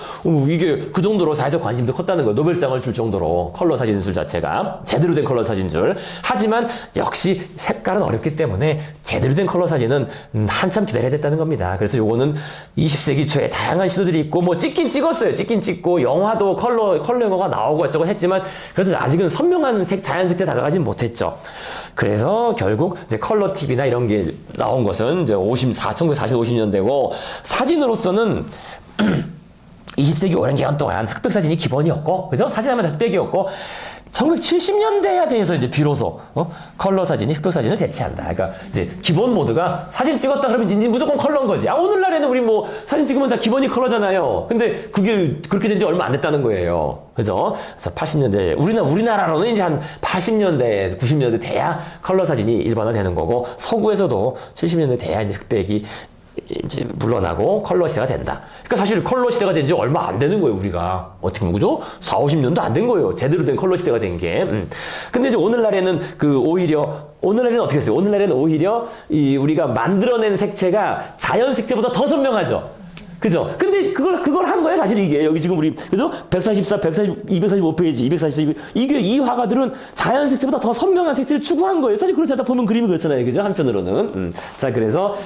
A: 이게 그 정도로 사회적 관심도 컸다는 거예요. 노벨상을 줄 정도로 컬러 사진술 자체가 제대로 된 컬러 사진줄. 하지만 역시 색깔은 어렵기 때문에 제대로 된 컬러 사진은 한참 기다려야 됐다는 겁니다. 그래서 요거는 20세기 초에 다양한 시도들이 있고 뭐 찍긴 찍었어요. 찍긴 찍고 영화도 컬러 영화가 나오고 어쩌고 했지만 그래도 아직은 선명한 자연색에 다가가진 못했죠. 그래서 결국 이제 컬러 TV나 이런 게 나온 것은 이제 1940, 50년대고 사진으로서는 20세기 오랜 기간 동안 흑백 사진이 기본이었고, 그죠? 사진하면 흑백이었고, 1970년대에 대해서 이제 비로소 컬러 사진이 흑백 사진을 대체한다. 그러니까 이제 기본 모드가 사진 찍었다 그러면 이제 무조건 컬러인 거지. 오늘날에는 우리 뭐 사진 찍으면 다 기본이 컬러잖아요. 근데 그게 그렇게 된 지 얼마 안 됐다는 거예요. 그죠? 그래서 80년대 우리나라로는 이제 한 80년대, 90년대 돼야 컬러 사진이 일반화되는 거고, 서구에서도 70년대 돼야 이제 흑백이 이제 물러나고 컬러 시대가 된다. 그러니까 사실 컬러 시대가 된 지 얼마 안 되는 거예요, 우리가. 어떻게 보면, 그죠? 40~50년도 안 된 거예요. 제대로 된 컬러 시대가 된 게. 근데 이제 오늘날에는 오늘날에는 어떻게 했어요? 오늘날에는 오히려 우리가 만들어낸 색채가 자연 색채보다 더 선명하죠. 그죠? 근데 그걸 한 거예요, 사실 이게. 여기 지금 우리, 그죠? 144, 245페이지, 244, 이게 이 화가들은 자연 색채보다 더 선명한 색채를 추구한 거예요. 사실 그렇지 않다 보면 그림이 그렇잖아요. 그죠? 한편으로는. 자, 그래서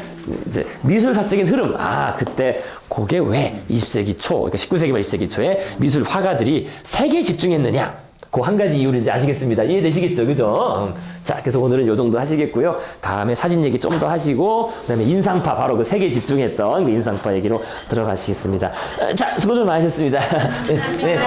A: 이제 미술사적인 흐름. 그때 그게 왜 20세기 초, 그러니까 19세기 말 20세기 초에 미술 화가들이 색에 집중했느냐. 그 한 가지 이유를 이제 아시겠습니다. 이해되시겠죠? 그죠? 자, 그래서 오늘은 요 정도 하시겠고요. 다음에 사진 얘기 좀 더 하시고, 그 다음에 인상파, 바로 그 색에 집중했던 그 인상파 얘기로 들어가시겠습니다. 자, 수고 좀 많으셨습니다. 네.